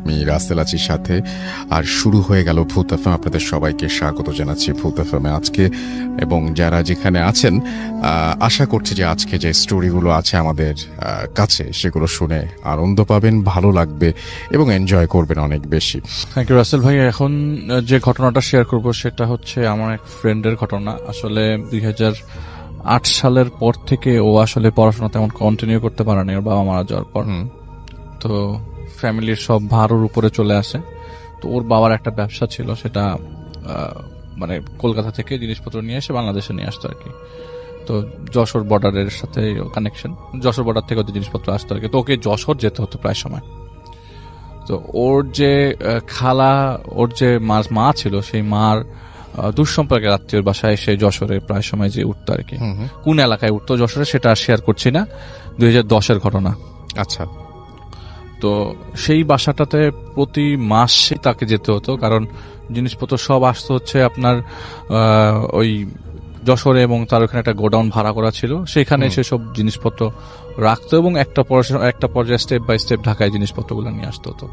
আমি রাসেল আছির সাথে। আর শুরু হয়ে গেল ভূত এফএম। আপনাদের সবাইকে স্বাগত জানাচ্ছি ভূত এফএমে আজকে, এবং যারা যেখানে আছেন আশা করছি যে আজকে যে স্টোরিগুলো আছে আমাদের কাছে সেগুলো শুনে আনন্দ পাবেন, ভালো লাগবে এবং এনজয় করবেন অনেক বেশি। থ্যাংক ইউ রাসেল ভাই। এখন যে ঘটনাটা শেয়ার করব সেটা হচ্ছে আমার এক ফ্রেন্ডের ঘটনা। আসলে 2008 সালের পর থেকে ও আসলে পড়াশোনা তেমন কন্টিনিউ করতে পারেনি ওর বাবা মারা যাওয়ার পর। তো ফ্যামিলির সব ভার ওর উপরে চলে আসে। তো ওর বাবার একটা ব্যবসা ছিল, সেটা মানে কলকাতা থেকে জিনিসপত্র নিয়ে এসে বাংলাদেশে নিয়ে আসতো আর কি। তো যশোর বর্ডারের সাথে কানেকশন, যশোর বর্ডার থেকে ওদের জিনিসপত্র আসতো আর কি। তো ওকে যশোর যেতে হতো প্রায় সময়। তো ওর যে খালা, ওর যে মা ছিল, সেই মার দুঃসম্পর্কের আত্মীয়র বাসায় এসে যশোরে প্রায় সময় যে উঠতো আর কি। কোন এলাকায় উঠতো যশোরে সেটা আর শেয়ার করছি না, 2010-এর ঘটনা। আচ্ছা। তো সেই বাসাটাতে প্রতি মাসে তাকে যেতে হতো, কারণ জিনিসপত্র সব আসতো হচ্ছে আপনার ওই যশোরে, এবং তার ওখানে একটা গোডাউন ভাড়া করা ছিল, সেখানে সেসব জিনিসপত্র রাখতো এবং একটা পর্যায়ে স্টেপ বাই স্টেপ ঢাকায় জিনিসপত্রগুলো নিয়ে আসতে হতো।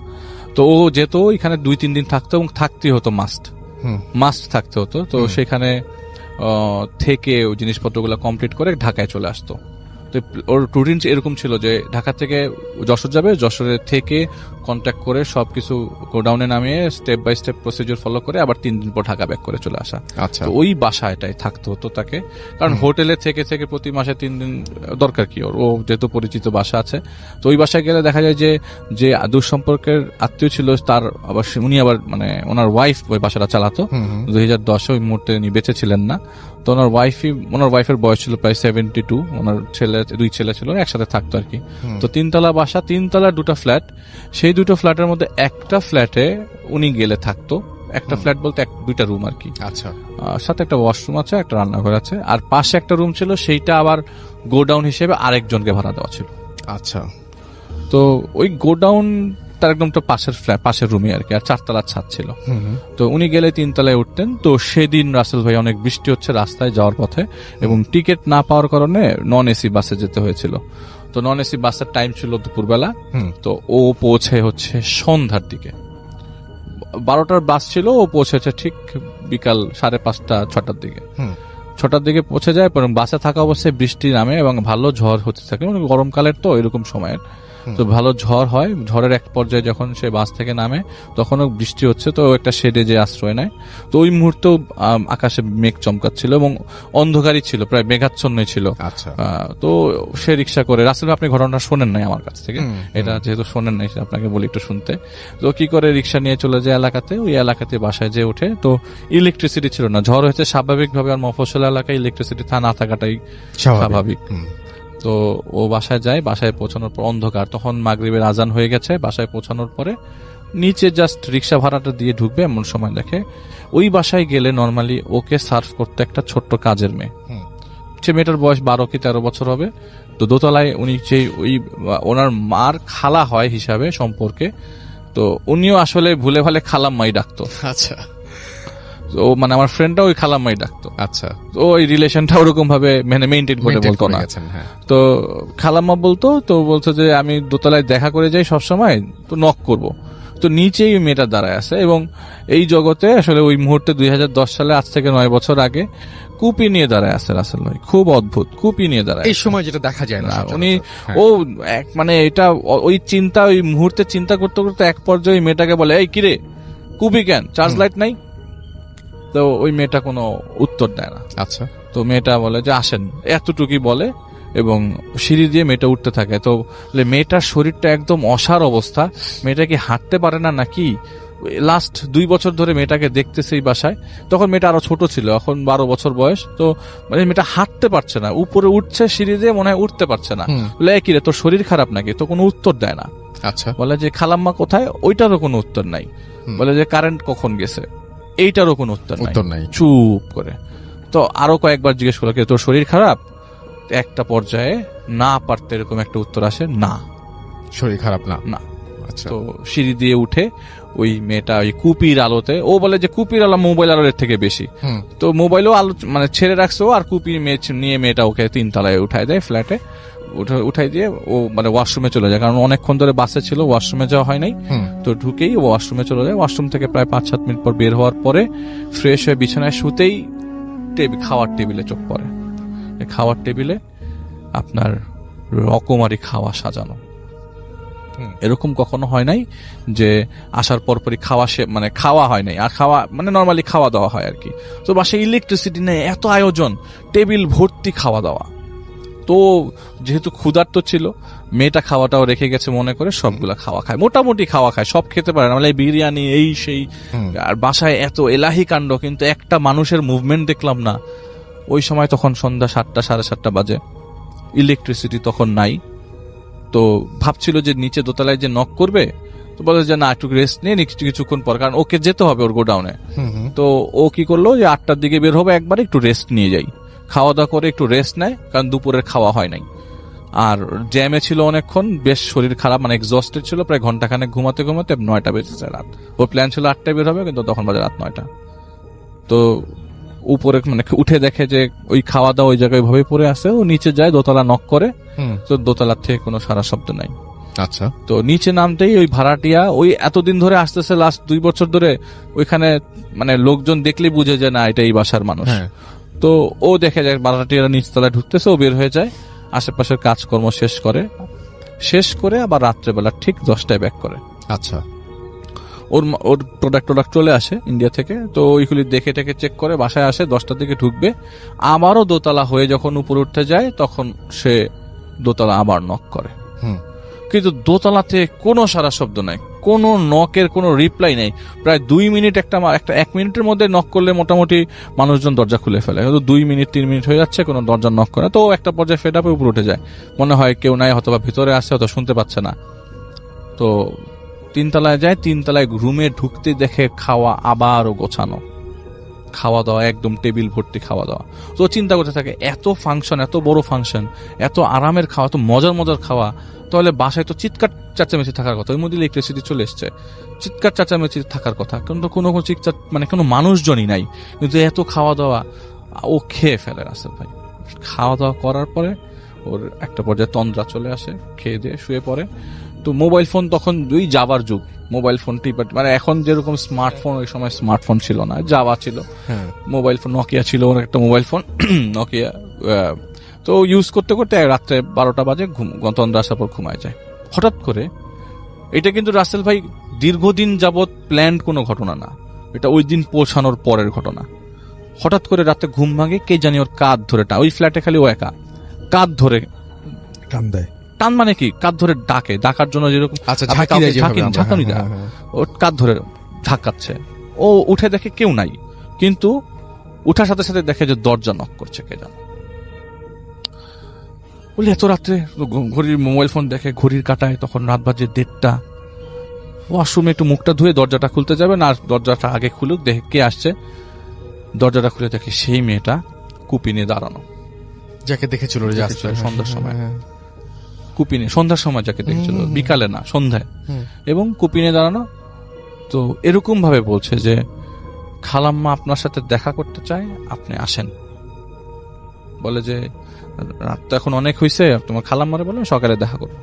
তো ও যেত, এখানে 2-3 দিন থাকতো এবং থাকতেই হতো, মাস্ট থাকতে হতো। তো সেখানে থেকে ওই জিনিসপত্রগুলো কমপ্লিট করে ঢাকায় চলে আসতো। তো ওর রুটিন এরকম ছিল যে ঢাকা থেকে যশোর যাবে, যশোরে থেকে কন্ট্যাক্ট করে সবকিছু গোডাউনে নামিয়ে step by step procedure follow করে আবার 3 দিন পর ঢাকা ব্যাক করে চলে আসা। আচ্ছা। তো ওই বাসাটাই থাকতে হতো তাকে, কারণ হোটেলে থেকে থেকে প্রতি মাসে 3 দিন দরকার কি ওর, ও যেহেতু পরিচিত বাসা আছে। তো ওই বাসায় গেলে দেখা যায় যে যে দুঃসম্পর্কের আত্মীয় ছিল তার আবার উনি আবার মানে ওনার ওয়াইফ ওই বাসাটা চালাতো। 2010-এ ওই মুহূর্তে উনি বেঁচে ছিলেন না। তো ওনার ওয়াইফের বয়স ছিল প্রায় 72। ওনার 2 ছেলে ছিল, একসাথে থাকতো আর কি। তো 3 তলা বাসা, 3 তলার 2টা ফ্ল্যাট। সেই 2টো ফ্ল্যাটের মধ্যে একটা ফ্ল্যাটে উনি গেলে থাকতো। একটা ফ্ল্যাট বলতে 2টা রুম আর কি। আচ্ছা। সাথে একটা ওয়াশরুম আছে, একটা রান্নাঘর আছে, আর পাশে একটা রুম ছিল, সেইটা আবার গোডাউন হিসেবে আরেকজনকে ভাড়া দেওয়া ছিল। আচ্ছা। তো ওই গোডাউন তার একদম তো পাশের রুমে আর কি, আর 4 তলার ছাদ ছিল। তো উনি গেলে 3 তলায় উঠতেন। তো সেদিন রাসেল ভাই অনেক বৃষ্টি হচ্ছে রাস্তায় যাওয়ার পথে, এবং টিকিট না পাওয়ার কারণে নন এসি বাসে যেতে হয়েছিল। তো নন এসি বাসের টাইম ছিল দুপুরবেলা। তো ও পৌঁছে হচ্ছে সন্ধ্যার দিকে, 12টার বাস ছিল, ও পৌঁছেছে ঠিক বিকাল 5:30-6টার দিকে। 6টার দিকে পৌঁছে যায়, পরে বাসে থাকা অবস্থায় বৃষ্টি নামে এবং ভালো ঝড় হতে থাকে, মানে গরমকালের তো এরকম সময়ের। তো ভালো ঝড় হয়, ঝড়ের এক পর্যায়ে যখন সে বাস থেকে নামে তখনও বৃষ্টি হচ্ছে। তো একটা শেডে যে আশ্রয় নেয়। তো ওই মুহূর্তেও আকাশে মেঘ চমকাচ্ছিল এবং অন্ধকারই ছিল, প্রায় মেঘাচ্ছন্নই ছিল। আচ্ছা। তো সে রিক্সা করে, রাসেল আপনি ঘটনাটা শোনেন নাই আমার কাছ থেকে, এটা যেহেতু শোনেন নাই আপনাকে বলি একটু শুনতে। তো কি করে রিক্সা নিয়ে চলে যায় এলাকাতে, ওই এলাকাতে বাসায় যে ওঠে। তো ইলেকট্রিসিটি ছিল না, ঝড় হয়েছে স্বাভাবিকভাবে, আর মফস্বল এলাকায় ইলেকট্রিসিটি না থাকাটাই স্বাভাবিক। তো ও বাসায় যায়, বাসায় পৌঁছানোর পর অন্ধকার, তখন মাগরিবের আজান হয়ে গেছে। বাসায় পৌঁছানোর পরে নিচে জাস্ট রিক্সা ভাড়াটা দিয়ে ঢুকবে এমন সময় দেখে ওই বাসায় গেলে নর্মালি ওকে সার্ভ করতে একটা ছোট্ট কাজের মেয়ে। সে মেয়েটার বয়স 12 কি 13 বছর হবে। তো দোতলায় উনি যে ওই ওনার মার খালা হয় হিসাবে সম্পর্কে, তো উনিও আসলে ভুলে ভালে খালাম্মাই ডাকতো। আচ্ছা। তো মানে আমার ফ্রেন্ডটা ওই খালাম্মাই ডাকতো। আচ্ছা। তো ওই রিলেশনটা ওরকম ভাবে মেইনটেইন করে বলতো না। তো খালাম্মা বলতো, তো বলতো যে আমি দোতলায় দেখা করে যাই সব সময়, তো নক করব। তো নিচেই মেয়েটা দাঁড়ায় আছে, এবং এই জগতে আসলে ওই মুহূর্তে 2010 সালে, আজ থেকে 9 বছর আগে, কুপি নিয়ে দাঁড়ায় আছে রাসেল ভাই। খুব অদ্ভুত, কুপি নিয়ে দাঁড়ায় এই সময় যেটা দেখা যায় না উনি ও মানে এটা ওই চিন্তা, ওই মুহূর্তে চিন্তা করতে করতে এক পর্যায়ে মেয়েটাকে বলে, এই কিরে কুপি কেন, চার্জ লাইট নাই? তো ওই মেয়েটা কোনো উত্তর দেয় না। আচ্ছা। তো মেয়েটা বলে যে আসেন, এতটুকুই বলে, এবং সিঁড়ি দিয়ে মেয়েটা উঠতে থাকে। তো মেয়েটার শরীরটা একদম অসাড় অবস্থা, মেয়েটা কি হাঁটতে পারে না নাকি। লাস্ট 2 বছর ধরে মেয়েটাকে দেখতেছে এই বাসায়। তখন মেয়েটা আরো ছোট ছিল, এখন 12 বছর বয়স। তো মানে মেয়েটা হাঁটতে পারছে না, উপরে উঠছে সিঁড়ি দিয়ে, মনে হয় উঠতে পারছে না। বলে কি রে, তোর শরীর খারাপ নাকি? তো কোনো উত্তর দেয় না। আচ্ছা। বলে যে খালাম্মা কোথায়, ওইটারও কোনো উত্তর নাই। বলে যে কারেন্ট কখন গেছে, এইটারও কোনো উত্তর নাই। চুপ করে। তো আরো কয়েকবার জিজ্ঞেস করলো, তোর শরীর খারাপ? একটা পর্যায়ে না পারতে এরকম একটা উত্তর আসে, না শরীর খারাপ না। আচ্ছা। তো সিঁড়ি দিয়ে উঠে ওই মেয়েটা ওই কুপির আলোতে, ও বলে যে কুপির আলো মোবাইল আলোর থেকে বেশি। তো মোবাইলও আলো মানে ছেড়ে রাখছে, আর কুপি নিয়ে মেয়েটা ওকে 3 তলায় উঠায় দেয় ফ্ল্যাটে। উঠাই দিয়ে ও মানে ওয়াশরুমে চলে যায়, কারণ অনেকক্ষণ ধরে বাসে ছিল, ওয়াশরুমে যাওয়া হয় নাই। তো ঢুকেই ওয়াশরুমে চলে যায়। ওয়াশরুম থেকে প্রায় 5-7 মিনিট পর বের হওয়ার পরে ফ্রেশ হয়ে বিছানায় শুতেই খাওয়ার টেবিলে চোখ পড়ে। এই খাওয়ার টেবিলে আপনার রকমারি খাওয়া সাজানো। এরকম কখনো হয় নাই যে আসার পরপরই মানে খাওয়া হয় নাই, আর খাওয়া মানে নর্মালি খাওয়া দাওয়া হয় আর কি। তো বাসায় ইলেকট্রিসিটি নেই, এত আয়োজন, টেবিল ভর্তি খাওয়া দাওয়া। তো যেহেতু ক্ষুধার্ত ছিল, মেয়েটা খাওয়াটাও রেখে গেছে মনে করে সবগুলা খাওয়া খায়, মোটামুটি খাওয়া খায়, সব খেতে পারে না, মানে বিরিয়ানি এই সেই। আর বাসায় এত এলাহি কাণ্ড, কিন্তু একটা মানুষের মুভমেন্ট দেখলাম না। ওই সময় তখন সন্ধ্যা 7টা 7:30 বাজে, ইলেকট্রিসিটি তখন নাই। তো ভাবছিল যে নিচে দোতলায় যে নক করবে, তো বলে যে না একটু রেস্ট নিয়ে কিছুক্ষণ পর, কারণ ওকে যেতে হবে ওর গোডাউনে। তো ও কি করলো যে 8টার দিকে বের হবে, একবার একটু রেস্ট নিয়ে যাই, খাওয়া দাওয়া করে একটু রেস্ট নেয়, কারণ দুপুরের খাওয়া হয় নাই। আর জ্যামে ছিল অনেকক্ষণ, বেশ শরীর খারাপ, মানে এক্সস্টেড ছিল, প্রায় ঘন্টাখানেক ঘুমাতে ঘুমাতে 9টা বেজেছে রাত। ওর প্ল্যান ছিল 8টায় বের হবে, কিন্তু তখন বাজে রাত 9টা। তো উপরে মানে উঠে দেখে যে ওই খাওয়া দাওয়া ওই জায়গায় ভাবে পড়ে আছে। ও নিচে যায়, দোতলা নক করে, তো দোতলার থেকে কোনো সারা শব্দ নাই। আচ্ছা। তো নিচে নামতেই ওই ভাড়াটিয়া, ওই এতদিন ধরে আসতেছে, লাস্ট 2 বছর ধরে ওইখানে, মানে লোকজন দেখলেই বুঝে যে না এটা এই বাসার মানুষ। তো ও দেখে যায় ভাড়াটিয়ারা নিচতলায় ঢুকতেছে, ও বের হয়ে যায়, আশেপাশের কাজকর্ম শেষ করে আবার রাত্রেবেলা ঠিক 10টায় ব্যাক করে। আচ্ছা। ওর প্রোডাক্ট চলে আসে ইন্ডিয়া থেকে, তো ওইগুলি দেখে টেকে চেক করে বাসায় আসে, 10টার দিকে ঢুকবে। আবারও দোতলা হয়ে যখন উপরে উঠতে যায়, তখন সে দোতলা আবার নক করে, কিন্তু দোতলাতে কোনো সারা শব্দ নাই, কোনো নকের কোনো রিপ্লাই নেই। প্রায় 2 মিনিট, 1 মিনিটের মধ্যে নক করলে মোটামুটি মানুষজন দরজা খুলে ফেলে, কিন্তু 2 মিনিট 3 মিনিট হয়ে যাচ্ছে, কোনো দরজা নক করে। তো একটা পর্যায়ে ফেড আপে উপরে উঠে যায়, মনে হয় কেউ নাই, হয়তো বা ভিতরে আসছে, হয়তো শুনতে পাচ্ছে না। তো 3 তলায় যায়, 3 তলায় রুমে ঢুকতে দেখে খাওয়া আবারও গোছানো, খাওয়া দাওয়া একদম টেবিল ভর্তি খাওয়া দাওয়া। তো চিন্তা করতে থাকে, এত ফাংশন, এত বড় ফাংশন, এত আরামের খাওয়া, এত মজার খাওয়া, তাহলে বাসায় তো চিৎকার চেঁচামেচি থাকার কথা। ওই মধ্যে ইলেকট্রিসিটি চলে এসছে, চিৎকার চেঁচামেচি থাকার কথা, কিন্তু কোনো চিৎকার মানে কোনো মানুষজনই নাই, কিন্তু এত খাওয়া দাওয়া। ও খেয়ে ফেলে রাসেল ভাই। খাওয়া দাওয়া করার পরে ওর একটা পর্যায়ে তন্দ্রা চলে আসে, খেয়ে দিয়ে শুয়ে পড়ে। তো মোবাইল ফোন তখন ওই যাবার যুগ, মোবাইল ফোনটি মানে এখন যেরকম স্মার্টফোন, ওই সময় স্মার্টফোন ছিল না, যাওয়া ছিল। মোবাইল ফোন নকিয়া ছিল, ওর একটা মোবাইল ফোন নকিয়া। তো ইউজ করতে করতে রাত্রে 12টা বাজে, তন্দ্রা আসার পর ঘুমায় যায়। হঠাৎ করে, এটা কিন্তু রাসেল ভাই দীর্ঘদিন যাবৎ প্ল্যান্ড কোনো ঘটনা না, এটা ওই দিন পৌঁছানোর পরের ঘটনা। হঠাৎ করে রাতে ঘুম ভাঙে, কে জানি ওর কাঁধ ধরে ওই ফ্ল্যাটে খালি ও একা, কাঁধ ধরে টান দেয়। টান মানে কি, কাঁধ ধরে ডাকার জন্য যেরকম ঝাঁকানি দেয়, ওর কাঁধ ধরে ঝাঁকাচ্ছে। ও উঠে দেখে কেউ নাই, কিন্তু উঠার সাথে সাথে দেখে যে দরজা নক করছে কে জানো। বলি এত রাত্রে, ঘড়ির মোবাইল ফোন দেখে, ঘড়ির কাটায় তখন রাত বাজে 1:30। ওয়াশরুমে একটু মুখটা ধুয়ে দরজাটা খুলতে যাবে না, দরজাটা আগে খুলুক, দেখে কে আসছে। দরজাটা খুলে দেখে সেই মেয়েটা কুপিনে দাঁড়ানো, যাকে দেখেছিল সন্ধ্যার সময়। কুপিনে সন্ধ্যার সময় যাকে দেখেছিল, বিকালে না, সন্ধ্যায়। এবং কুপিনে দাঁড়ানো। তো এরকম ভাবে বলছে যে খালাম্মা আপনার সাথে দেখা করতে চায়, আপনি আসেন। বলে যে রাত তো এখন অনেক হয়েছে, তোমার খালাম্মারে বলে সকালে দেখা করবো।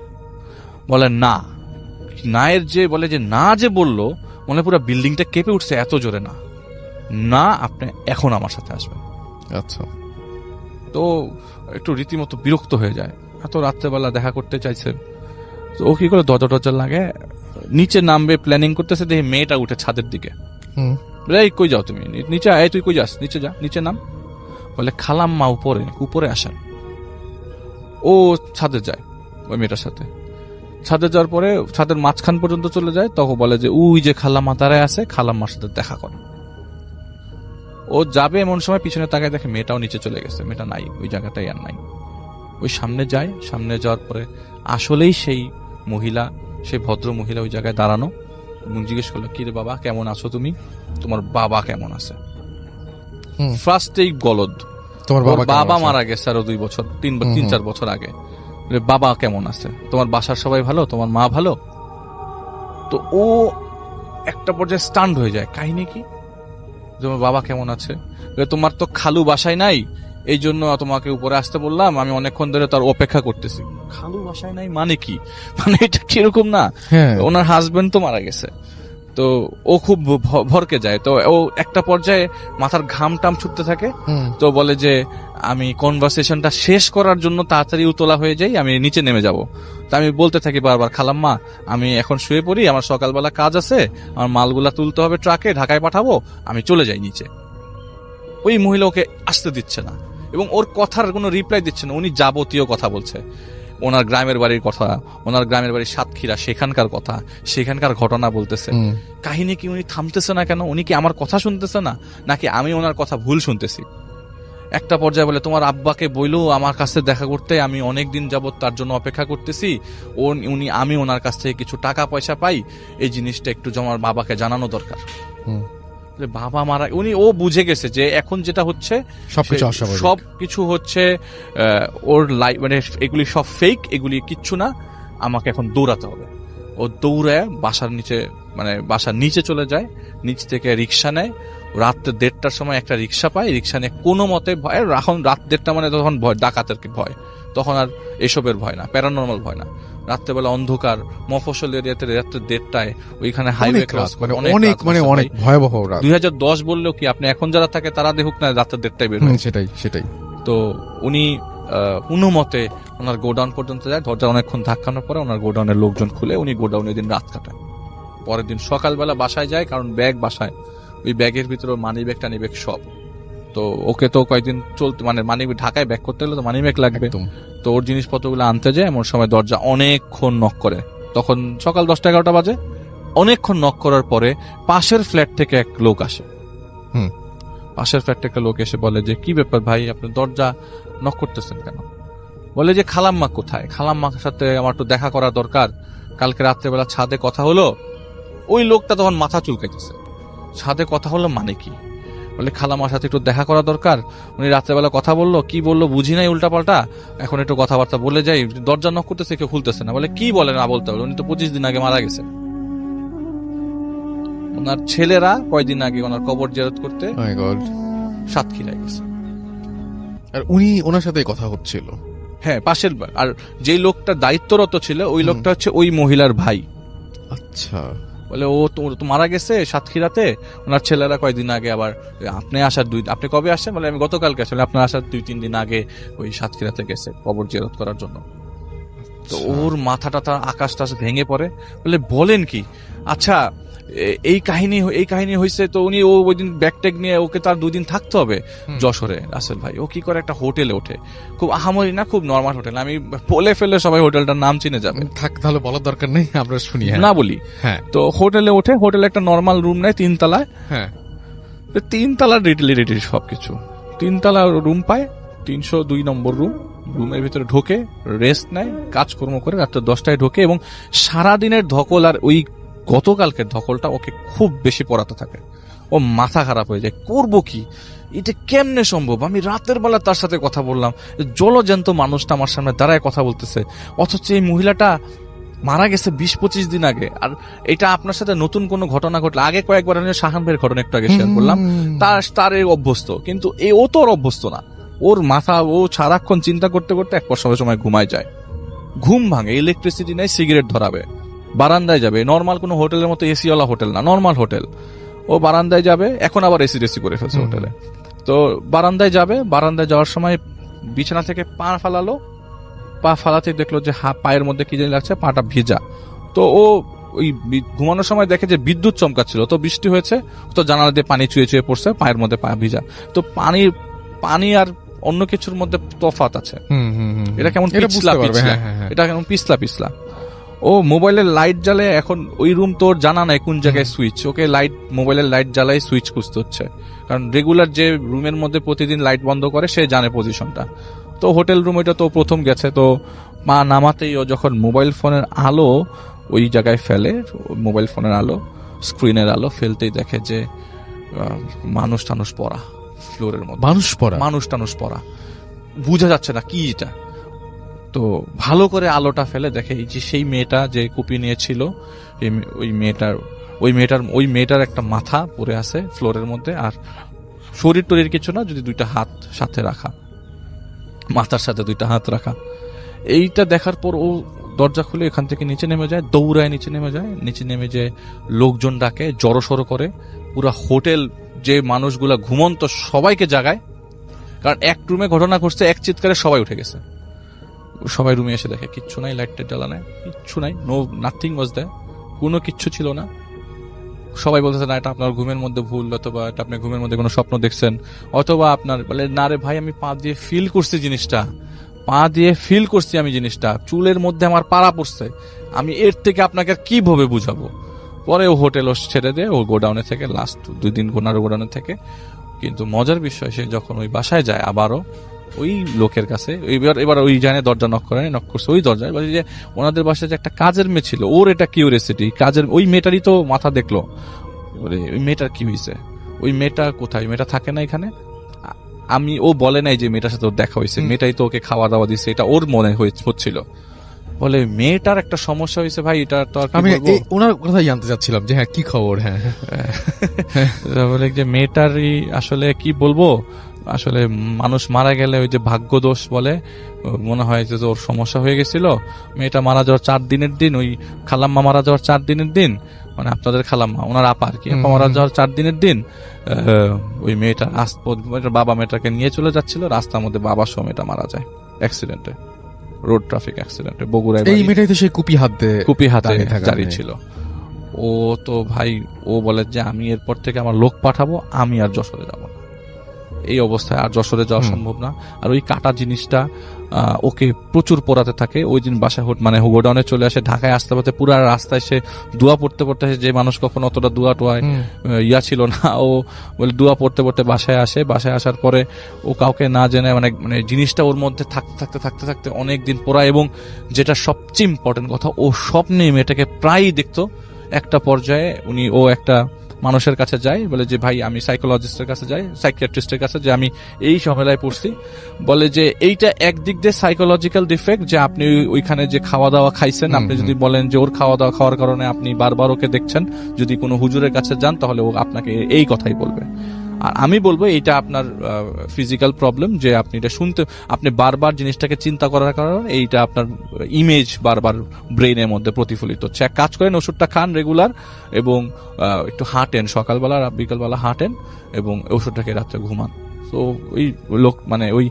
বলে না, না এর যে বলে যে না যে বললো, মনে পুরো বিল্ডিংটা কেঁপে উঠছে, এত জোরে না, না আপনি এখন আমার সাথে আসবেন। আচ্ছা। তো একটু রীতিমতো বিরক্ত হয়ে যায়, এত রাত্রেবেলা দেখা করতে চাইছে। তো ও কি করে দরজা লাগে, নিচে নামবে প্ল্যানিং করতেছে, দেখে মেয়েটা উঠে ছাদের দিকে। এই কই যাও তুমি, নিচে আয়, তুই কই যাস, নিচে যা, নিচে নাম। বলে খালাম্মা উপরে আসেন। ও ছাদে যায় ওই মেয়েটার সাথে। ছাদে যাওয়ার পরে ছাদের মাঝখান পর্যন্ত চলে যায়, তখন বলে যে ওই যে খালাম্মা দাঁড়ায় আছে, খালাম্মার সাথে দেখা করো। ও যাবে এমন সময় পিছনে তাকায় দেখে মেয়েটাও নিচে চলে গেছে, মেয়েটা নাই ওই জায়গাটাই, আর নাই। ওই সামনে যায়, সামনে যাওয়ার পরে আসলেই সেই মহিলা, সেই ভদ্র মহিলা ওই জায়গায় দাঁড়ানো। জিজ্ঞেস করলো, কি রে বাবা, কেমন আছো তুমি, তোমার বাবা কেমন আছে? ফার্স্টেই গলদ, তোমার বাবা মারা গেছে আরো 2 বছর 3-4 বছর আগে। বাবা কেমন আছে, তোমার বাসার সবাই ভালো, তোমার মা ভালো? তো ও একটা পর্যায়ে স্টান্ড হয়ে যায়, কাহিনী কি, তোমার বাবা কেমন আছে? তোমার তো খালু বাসায় নাই, এই জন্য তোমাকে উপরে আসতে বললাম, আমি অনেকক্ষণ ধরে তার অপেক্ষা করতেছি। খালু বাসায় নাই মানে কি, মানে এটা কিরকম না, হ্যাঁ ওনার হাজবেন্ড তো মারা গেছে। তো ও খুব ভরকে যায়, তো ও একটা পর্যায়ে মাথার ঘাম টাম ছুটতে থাকে। তো বলে যে আমি কনভারসেশনটা শেষ করার জন্য তাড়াতাড়ি উতলা হয়ে যাই, আমি নিচে নেমে যাব। তা আমি বলতে থাকি বারবার, খালাম্মা আমি এখন শুয়ে পড়ি, আমার সকালবেলা কাজ আছে, আমার মালগুলা তুলতে হবে ট্রাকে, ঢাকায় পাঠাবো, আমি চলে যাই নিচে। ওই মহিলা ওকে আসতে দিচ্ছে না এবং ওর কথার কোনো রিপ্লাই দিচ্ছে না। উনি যাবতীয় কথা বলছে, ওনার গ্রামের বাড়ির কথা, ওনার গ্রামের বাড়ির সাতক্ষীরা, সেখানকার কথা, সেখানকার ঘটনা বলতেছে। কাহিনী কি উনি থামতেছে না কেন? উনি কি আমার কথা শুনতেছে না, নাকি আমি ওনার কথা ভুল শুনতেছি? একটা পর্যায়ে বলে, তোমার আব্বাকে বইলো আমার কাছে দেখা করতে, আমি অনেক দিন যাবত তার জন্য অপেক্ষা করতেছি, আমি ওনার কাছ থেকে কিছু টাকা পয়সা পাই, এই জিনিসটা একটু আমার বাবাকে জানানো দরকার। বাবা মারা, ও বুঝে গেছে যে এখন যেটা হচ্ছে সবকিছু হচ্ছে ওর লাইফ, মানে এগুলি সব ফেক, এগুলি কিচ্ছু না, আমাকে এখন দৌড়াতে হবে। ও দৌড়ায় বাসার নিচে চলে যায়, নিচ থেকে রিক্সা নেয়। রাত 1:30টার সময় একটা রিক্সা পায়, রিক্সা নিয়ে কোনো মতে, ভয় এখন রাত 1:30 মানে তখন ভয়, ডাকাতের ভয়, তখন আর এসবের ভয় না, প্যারানর্মাল ভয় না। রাত্রেবেলা অন্ধকার মফস্বল এরিয়াতে রাত্রে 1:30টায় ওইখানে হাইওয়ে ক্রস করে, অনেক ভয়াবহ। 2010 বললেও কি, আপনি এখন যারা থাকে তারা দেখুক না, রাত্রে 1:30টায় বের হয়। সেটাই। তো উনি কোনো মতে ওনার গোডাউন পর্যন্ত যায়, দরজা অনেকক্ষণ ধাক্কানোর পরে ওনার গোডাউনের লোকজন খুলে উনি গোডাউনে দিন রাত কাটায়। পরের দিন সকালবেলা বাসায় যায়, কারণ ব্যাগ বাসায়, ওই ব্যাগের ভিতরে মানি ব্যাগ টানি ব্যাগ সব। তো ওকে তো কয়েকদিন চলতে, মানে মানি ঢাকায় ব্যাগ করতে হলে তো মানি ব্যাগ লাগবে। তো ওর জিনিসপত্রগুলো আনতে যায়, এমন সময় দরজা অনেকক্ষণ নক করে, তখন সকাল 10-11টা বাজে। অনেকক্ষণ নক করার পরে পাশের ফ্ল্যাট থেকে এক লোক আসে। পাশের ফ্ল্যাট থেকে লোক এসে বলে যে, কি ব্যাপার ভাই, আপনি দরজা নক করতেছেন কেন? বলে যে, খালাম্মা কোথায়, খালাম্মার সাথে আমার তো দেখা করা দরকার, কালকে রাত্রেবেলা ছাদে কথা হলো। ওই লোকটা তখন মাথা চুলকাইতেছে, ছাদে কথা হলো মানে কি? বলে, খালাম্মার সাথে একটু দেখা করা দরকার, উনি রাত্রেবেলা কথা বললো, কি বললো বুঝি নাই, উল্টাপাল্টা, এখন একটু কথাবার্তা বলে যাই, দরজা নক করতেছে, কেউ খুলতেছে না। বলে, কি বলে না বলতে হবে, উনি তো 25 দিন আগে মারা গেছে। ওনার ছেলেরা কয়দিন আগে ওনার কবর জিয়ারত করতে সাতক্ষীরায় গেছে, আর উনি ওনার সাথে কথা হচ্ছিল। হ্যাঁ, পাশের। আর যেই লোকটা দায়িত্বরত ছিল ওই লোকটা হচ্ছে ওই মহিলার ভাই। আচ্ছা। বলে, ও তো মারা গেছে সাতক্ষীরাতে, ওনার ছেলেরা কয়দিন আগে আবার, আপনি কবে আসছেন? বলে, আমি গতকালকে আসলে, আপনার আসার 2-3 দিন আগে ওই সাতক্ষীরাতে গেছে কবর জিয়ারত করার জন্য। তো ওর মাথাটা তার আকাশ ভেঙে পড়ে। বলে, বলেন কি? আচ্ছা, এই কাহিনী হয়েছে। তো উনি ওই দিন ব্যাগ ট্যাগ নিয়ে, ওকে তার 2 দিন থাকতে হবে যশোরে। রাসেল ভাই ও কি করে একটা হোটেলে ওঠে, খুব আহামরি না, খুব নর্মাল হোটেল, আমি বলে ফেলে সবাই হোটেলটার নাম চিনে যাবে। তাহলে বলার দরকার নেই, আমরা শুনি না বলি। হ্যাঁ, তো হোটেলে ওঠে, হোটেলে একটা নর্মাল রুম নেয় 3 তলায়। হ্যাঁ, 3 তলার রেডি সবকিছু, 3 তলা রুম পায়, 302 নম্বর রুম। রুমের ভিতরে ঢোকে, রেস্ট নেয়, কাজকর্ম করে, রাত্রে 10টায় ঢোকে, এবং সারাদিনের ধকল আর ওই গতকালকের ধকলটা ওকে খুব বেশি পড়াতে থাকে। ও মাথা খারাপ হয়ে যায়, করবো কি, এটা কেমনে সম্ভব? আমি রাতের বেলা তার সাথে কথা বললাম, জলজ্যান্ত মানুষটা আমার সামনে দাঁড়ায় কথা বলতেছে, অথচ এই মহিলাটা মারা গেছে 20-25 দিন আগে। আর এটা আপনার সাথে নতুন কোনো ঘটনা ঘটলে, আগে কয়েকবার আমি শাহান ভাইয়ের ঘটনা একটু আগে শেয়ার করলাম, তার এই অভ্যস্ত, কিন্তু ও তো অভ্যস্ত না। ওর মাথা, ও সারাক্ষণ চিন্তা করতে করতে এক সময় ঘুমায় যায়, ঘুম ভাঙে, ইলেকট্রিসিটি নেই, সিগারেট ধরাবে, বারান্দায় যাবে, নর্মাল কোনো হোটেলের মতো এসিওয়ালা হোটেল না, নর্মাল হোটেল, ও বারান্দায় যাবে, এখন আবার এসি করে ফেলছে হোটেলে। তো বারান্দায় যাবে, বারান্দায় যাওয়ার সময় বিছানা থেকে পা ফালালো, পা ফালাতে দেখলো যে পায়ের মধ্যে কি জানি লাগছে, পাটা ভিজা। তো ও ওই ঘুমানোর সময় দেখে যে বিদ্যুৎ চমকাচ্ছিল, তো বৃষ্টি হয়েছে, তো জানালা দিয়ে পানি চুয়ে চুয়ে পড়ছে, পায়ের মধ্যে পা ভিজা। তো পানি আর অন্য কিছুর মধ্যে তফাৎ আছে, এটা কেমন পিছলা, এটা কেমন পিছলা। ও মোবাইলের লাইট জ্বালে, এখন ওই রুম তোর জানা নাই কোন জায়গায় সুইচ, ওকে মোবাইলের লাইট জ্বালাই সুইচ খুঁজতে হচ্ছে, কারণ রেগুলার যে রুমের মধ্যে প্রতিদিন লাইট বন্ধ করে সে জানে পজিশনটা। তো হোটেল রুম এটা তো প্রথম গেছে, তো মা নামাতেই ও যখন মোবাইল ফোনের আলো ওই জায়গায় ফেলে, মোবাইল ফোনের আলো, স্ক্রিনের আলো ফেলতেই দেখে যে মানুষ টানুষ পড়া ফ্লোরের মধ্যে, মানুষ টানুষ পড়া, বোঝা যাচ্ছে না কি এটা। তো ভালো করে আলোটা ফেলে দেখে এই যে সেই মেয়েটা যে কুপি নিয়েছিল, ওই মেয়েটার একটা মাথা পড়ে আছে ফ্লোরের মধ্যে, আর শরীর টরীর কিছু না, যদি 2টা হাত সাথে রাখা, মাথার সাথে 2টা হাত রাখা। এইটা দেখার পর ও দরজা খুলে এখান থেকে নিচে নেমে যায়, দৌড়ায় নিচে নেমে যায়, নিচে নেমে যে লোকজন ডাকে, জড়সড়ো করে পুরা হোটেল যে মানুষগুলা ঘুমন্ত সবাইকে জাগায়, কারণ এক রুমে ঘটনা ঘটছে, এক চিৎকারে সবাই উঠে গেছে। সবাই রুমে এসে দেখে কিচ্ছু নাই, লাইটটা জ্বালা নাই, কিচ্ছু নাই, নো নাথিং ওয়াজ দেয়ার, কোনো কিচ্ছু ছিল না। সবাই বলতেছে না এটা আপনার ঘুমের মধ্যে ভুল, অথবা এটা আপনি ঘুমের মধ্যে কোনো স্বপ্ন দেখছেন, অথবা আপনার বলে না রে ভাই আমি পা দিয়ে ফিল করছি জিনিসটা, পা দিয়ে ফিল করছি আমি জিনিসটা, চুলের মধ্যে আমার পাড়া পড়ছে, আমি এর থেকে আপনাকে আর কিভাবে বুঝাবো। পরে ও হোটেল ছেড়ে দিয়ে ও গোডাউনে থেকে লাস্ট 2 দিন গোডাউনে থেকে। কিন্তু মজার বিষয় সে যখন ওই বাসায় যায় আবারও ওই লোকের কাছে, এবার ওই জানে দরজা নক করছে ওই দরজায়, বলে যে ওনাদের বাসায় যে একটা কাজের মেয়ে ছিল, ওর এটা কিউরিয়াসিটি, কাজের ওই মেয়েটারই তো মাথা দেখলো, বলে ওই মেয়েটার কি হয়েছে, ওই মেয়েটা কোথায়, মেয়েটা থাকে না এখানে। ও বলে নাই যে মেয়েটার সাথে ওর দেখা হয়েছে, মেয়েটাই তো ওকে খাওয়া দাওয়া দিচ্ছে, এটা ওর মনে হচ্ছিল। বলে মেয়েটার একটা সমস্যা হয়েছে ভাই, এটা তো আর আমি ওনার কথাই জানতে চাচ্ছিলাম যে হ্যাঁ কি খবর। হ্যাঁ বলে যে মেয়েটারই আসলে কি বলবো, আসলে মানুষ মারা গেলে ওই যে ভাগ্য দোষ বলে, মনে হয় যে ওর সমস্যা হয়ে গেছিল। মেয়েটা মারা যাওয়ার 4 দিনের দিন, ওই খালাম্মা মারা যাওয়ার 4 দিনের দিন, মানে আপনাদের খালাম্মা ওনার আপা আর কি, আপা মারা যাওয়ার 4 দিনের দিন ওই মেয়েটা বাবা মেয়েটাকে নিয়ে চলে যাচ্ছিল, রাস্তার মধ্যে বাবার সহ মেয়েটা মারা যায় অ্যাক্সিডেন্টে, রোড ট্রাফিক অ্যাক্সিডেন্টে বগুড়ায়। এই মেয়েটাই তো সেই কুপি হাতে জারি ছিল। ও তো ভাই ও বলে যে আমি এরপর থেকে আমার লোক পাঠাবো, আমি আর যশোরে যাব না, এই অবস্থায় আর যশোরে যাওয়া সম্ভব না। আর ওই কাটা জিনিসটা ওকে প্রচুর পোড়াতে থাকে। ওই দিন বাসায় মানে গোডাউনে চলে আসে, ঢাকায় আসতে পারতে পুরো রাস্তায় সে দোয়া পড়তে যে মানুষ কখনো অতটা দোয়া টোয়া ছিল না, ও বলে দোয়া পড়তে বাসায় আসে। বাসায় আসার পরে ও কাউকে না জেনে মানে জিনিসটা ওর মধ্যে থাকতে অনেক দিন পোড়ায়। এবং যেটা সবচেয়ে ইম্পর্টেন্ট কথা, ও স্বপ্নে মেয়েটাকে প্রায়ই দেখতো। একটা পর্যায়ে ও একটা মানুষের কাছে যায়, বলে যে ভাই আমি সাইকোলজিস্টের কাছে যাই, সাইকিয়াট্রিস্টের কাছে, যে আমি এই ঝামেলায় পড়ছি। বলে যে এইটা একদিক দিয়ে সাইকোলজিক্যাল ডিফেক্ট, যে আপনি ওইখানে যে খাওয়া দাওয়া খাইছেন, আপনি যদি বলেন যে ওর খাওয়া দাওয়া খাওয়ার কারণে আপনি বারবার ওকে দেখছেন, যদি কোনো হুজুরের কাছে যান তাহলে ও আপনাকে এই কথাই বলবে। আর আমি বলবো এইটা আপনার ফিজিক্যাল প্রবলেম, যে আপনি এটা আপনি বারবার জিনিসটাকে চিন্তা করার কারণে এইটা আপনার ইমেজ বারবার ব্রেনের মধ্যে প্রতিফলিত হচ্ছে। এক কাজ করেন, ওষুধটা খান রেগুলার, এবং একটু হাঁটেন, সকালবেলা বিকালবেলা হাঁটেন, এবং ওষুধটাকে রাত্রে ঘুমান। তো ওই লোক মানে ওই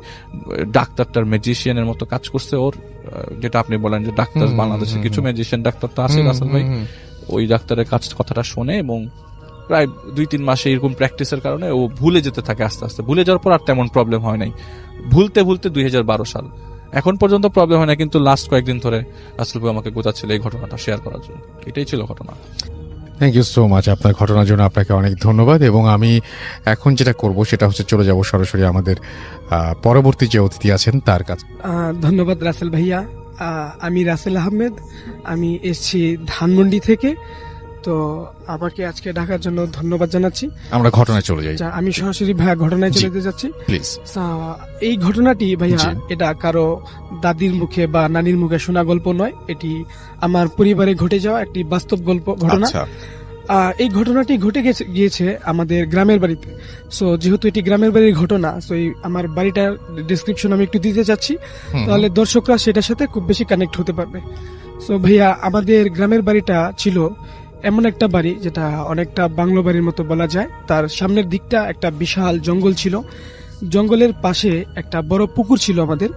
ডাক্তারটার ম্যাজিশিয়ানের মতো কাজ করছে ওর, যেটা আপনি বলেন যে ডাক্তার বাংলাদেশে কিছু ম্যাজিশিয়ান ডাক্তার তো আছে রাসেল ভাই, ওই ডাক্তারের কথাটা শোনে, এবং প্রায় 2-3 মাসে এরকম প্র্যাকটিসের কারণে ও ভুলে যেতে থাকে। আস্তে আস্তে ভুলে যাওয়ার পর আর তেমন প্রবলেম হয় নাই। ভুলতে 2012 সাল এখন পর্যন্ত প্রবলেম হয় না, কিন্তু লাস্ট কয়েকদিন ধরে রাসেল ভাই আমাকে গোছাচ্ছিল এই ঘটনাটা শেয়ার করার জন্য। এটাই ছিল ঘটনা। থ্যাংক ইউ সো মাচ আপনার ঘটনার জন্য, আপনাকে অনেক ধন্যবাদ। এবং আমি এখন যেটা করব সেটা হচ্ছে চলে যাব সরাসরি আমাদের পরবর্তী যে অতিথি আছেন তার কাছে। ধন্যবাদ রাসেল ভাইয়া। আমি রাসেল আহমেদ, আমি এসেছি ধানমন্ডি থেকে। তো আমাকে আজকে ডাকার জন্য ধন্যবাদ জানাচ্ছি। আমরা ঘটনায় চলে যাই। আমি সরাসরি ভাইয়া ঘটনায় চলে যেতে যাচ্ছি প্লিজ। এই ঘটনাটি ভাইয়া এটা কারো দাদির মুখে বা নানির মুখে শোনা গল্প নয়, এটি আমার পরিবারে ঘটে যাওয়া একটি বাস্তব ঘটনা। এই ঘটনাটি ঘটে গিয়েছে আমাদের গ্রামের বাড়িতে। সো যেহেতু এটি গ্রামের বাড়ির ঘটনা, সো আমার বাড়িটার ডেসক্রিপশন আমি একটু দিতে চাচ্ছি, তাহলে দর্শকরা সেটার সাথে খুব বেশি কানেক্ট হতে পারবে। সো ভাইয়া আমাদের গ্রামের বাড়িটা ছিল এমন একটা বাড়ি যেটা অনেকটা বাংলো বাড়ির মতো বলা যায়। তার সামনের দিকটা একটা বিশাল জঙ্গল ছিল, জঙ্গলের পাশে একটা বড় পুকুর ছিল আমাদের।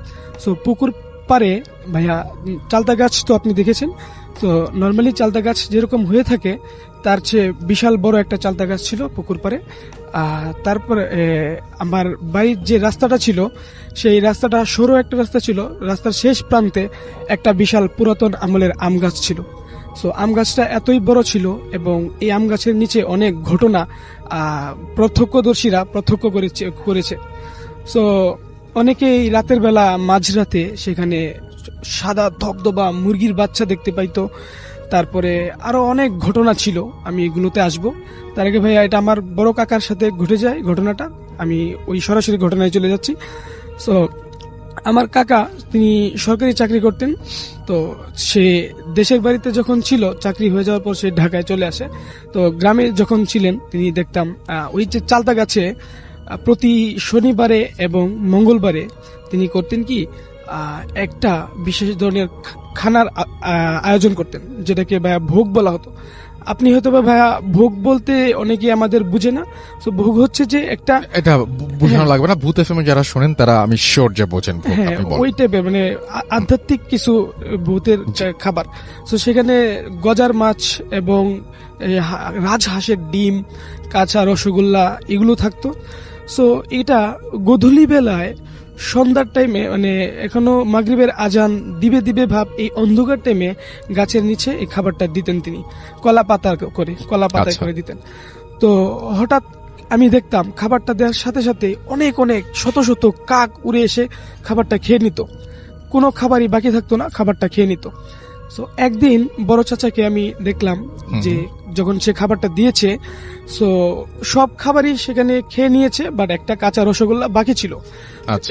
সো পুকুর পারে ভাইয়া চালতা গাছ তো আপনি দেখেছেন। তো নর্মালি চালতা গাছ যেরকম হয়ে থাকে তার চেয়ে বিশাল বড় একটা চালতা গাছ ছিল পুকুর পারে। তারপরে আমার বাড়ির যে রাস্তাটা ছিল সেই রাস্তাটা সরু একটা রাস্তা ছিল, রাস্তার শেষ প্রান্তে একটা বিশাল পুরাতন আমলের আম গাছ ছিল। সো আম গাছটা এতই বড় ছিল এবং এই আম গাছের নিচে অনেক ঘটনা প্রত্যক্ষদর্শীরা প্রত্যক্ষ করেছে। সো অনেকেই রাতের বেলা মাঝরাতে সেখানে সাদা ধবধবা মুরগির বাচ্চা দেখতে পাইতো। তারপরে আরো অনেক ঘটনা ছিল, আমি এগুলোতে আসবো। তার আগে ভাইয়া এটা আমার বড় কাকার সাথে ঘটে যায় ঘটনাটা, আমি ওই সরাসরি ঘটনায় চলে যাচ্ছি। সো আমার কাকা তিনি সরকারি চাকরি করতেন। তো সে দেশের বাড়িতে যখন ছিল, চাকরি হয়ে যাওয়ার পর সে ঢাকায় চলে আসে। তো গ্রামে যখন ছিলেন তিনি দেখতাম ওই যে চালতা গাছে প্রতি শনিবারে এবং মঙ্গলবারে তিনি করতেন কি একটা বিশেষ ধরনের খানার আয়োজন করতেন, যেটাকে ভাইয়া ভোগ বলা হতো। আপনি হয়তো বা ভাইয়া ভোগ বলতে অনেকে আমাদের বুঝে না, তো ভোগ হচ্ছে যে একটা, এটা বোঝানো লাগবে না, ভূত এফএম যারা শোনেন তারা আমি শিওর যে বোঝেন। হ্যাঁ, ওই টাইপের মানে আধ্যাত্মিক কিছু ভূতের খাবার। তো সেখানে গজার মাছ এবং রাজহাঁসের ডিম, কাঁচা রসগোল্লা এগুলো থাকতো। সো এটা গোধূলি বেলায় সন্ধ্যার টাইমে, মানে এখনো মাগরিবের আজান দিবে দিবে ভাব, এই অন্ধকার টাইমে গাছের নিচে এই খাবারটা দিতেন তিনি, কলা পাতায় করে দিতেন। তো হঠাৎ আমি দেখতাম খাবারটা দেওয়ার সাথে সাথে অনেক অনেক শত শত কাক উড়ে এসে খাবারটা খেয়ে নিত, কোনো খাবারই বাকি থাকতো না, খাবারটা খেয়ে নিত। সো একদিন বড় চাচাকে আমি দেখলাম যে যখন সে খাবারটা দিয়েছে, সো সব খাবারই সেখানে খেয়ে নিয়েছে, বাট একটা কাঁচা রসগোল্লা বাকি ছিল,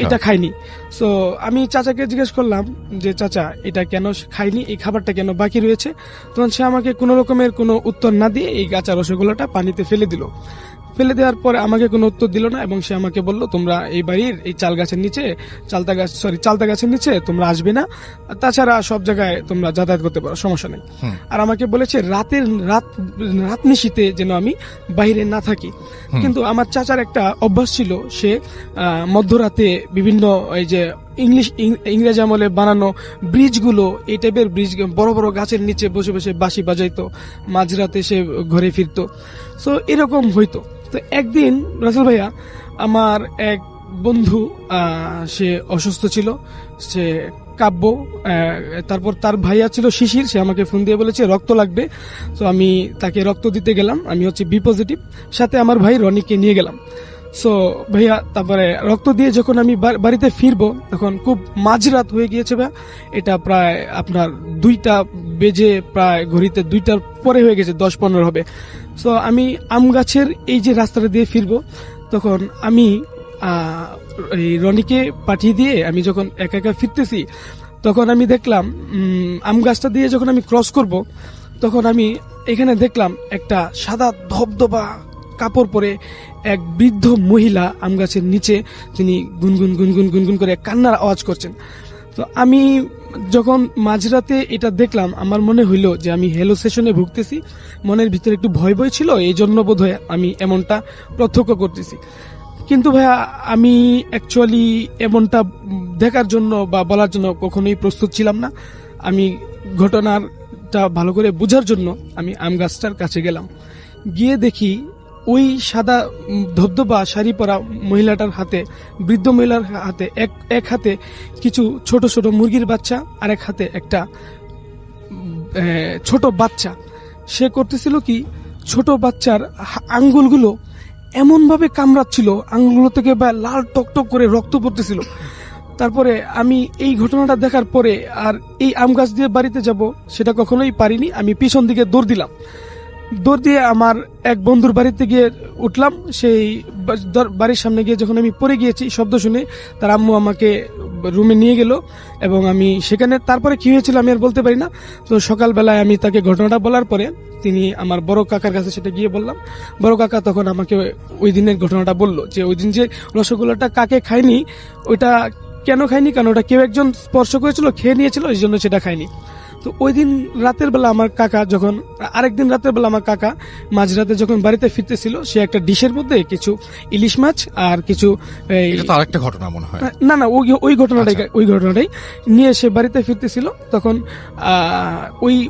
এটা খায়নি। সো আমি চাচাকে জিজ্ঞেস করলাম যে চাচা এটা কেন খায়নি, এই খাবারটা কেন বাকি রয়েছে? তখন সে আমাকে কোনো রকমের কোনো উত্তর না দিয়ে এই কাঁচা রসগোল্লাটা পানিতে ফেলে দিল। ফেলে দেওয়ার পরে আমাকে কোনো উত্তর দিল না, এবং সে আমাকে বলল তোমরা এই বাড়ির এই চালতা গাছের নিচে তোমরা আসবে না, তাছাড়া সব জায়গায় তোমরা যাতায়াত করতে পারো, সমস্যা নেই। আর আমাকে বলেছে রাত নিশীতে যেন আমি বাইরে না থাকি। কিন্তু আমার চাচার একটা অভ্যাস ছিল, সে মধ্যরাতে বিভিন্ন এই যে ইংরেজ আমলে বানানো ব্রিজগুলো, এই টাইপের ব্রিজ, বড় বড় গাছের নিচে বসে বসে বাঁশি বাজাইতো, মাঝরাতে সে ঘরে ফিরতো। সো এরকম হইতো। তো একদিন রাসেল ভাইয়া, আমার এক বন্ধু সে অসুস্থ ছিল, সে কাব্য, তারপর তার ভাইয়া ছিল শিশির, সে আমাকে ফোন দিয়ে বলেছে রক্ত লাগবে। তো আমি তাকে রক্ত দিতে গেলাম, আমি হচ্ছে বি পজিটিভ, সাথে আমার ভাই রনিকে নিয়ে গেলাম। সো ভাইয়া তারপরে রক্ত দিয়ে যখন আমি বাড়িতে ফিরবো, তখন খুব মাঝরাত হয়ে গিয়েছে ভাইয়া, এটা প্রায় আপনার 2টা বেজে, প্রায় ঘড়িতে 2টার পরে হয়ে গেছে, 10-15 হবে। সো আমি আম গাছের এই যে রাস্তাটা দিয়ে ফিরবো, তখন আমি এই রনিকে পাঠিয়ে দিয়ে আমি যখন একা একা ফিরতেছি, তখন আমি দেখলাম আম গাছটা দিয়ে যখন আমি ক্রস করব, তখন আমি এখানে দেখলাম একটা সাদা ধবধবা কাপড় পরে এক বৃদ্ধ মহিলা আম গাছের নিচে, তিনি গুনগুন গুনগুন গুনগুন করে কান্নার আওয়াজ করছেন। তো আমি যখন মাঝরাতে এটা দেখলাম, আমার মনে হইল যে আমি হ্যালোসিনেশনে ভুগতেছি, মনের ভিতরে একটু ভয় ভয় ছিল, এই জন্য বোধহয় আমি এমনটা প্রত্যক্ষ করতেছি। কিন্তু ভাইয়া আমি অ্যাকচুয়ালি এমনটা দেখার জন্য বা বলার জন্য কখনোই প্রস্তুত ছিলাম না। আমি ঘটনাটা ভালো করে বোঝার জন্য আমি আম গাছটার কাছে গেলাম, গিয়ে দেখি ওই সাদা ধবধবা শাড়ি পরা মহিলাটার হাতে, বৃদ্ধ মহিলার হাতে এক হাতে কিছু ছোট ছোট মুরগির বাচ্চা, আর এক হাতে একটা ছোট বাচ্চা। সে করতেছিল কি, ছোট বাচ্চার আঙ্গুলগুলো এমন ভাবে কামড়াচ্ছিল, আঙ্গুলগুলো থেকে লাল টকটক করে রক্ত পড়তেছিল। তারপরে আমি এই ঘটনাটা দেখার পরে আর এই আম গাছ দিয়ে বাড়িতে যাব সেটা কখনোই পারিনি। আমি পিছন দিকে দৌড় দিলাম, দৌড় দিয়ে আমার এক বন্ধুর বাড়িতে গিয়ে উঠলাম। সেই বাড়ির সামনে গিয়ে যখন আমি পড়ে গিয়েছি, শব্দ শুনে তার আম্মু আমাকে রুমে নিয়ে গেল, এবং আমি সেখানে, তারপরে কি হয়েছিল আমি আর বলতে পারি না। তো সকালবেলায় আমি তাকে ঘটনাটা বলার পরে তিনি আমার বড় কাকার কাছে সেটা গিয়ে বললাম। বড় কাকা তখন আমাকে ওই দিনের ঘটনাটা বলল, যে ওই দিন যে রসগোল্লাটা কাকে খায়নি, ওইটা কেন খায়নি, কারণ ওটা কেউ একজন স্পর্শ করেছিল, খেয়ে নিয়েছিল, এই জন্য সেটা খায়নি। তো ওই দিন রাতের বেলা আমার কাকা যখন, আরেকদিন রাতের বেলা আমার কাকা মাঝরাতে যখন বাড়িতে ফিরতেছিল, সে একটা ডিশের মধ্যে কিছু ইলিশ মাছ আর কিছু, আরেকটা ঘটনা মনে হয়, না ওই ঘটনাটাই নিয়ে সে বাড়িতে ফিরতেছিল। তখন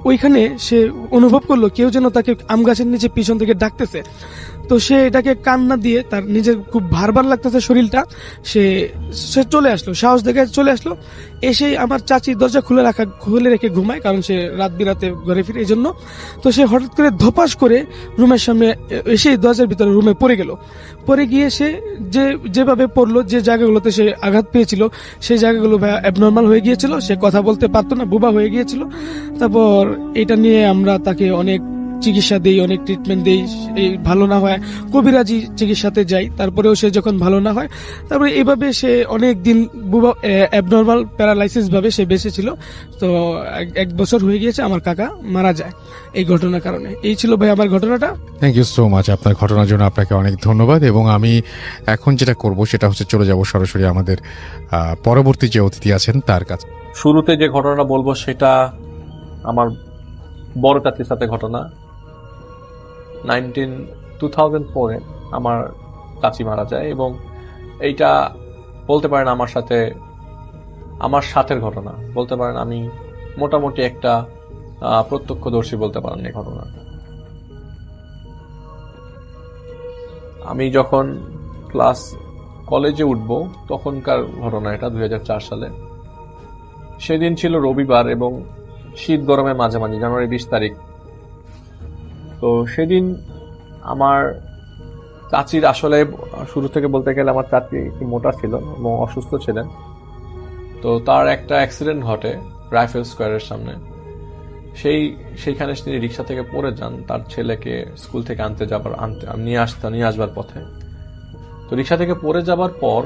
ওইখানে সে অনুভব করলো কেউ যেন তাকে আম গাছের নিচে পিছন থেকে ডাকতেছে। তো সে এটাকে কান না দিয়ে, তার নিজের খুব ভারবার লাগতেছে শরীরটা, সে চলে আসলো, সাহস দেখে চলে আসলো। এসে আমার চাচি দরজা খুলে রেখে ঘুমায়, কারণ সে রাত বিরাতে ঘরে ফিরে, এই জন্য। তো সে হঠাৎ করে ধপাস করে রুমের সামনে এসে দরজার ভিতরে রুমে পড়ে গেল। পরে গিয়ে সে যেভাবে পড়লো, যে জায়গাগুলোতে সে আঘাত পেয়েছিল সেই জায়গাগুলো অ্যাবনর্মাল হয়ে গিয়েছিল, সে কথা বলতে পারতো না, বোবা হয়ে গিয়েছিল। তারপর এটা নিয়ে আমরা তাকে অনেক চিকিৎসা দেই, অনেক ট্রিটমেন্ট দেই, এই ভালো না হয় কবিরাজি চিকিৎসাতে যাই, তারপরেও সে যখন ভালো না হয়, তারপরে এভাবে সে অনেক দিন অ্যাবনর্মাল প্যারালাইসিস ভাবে সে বেঁচে ছিল। তো 1 বছর হয়ে গিয়েছে আমার কাকা মারা যায় এই ঘটনার কারণে। এই ছিল ভাই আমার ঘটনাটা। থ্যাংক ইউ সো মাচ আপনার ঘটনার জন্য, আপনাকে অনেক ধন্যবাদ। এবং আমি এখন যেটা করব সেটা হচ্ছে চলে যাব সরাসরি আমাদের পরবর্তী যে অতিথি আছেন তার কাছে। শুরুতে যে ঘটনাটা বলবো সেটা আমার বড় চাচির সাথে ঘটনা। 2004-এ আমার চাচি মারা যায়, এবং এইটা বলতে পারেন আমার সাথের ঘটনা বলতে পারেন। আমি মোটামুটি একটা প্রত্যক্ষদর্শী বলতে পারেন এই ঘটনা। আমি যখন কলেজে উঠব তখনকার ঘটনা এটা, 2004 সালে। সেদিন ছিল রবিবার এবং শীত গরমের মাঝামাঝি, জানুয়ারি 20 তারিখ। তো সেদিন আমার চাচির, আসলে শুরু থেকে বলতে গেলে আমার চাচি একটু মোটা ছিল এবং অসুস্থ ছিলেন। তো তার একটা অ্যাক্সিডেন্ট ঘটে রাইফেল স্কোয়ারের সামনে। সেইখানে তিনি রিক্সা থেকে পড়ে যান তার ছেলেকে স্কুল থেকে নিয়ে আসবার পথে। তো রিক্সা থেকে পড়ে যাবার পর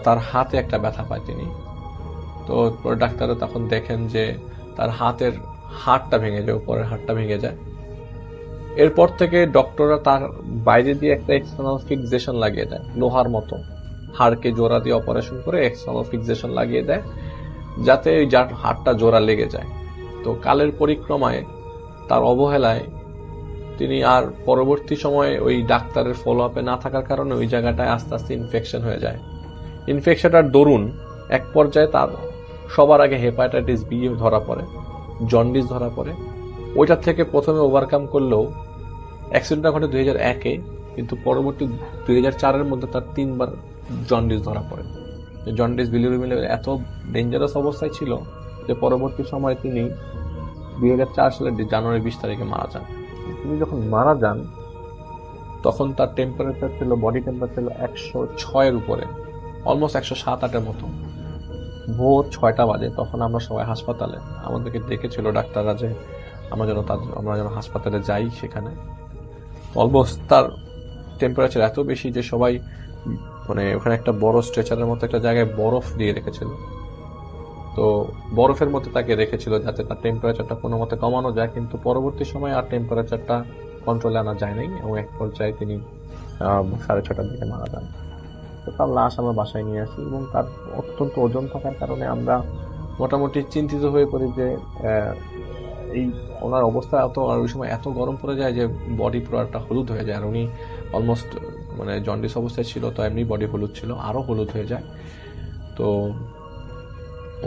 তার হাতে একটা ব্যথা পায় তিনি। তো ডাক্তাররা তখন দেখেন যে তার হাতের হাড়টা ভেঙে যায়, উপরের হাড়টা ভেঙে যায়। এরপর থেকে ডক্টররা তার বাইরে দিয়ে একটা এক্সটার্নাল ফিক্সেশন লাগিয়ে দেয়, লোহার মতো হাড়কে জোড়া দিয়ে অপারেশন করে এক্সটার্নাল ফিক্সেশন লাগিয়ে দেয়, যাতে ওই হাড়টা জোড়া লেগে যায়। তো কালের পরিক্রমায়, তার অবহেলায়, তিনি আর পরবর্তী সময়ে ওই ডাক্তারের ফলো আপে না থাকার কারণে ওই জায়গাটায় আস্তে আস্তে ইনফেকশন হয়ে যায়। ইনফেকশনটার দরুন এক পর্যায়ে তার সবার আগে হেপাটাইটিস বি ধরা পড়ে, জন্ডিস ধরা পড়ে। ওইটার থেকে প্রথমে ওভারকাম করলেও অ্যাক্সিডেন্টটা ঘটে 2001-এ, কিন্তু পরবর্তী 2004-এর মধ্যে তার 3বার জন্ডিস ধরা পড়ে। জন্ডিস বিলিরুবিনের এত ডেঞ্জারাস অবস্থায় ছিল যে পরবর্তী সময়ে তিনি 2004 সালের জানুয়ারি 20 তারিখে মারা যান। তিনি যখন মারা যান তখন তার টেম্পারেচার ছিল, বডি টেম্পারেচার ছিল 106-এর উপরে, অলমোস্ট 107-8-এর মতো। ভোর 6টা বাজে, তখন আমরা সবাই হাসপাতালে, আমাদেরকে ডেকেছিল ডাক্তাররা যে আমরা যেন হাসপাতালে যাই। সেখানে অলমোস্ট তার টেম্পারেচার এত বেশি যে সবাই ওখানে একটা বড় স্ট্রেচারের মতো একটা জায়গায় বরফ দিয়ে রেখেছিল। তো বরফের মধ্যে তাকে রেখেছিল যাতে তার টেম্পারেচারটা কোনো মতে কমানো যায়, কিন্তু পরবর্তী সময়ে আর টেম্পারেচারটা কন্ট্রোলে আনা যায় নাই এবং এক পর্যায়ে তিনি 6:30টার দিকে মারা যান। তো তার লাশ আমরা বাসায় নিয়ে আসি এবং তার অত্যন্ত ওজন থাকার কারণে আমরা মোটামুটি চিন্তিত হয়ে পড়ি যে এই ওনার অবস্থা আর ওই সময় এত গরম পড়ে যায় যে বডি পুরো একটা হলুদ হয়ে যায়। আর উনি অলমোস্ট জন্ডিস অবস্থায় ছিল, তো এমনি বডি হলুদ ছিল, আরও হলুদ হয়ে যায়। তো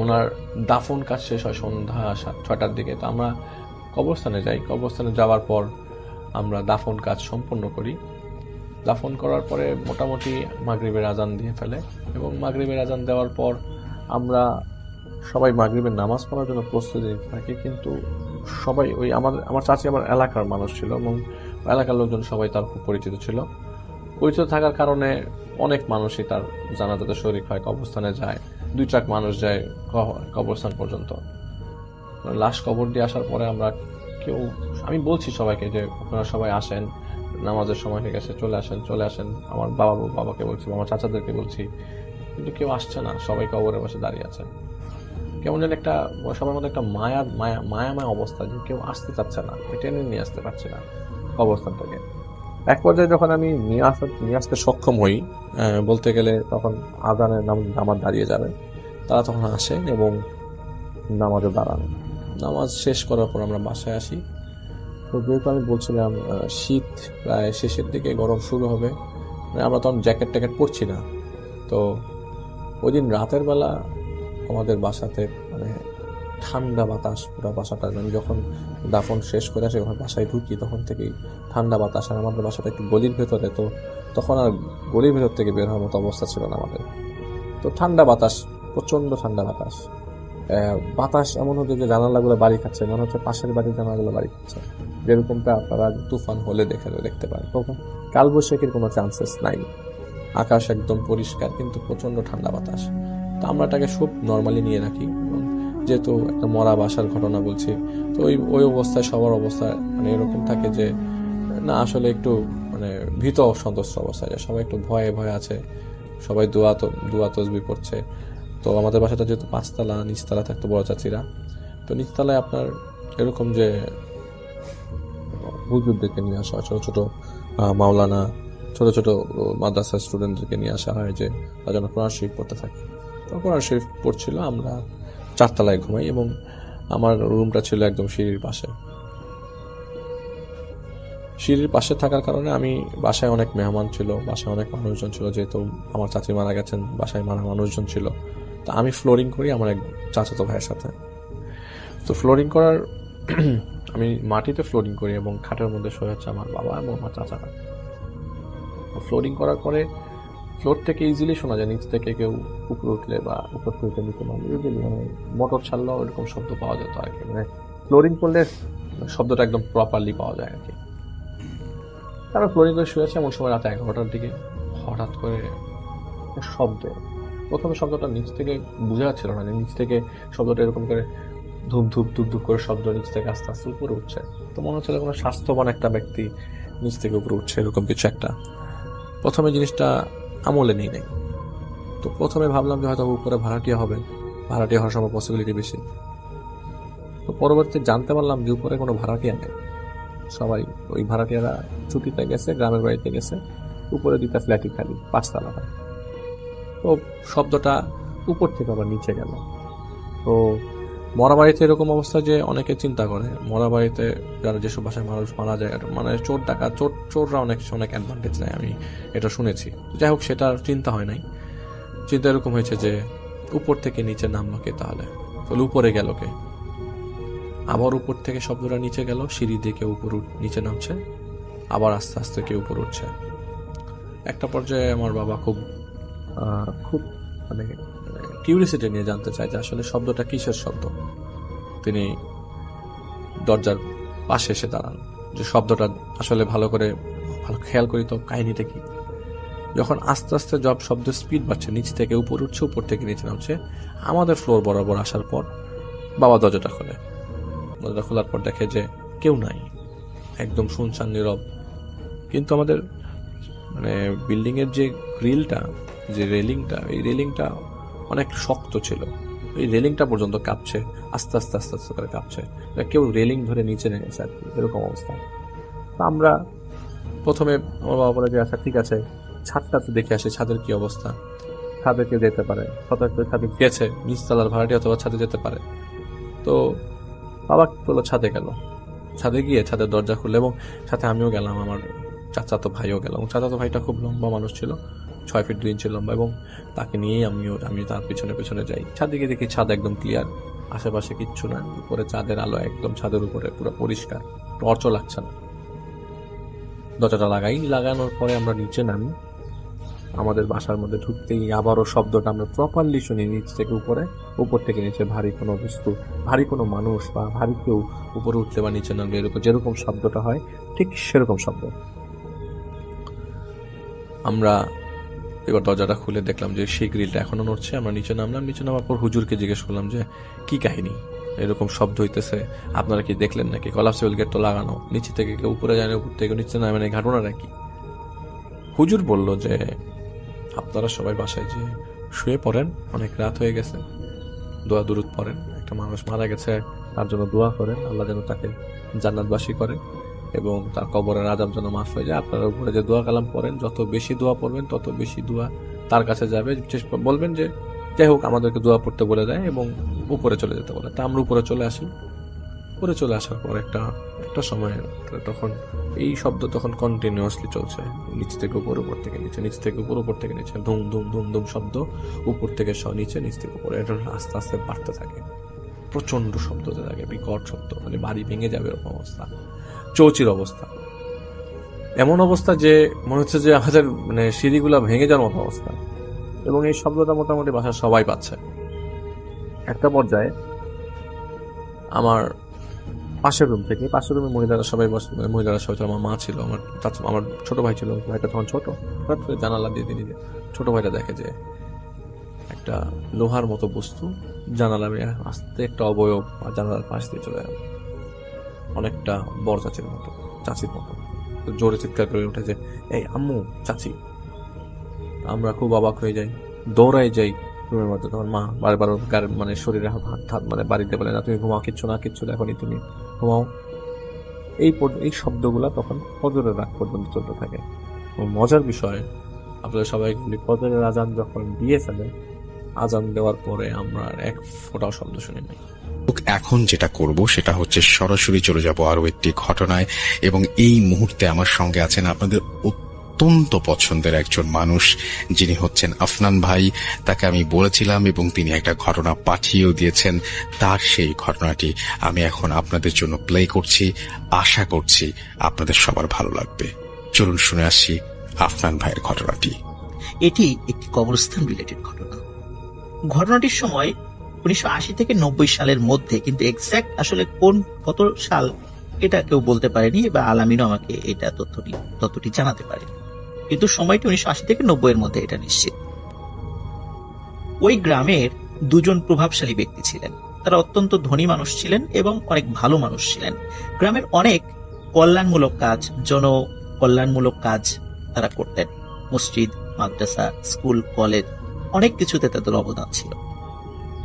ওনার দাফন কাজ শেষ হয় সন্ধ্যা 6টার দিকে। তো আমরা কবরস্থানে যাই। কবরস্থানে যাওয়ার পর আমরা দাফন কাজ সম্পন্ন করি। দাফন করার পরে মোটামুটি মাগরিবের আজান দিয়ে ফেলে এবং মাগরিবের আজান দেওয়ার পর আমরা সবাই মাগরিবের নামাজ পড়ার জন্য প্রস্তুতি নিতে থাকি। কিন্তু সবাই আমার চাচি আমার এলাকার মানুষ ছিল এবং এলাকার লোকজন সবাই তার খুব পরিচিত ছিল। পরিচিত থাকার কারণে অনেক মানুষই তার জানাজাতে শরীক হয়, কবরস্থানে যায়। 2 ট্রাক মানুষ যায় কবরস্থান পর্যন্ত। লাশ কবর দিয়ে আসার পরে আমি বলছি সবাইকে যে আপনারা সবাই আসেন, নামাজের সময় হয়ে গেছে, চলে আসেন। আমার বাবাকে বলছি, আমার চাচাদেরকে বলছি, কিন্তু কেউ আসছে না, সবাই কবরের পাশে দাঁড়িয়ে আছে। কেমন যেন একটা সবার মধ্যে একটা মায়া অবস্থা, যে কেউ আসতে চাচ্ছে না, টেনে নিয়ে আসতে পারছে না কবরস্থানটাকে। এক পর্যায়ে যখন আমি নিয়ে আসতে সক্ষম হই, বলতে গেলে তখন আজানের নামাজ দাঁড়িয়ে যাবে, তারা তখন আসেন এবং নামাজে দাঁড়ান। নামাজ শেষ করার পর আমরা বাসায় আসি। তো যেহেতু আমি বলছিলাম শীত প্রায় শেষের দিকে, গরম শুরু হবে, আমরা তখন জ্যাকেট ট্যাকেট পরছি না। তো ওই দিন রাতের বেলা আমাদের বাসাতে ঠান্ডা বাতাস, পুরো বাসাটা, আমি যখন দাফন শেষ করে আসি যখন বাসায় ঢুকি তখন থেকেই ঠান্ডা বাতাস। আর আমাদের বাসাটা একটু গলির ভেতরে, তো তখন আর গলির ভেতর থেকে বের হওয়ার মতো অবস্থা ছিল না আমাদের। তো ঠান্ডা বাতাস, প্রচন্ড ঠান্ডা বাতাস এমন হচ্ছে যে জানালাগুলো বাড়ি খাচ্ছে, মনে হচ্ছে পাশের বাড়ির জানালাগুলো বাড়ি খাচ্ছে, যেরকমটা আপনারা তুফান হলে দেখতে পারেন। তখন কালবৈশাখীর কোনো চান্সেস নাই, আকাশ একদম পরিষ্কার, কিন্তু প্রচন্ড ঠান্ডা বাতাস। তো আমরা এটাকে খুব নর্মালি নিয়ে রাখি এবং যেহেতু একটা মরা বাসার ঘটনা বলছি, তো ওই অবস্থায় সবার অবস্থা মানে এরকম থাকে যে না আসলে একটু মানে ভীত সন্ত্রস্ত অবস্থায়, যে সবাই একটু ভয়ে ভয়ে আছে, সবাই দোয়া তসবি করছে। তো আমাদের বাসাটা যেহেতু 5 তলা, নিচতলা থাকতো বড় চাচিরা, তো নিচতলায় আপনার এরকম যে হুজুরদেরকে নিয়ে আসা, ছোট ছোট মাওলানা, ছোট ছোট মাদ্রাসার স্টুডেন্টদেরকে নিয়ে আসা হয় যে তারা যেন কোরআন শরীফ পড়তে থাকে। তো কোরআন শরীফ পড়ছিল, আমরা 4 তলায় ঘুমাই এবং আমার রুমটা ছিল একদম সিঁড়ির পাশে। সিঁড়ির পাশে থাকার কারণে আমি বাসায় অনেক মেহমান ছিল, বাসায় অনেক মানুষজন ছিল, যেহেতু আমার চাচি মারা গেছেন, বাসায় মানুষজন ছিল। তো আমি ফ্লোরিং করি আমার এক চাচাতো ভাইয়ের সাথে। তো ফ্লোরিং করার আমি মাটিতে ফ্লোরিং করি এবং খাটের মধ্যে শুয়ে হচ্ছে আমার বাবা এবং আমার চাচারা। ফ্লোরিং করার পরে ফ্লোর থেকে ইজিলি শোনা যায় নিচ থেকে কেউ উপরে উঠলে বা উপর থেকে নিচে নামলে ইজিলি মানে মোটর ছাড়লেও এরকম শব্দ পাওয়া যেত আর কি। মানে ফ্লোরিং করলে শব্দটা একদম প্রপারলি পাওয়া যায় আর কি। তারপর ফ্লোরিং করে শুয়েছে, এমন সময় রাত 11টার দিকে হঠাৎ করে শব্দ। প্রথমে শব্দটা নিচ থেকে বোঝা যাচ্ছিল না, নিচ থেকে শব্দটা এরকম করে ধূপ ধূপ ধূপ ধূপ করে শব্দ নিচ থেকে আস্তে আস্তে উপরে উঠছে। তো মনে হচ্ছিল কোনো স্বাস্থ্যবান একটা ব্যক্তি নিচ থেকে উপরে উঠছে, এরকম কিছু একটা। প্রথমে জিনিসটা আমলে নেই নাই। তো প্রথমে ভাবলাম যে হয়তো উপরে ভাড়াটিয়া হবে, ভাড়াটিয়া হওয়ার সময় পসিবিলিটি বেশি। তো পরবর্তীতে জানতে পারলাম যে উপরে কোনো ভাড়াটিয়া নেই, সবাই ওই ভাড়াটিয়ারা ছুটিতে গেছে, গ্রামের বাড়িতে গেছে, উপরে 2টা ফ্ল্যাটই খালি, 5 তলা। তো শব্দটা উপর থেকে আবার নিচে গেল। তো মরা বাড়িতে এরকম অবস্থা যে অনেকে চিন্তা করে মরা বাড়িতে যারা যেসব বাসায় মানুষ মারা যায়, মানে চোর ডাকাত, চোররা অনেক অ্যাডভান্টেজ নেয়, আমি এটা শুনেছি। যাই হোক, সেটা চিন্তা হয় নাই। চিন্তা এরকম হয়েছে যে উপর থেকে নিচে নামলো কে, তাহলে উপরে গেল কে? আবার উপর থেকে শব্দটা নিচে গেল, সিঁড়ি দিয়ে কেউ উপর নিচে নামছে, আবার আস্তে আস্তে কেউ উপর উঠছে। একটা পর্যায়ে আমার বাবা খুব মানে কিউরিয়াসিটি নিয়ে জানতে চায় যে আসলে শব্দটা কিসের শব্দ। তিনি দরজার পাশে এসে দাঁড়ান যে শব্দটা আসলে ভালো খেয়াল করি তো কাহিনীটা কি। যখন আস্তে আস্তে শব্দ স্পিড বাড়ছে, নিচ থেকে উপর উঠছে, উপর থেকে নিচে নামছে, আমাদের ফ্লোর বরাবর আসার পর বাবা দরজাটা খোলে। দরজা খোলার পর দেখে যে কেউ নাই, একদম শুনশান নীরব। কিন্তু আমাদের মানে বিল্ডিং এর যে গ্রিলটা, যে রেলিংটা, এই রেলিংটা অনেক শক্ত ছিল, এই রেলিংটা পর্যন্ত কাঁপছে, আস্তে আস্তে আস্তে আস্তে করে কাঁপছে। কেউ রেলিং ধরে নিচে নেমেছে আর কি, এরকম অবস্থা। আমরা প্রথমে আমার বাবা বলে যে আচ্ছা ঠিক আছে, ছাদটা তো দেখে আসে, ছাদের কি অবস্থা, ছাদে কে যেতে পারে, হঠাৎ করে ছাদে গেছে, নিচতলার ভাড়াটি অথবা ছাদে যেতে পারে। তো বাবা বললো ছাদে গেল, ছাদে গিয়ে ছাদের দরজা খুললো এবং সাথে আমিও গেলাম, আমার চাচাতো ভাইও গেল। চাচাতো ভাইটা খুব লম্বা মানুষ ছিল, 6 ফিট 2 ইঞ্চি লম্বা, এবং তাকে নিয়েই আমি তার পিছনে পিছনে যাই। ছাদে গিয়ে দেখি ছাদ একদম ক্লিয়ার, আশেপাশে কিচ্ছু না, উপরে চাঁদের আলো একদম ছাদের উপরে পুরো পরিষ্কার, টর্চও লাগছে না। দরজাটা লাগানোর পরে আমরা নিচে নামি। আমাদের বাসার মধ্যে ঢুকতেই আবারও শব্দটা আমরা প্রপারলি শুনি, নিচ থেকে উপরে, উপর থেকে নিচে। ভারী কোনো বস্তু, ভারী কোনো মানুষ বা ভারী কেউ উপরে উঠলে বা নিচে নামলে এরকম যেরকম শব্দটা হয় ঠিক সেরকম শব্দ। আমরা এবার দরজাটা খুলে দেখলাম যে সেই গ্রিলটা এখনো নড়ছে। আমরা নিচে নামলাম, নিচে নামার পর হুজুরকে জিজ্ঞেস করলাম যে কি কাহিনী, এরকম শব্দ হইতেছে, আপনারা কি দেখলেন নাকি? কলাপসিবল গেট তো লাগানো, নিচে থেকে কেউ উপরে যায় না, উপর থেকে নিচে নামে না, ঘটনাটা কি? হুজুর বলল যে আপনারা সবাই বাসায় যে শুয়ে পড়েন, অনেক রাত হয়ে গেছে, দোয়া দুরুদ পড়েন, একটা মানুষ মারা গেছে তার জন্য দোয়া করেন, আল্লাহ যেন তাকে জান্নাতবাসী করে এবং তার কবরের আযাব যেন মাফ হয়ে যায়। আপনারা উপরে যে দোয়া কালাম পড়েন, যত বেশি দোয়া পড়বেন তত বেশি দোয়া তার কাছে যাবে। বলবেন যে যাই হোক আমাদেরকে দোয়া পড়তে বলে দেয় এবং উপরে চলে যেতে বলে। তা আমরা উপরে চলে আসি। উপরে চলে আসার পর একটা সময় তখন এই শব্দ তখন কন্টিনিউয়াসলি চলছে, নিচ থেকে উপর, উপর থেকে নিচে, নিচ থেকে উপর, উপর থেকে নিচে, ধুম ধুম ধুম ধুম শব্দ, উপর থেকে নিচে, নিচ থেকে উপরে, এটা আস্তে আস্তে বাড়তে থাকে, প্রচন্ড শব্দ হতে থাকে, বিকট শব্দ, মানে বাড়ি ভেঙে যাবে এরকম অবস্থা, চৌচির অবস্থা। এমন অবস্থা যে মনে হচ্ছে যে আমাদের মানে সিঁড়িগুলা ভেঙে যাওয়ার মতো অবস্থা। এবং এই শব্দটা মোটামুটি বাসার সবাই পাচ্ছে। একটা পর্যায়ে আমার পাশের রুমে মহিলারা সবাই বসে, মহিলারা সবাই, আমার মা ছিল, আমার ছোট ভাই ছিল, ভাইটা তখন ছোট, জানালা দিয়ে ছোট ভাইটা দেখে যে একটা লোহার মতো বস্তু জানালা দিয়ে আস্তে একটা অবয়ব আর জানালার পাশ দিয়ে চলে গেল, অনেকটা বড় চাচির মতো, চাচির মতো। তো জোরে চিৎকার করে উঠে যে, এই আম্মু, চাচি। আমরা খুব অবাক হয়ে যাই, দৌড়াই যাই রুমের মধ্যে। তখন মা বারবার ওর গায়ের মানে শরীরে হাত মানে বাড়িতে বলে, না তুমি ঘুমাও, কিচ্ছু না, এখনই তুমি ঘুমাও। এই শব্দগুলা তখন ফজরের রাত পর্যন্ত চলতে থাকে। মজার বিষয়, আপনাদের সবাই ফজরের আজান যখন দিয়ে ফেলে, আজান দেওয়ার পরে আমরা আর এক ফোঁটাও শব্দ শুনি নাই। এখন যেটা করব সেটা হচ্ছে সরাসরি চলে যাব আরো একটি ঘটনায়, এবং এই মুহূর্তে আমার সঙ্গে আছেন আপনাদের অত্যন্ত পছন্দের একজন মানুষ, যিনি হচ্ছেন আফনান ভাই। তাকে আমি বলেছিলাম এবং তিনি একটা ঘটনা পাঠিয়েও দিয়েছেন। তার সেই ঘটনাটি আমি এখন আপনাদের জন্য প্লে করছি। আশা করছি আপনাদের সবার ভালো লাগবে। চলুন শুনে আসি আফনান ভাইয়ের ঘটনাটি। এটি একটি কবরস্থান রিলেটেড ঘটনা। ঘটনাটির সময় 1980 থেকে 90 সালের মধ্যে, কিন্তু এক্সাক্ট আসলে কত সাল এটা কেউ বলতে পারেনি, বা আলামিনও আমাকে এটা তথ্যটি জানাতে পারে, কিন্তু সময়টি 1980 থেকে 90 এর মধ্যে, এটা নিশ্চিত। ওই গ্রামের দুজন প্রভাবশালী ব্যক্তি ছিলেন। তারা অত্যন্ত ধনী মানুষ ছিলেন এবং অনেক ভালো মানুষ ছিলেন। গ্রামের অনেক কল্যাণমূলক কাজ, জনকল্যাণমূলক কাজ তারা করতেন। মসজিদ, মাদ্রাসা, স্কুল, কলেজ, অনেক কিছুতে তাদের অবদান ছিল।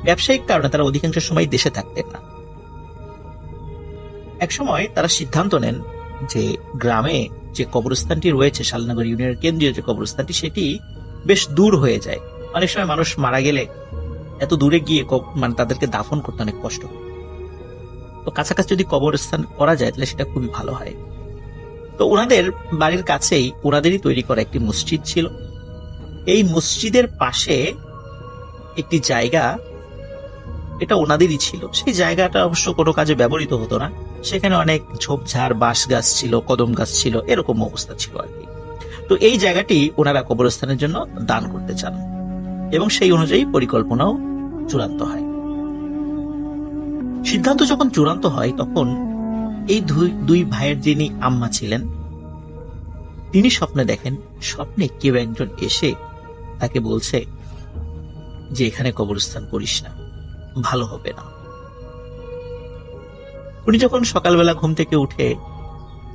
ব্যবসায়িক কারণে তারা অধিকাংশ সময় দেশে থাকতেন না। এক সময় তারা সিদ্ধান্ত নেন যে গ্রামে যে কবরস্থানটি রয়েছে, শালনগর ইউনিয়নের কেন্দ্রীয় যে কবরস্থানটি, সেটি বেশ দূর হয়ে যায়। অনেক সময় মানুষ মারা গেলে এত দূরে গিয়ে মানে তাদেরকে দাফন করতে অনেক কষ্ট। তো কাছাকাছি যদি কবরস্থান করা যায় তাহলে সেটা খুবই ভালো হয়। তো ওনাদের বাড়ির কাছেই ওনাদেরই তৈরি করা একটি মসজিদ ছিল। এই মসজিদের পাশে একটি জায়গা, এটা ওনাদেরই ছিল। সেই জায়গাটা অবশ্য কোনো কাজে ব্যবহৃত হতো না। সেখানে অনেক ঝোপঝাড়, বাঁশ গাছ ছিল, কদম গাছ ছিল, এরকম অবস্থা ছিল আর কি। তো এই জায়গাটি ওনারা কবরস্থানের জন্য দান করতে চান এবং সেই অনুযায়ী পরিকল্পনাও চূড়ান্ত হয়। সিদ্ধান্ত যখন চূড়ান্ত হয় তখন এই দুই ভাইয়ের যিনি আম্মা ছিলেন, তিনি স্বপ্নে দেখেন, স্বপ্নে কেউ একজন এসে তাকে বলছে যে এখানে কবরস্থান করিস না, ভালো হবে না। উনি যখন সকালবেলা ঘুম থেকে উঠে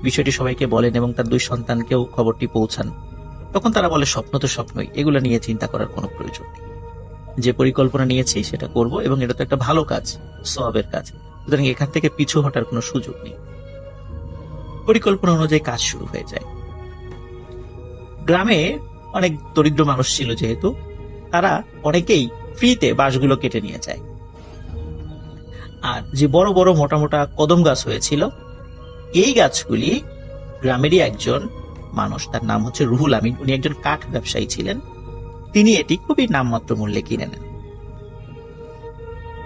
বিষয়টি সবাইকে বলেন এবং তার দুই সন্তানকেও খবরটি পৌঁছান, তখন তারা বলে স্বপ্ন তো স্বপ্নই, এগুলো নিয়ে চিন্তা করার কোনো প্রয়োজন নেই। যে পরিকল্পনা নিয়েছি সেটা করব, এবং এটা তো একটা ভালো কাজ, সওয়াবের কাজ, সুতরাং এখান থেকে পিছু হটার কোনো সুযোগ নেই। পরিকল্পনা অনুযায়ী কাজ শুরু হয়ে যায়। গ্রামে অনেক দরিদ্র মানুষ ছিল, যেহেতু তারা অনেকেই ফ্রিতে বাঁশগুলো কেটে নিয়ে যায়। আর যে বড় বড় মোটা মোটা কদম গাছ হয়েছিল, এই গাছগুলি গ্রামেরই একজন মানুষ, তার নাম হচ্ছে রুহুল আমিন, উনি একজন কাঠ ব্যবসায়ী ছিলেন। তিনি এটি খুবই নামমাত্র মূল্যে কিনে নেন।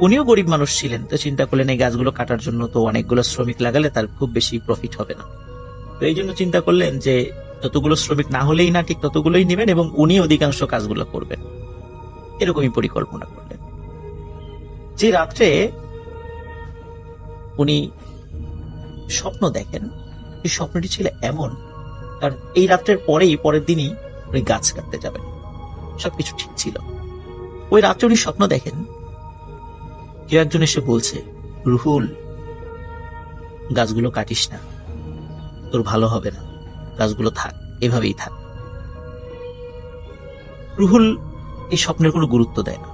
উনিও গরিব মানুষ ছিলেন, তো চিন্তা করলেন এই গাছগুলো কাটার জন্য তো অনেকগুলো শ্রমিক লাগালে তার খুব বেশি প্রফিট হবে না। তো এই জন্য চিন্তা করলেন যে যতগুলো শ্রমিক না হলেই না, ঠিক ততগুলোই নেবেন এবং উনি অধিকাংশ কাজগুলো করবেন। এরকমই পরিকল্পনা করলেন। যে রাত্রে উনি স্বপ্ন দেখেন, এই স্বপ্নটি ছিল এমন, কারণ এই রাত্রের পরের দিনই উনি গাছ কাটতে যাবেন, সবকিছু ঠিক ছিল। ওই রাত্রে উনি স্বপ্ন দেখেন কেউ একজন এসে বলছে, রুহুল, গাছগুলো কাটিস না, তোর ভালো হবে না, গাছগুলো থাক, এভাবেই থাক। রুহুল এই স্বপ্নের কোনো গুরুত্ব দেয় না।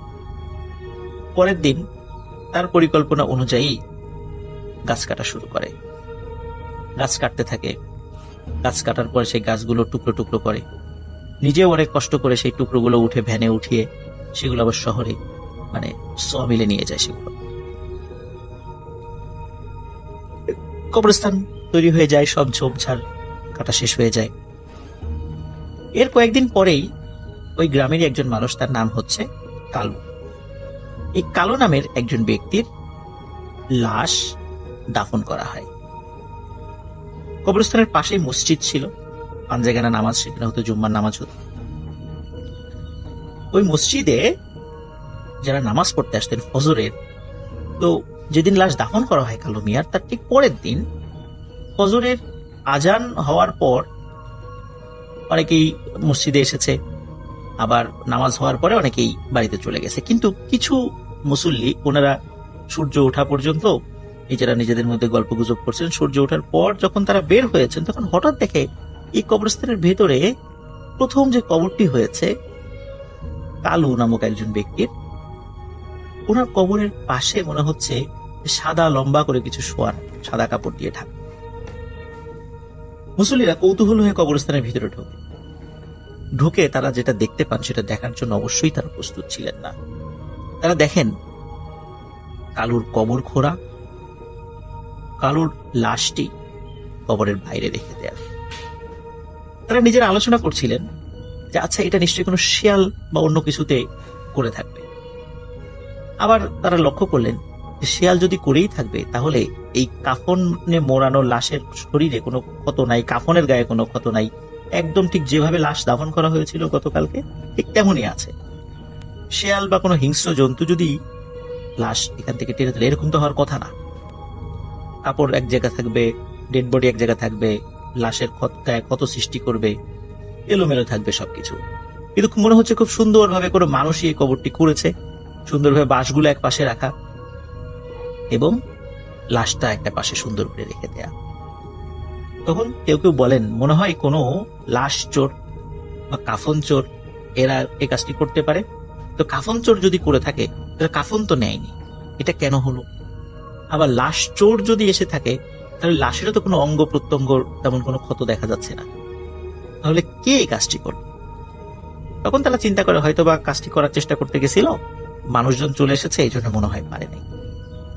পরের দিন তার পরিকল্পনা অনুযায়ী গাছ কাটা শুরু করে। গাছ কাটতে থাকে। গাছ কাটার পর সেই গাছগুলো টুকরো টুকরো করে, নিজেও অনেক কষ্ট করে সেই টুকরোগুলো উঠে ভ্যানে উঠিয়ে সেগুলো আবার শহরে মানে সমিলে নিয়ে যায়। সেগুলো কবরস্থান তৈরি হয়ে যায়, সব ঝোপঝাড় কাটা শেষ হয়ে যায়। এর কয়েকদিন পরেই ওই গ্রামেরই একজন মানুষ, তার নাম হচ্ছে কালু, এই কালো নামের একজন ব্যক্তির লাশ দাফন করা হয়। কবরস্থানের পাশেই মসজিদ ছিল, পাঞ্জেগানা নামাজ সেখানে হতো, জুম্মার নামাজ হতো। ওই মসজিদে যারা নামাজ পড়তে আসতেন ফজরের, তো যেদিন লাশ দাফন করা হয় কালো মিয়ার, তার ঠিক পরের দিন ফজরের আজান হওয়ার পর অনেকেই মসজিদে এসেছে, আবার নামাজ হওয়ার পরে অনেকেই বাড়িতে চলে গেছে। কিন্তু কিছু মুসল্লি, ওনারা সূর্য ওঠা পর্যন্ত নিজেরা নিজেদের মধ্যে গল্প গুজব করছেন। সূর্য ওঠার পর যখন তারা বের হয়েছেন, তখন হঠাৎ দেখে এই কবরস্থানের ভেতরে প্রথম যে কবরটি হয়েছে কালু নামক একজন ব্যক্তির, ওনার কবরের পাশে মনে হচ্ছে সাদা লম্বা করে কিছু শোয়ার, সাদা কাপড় দিয়ে ঢাকা। মুসল্লিরা কৌতূহল হয়ে কবরস্থানের ভিতরে ঢুকে তারা যেটা দেখতে পান সেটা দেখার জন্য অবশ্যই তারা প্রস্তুত ছিলেন না। তারা দেখেন কালুর কবর খোঁড়া, কালুর লাশটি কবরের বাইরে রেখে দেয়া। তারা নিজেরা আলোচনা করছিলেন যে আচ্ছা, এটা নিশ্চয়ই কোনো শিয়াল বা অন্য কিছুতে করে থাকবে। আবার তারা লক্ষ্য করলেন যে শিয়াল যদি করেই থাকবে, তাহলে এই কাফনে মোড়ানো লাশের শরীরে কোনো ক্ষত নাই, কাফনের গায়ে কোনো ক্ষত নাই, একদম ঠিক যেভাবে লাশ দাফন করা হয়েছিল গতকালকে ঠিক তেমনই আছে। শিয়াল বা কোনো হিংস্র জন্তু যদি লাশ এখান থেকে টেনে তোলে, এরকম তো হওয়ার কথা না। কাপড় এক জায়গা থাকবে, ডেড বডি এক জায়গা থাকবে, লাশের গায়ে ক্ষত সৃষ্টি করবে, এলোমেলো থাকবে সবকিছু। কিন্তু মনে হচ্ছে খুব সুন্দরভাবে কোনো মানুষই এই কবরটি করেছে, সুন্দরভাবে বাঁশগুলো এক পাশে রাখা এবং লাশটা একটা পাশে সুন্দর করে রেখে দেয়া। তখন কেউ কেউ বলেন মনে হয় কোনো লাশ চোর বা কাফন চোর এরা এই কাজটি করতে পারে। তো কাফন চোর যদি করে থাকে, তাহলে কাফন তো নেয়নি, এটা কেন হলো? আবার লাশ চোর যদি এসে থাকে, তাহলে লাশেরও তো কোনো অঙ্গ প্রত্যঙ্গ তেমন কোনো ক্ষত দেখা যাচ্ছে না, তাহলে কে এই কাজটি করবে? তখন তারা চিন্তা করে হয়তো বা কাজটি করার চেষ্টা করতে গেছিল, মানুষজন চলে এসেছে, এই জন্য মনে হয় পারে নাই।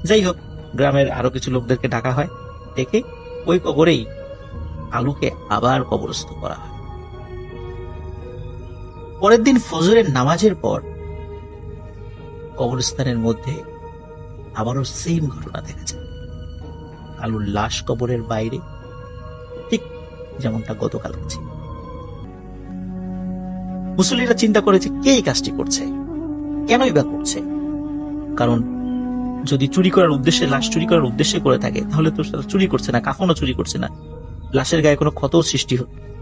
যাই হোক, গ্রামের আরো কিছু লোকদেরকে ডাকা হয়, ডেকে ওই কবরেই আলুকে আবার কবরস্থ করা হয়। পরের দিন ফজরের নামাজের পর কবরস্থানের মধ্যে আবারও সেম ঘটনা দেখা যায়। আলুর লাশ কবরের বাইরে, ঠিক যেমনটা গতকাল ছিল। মুসল্লিরা চিন্তা করেছে কে এই কাজটি করছে, কেনই বা করছে। কারণ যদি চুরি করার উদ্দেশ্যে, লাশ চুরি করার উদ্দেশ্যে করে থাকে, তাহলে তো চুরি করছে না, কাফনও চুরি করছে না, লাশের গায়ে কোনো ক্ষত সৃষ্টি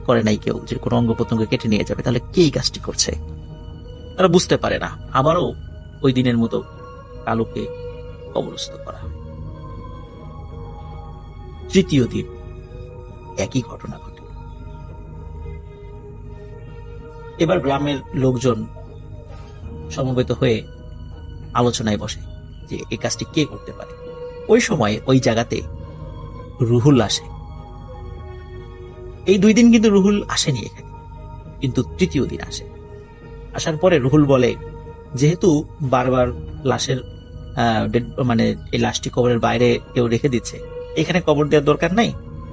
করে নাই কেউ যে কোনো অঙ্গ প্রত্যঙ্গ কেটে নিয়ে যাবে, তাহলে কে এই কাজটি করছে? তারা বুঝতে পারে না। আবারও ওই দিনের মতো কালুকে কবরস্থ করা হয়। তৃতীয় দিন একই ঘটনা ঘটে। এবার গ্রামের লোকজন সমবেত হয়ে আলোচনায় বসে যে এই কাজটি কে করতে পারে। ওই সময় ওই জায়গাতে রুহুল আসে। এই 2 দিন কিন্তু রুহুল আসেনি এখানে, কিন্তু তৃতীয় দিন আসে। আসার পরে রুহুল বলে, যেহেতু বারবার লাশের মানে এই লাশটি কবরের বাইরে কেউ রেখে দিচ্ছে, এখানে কবর দেওয়ার দরকার নাই,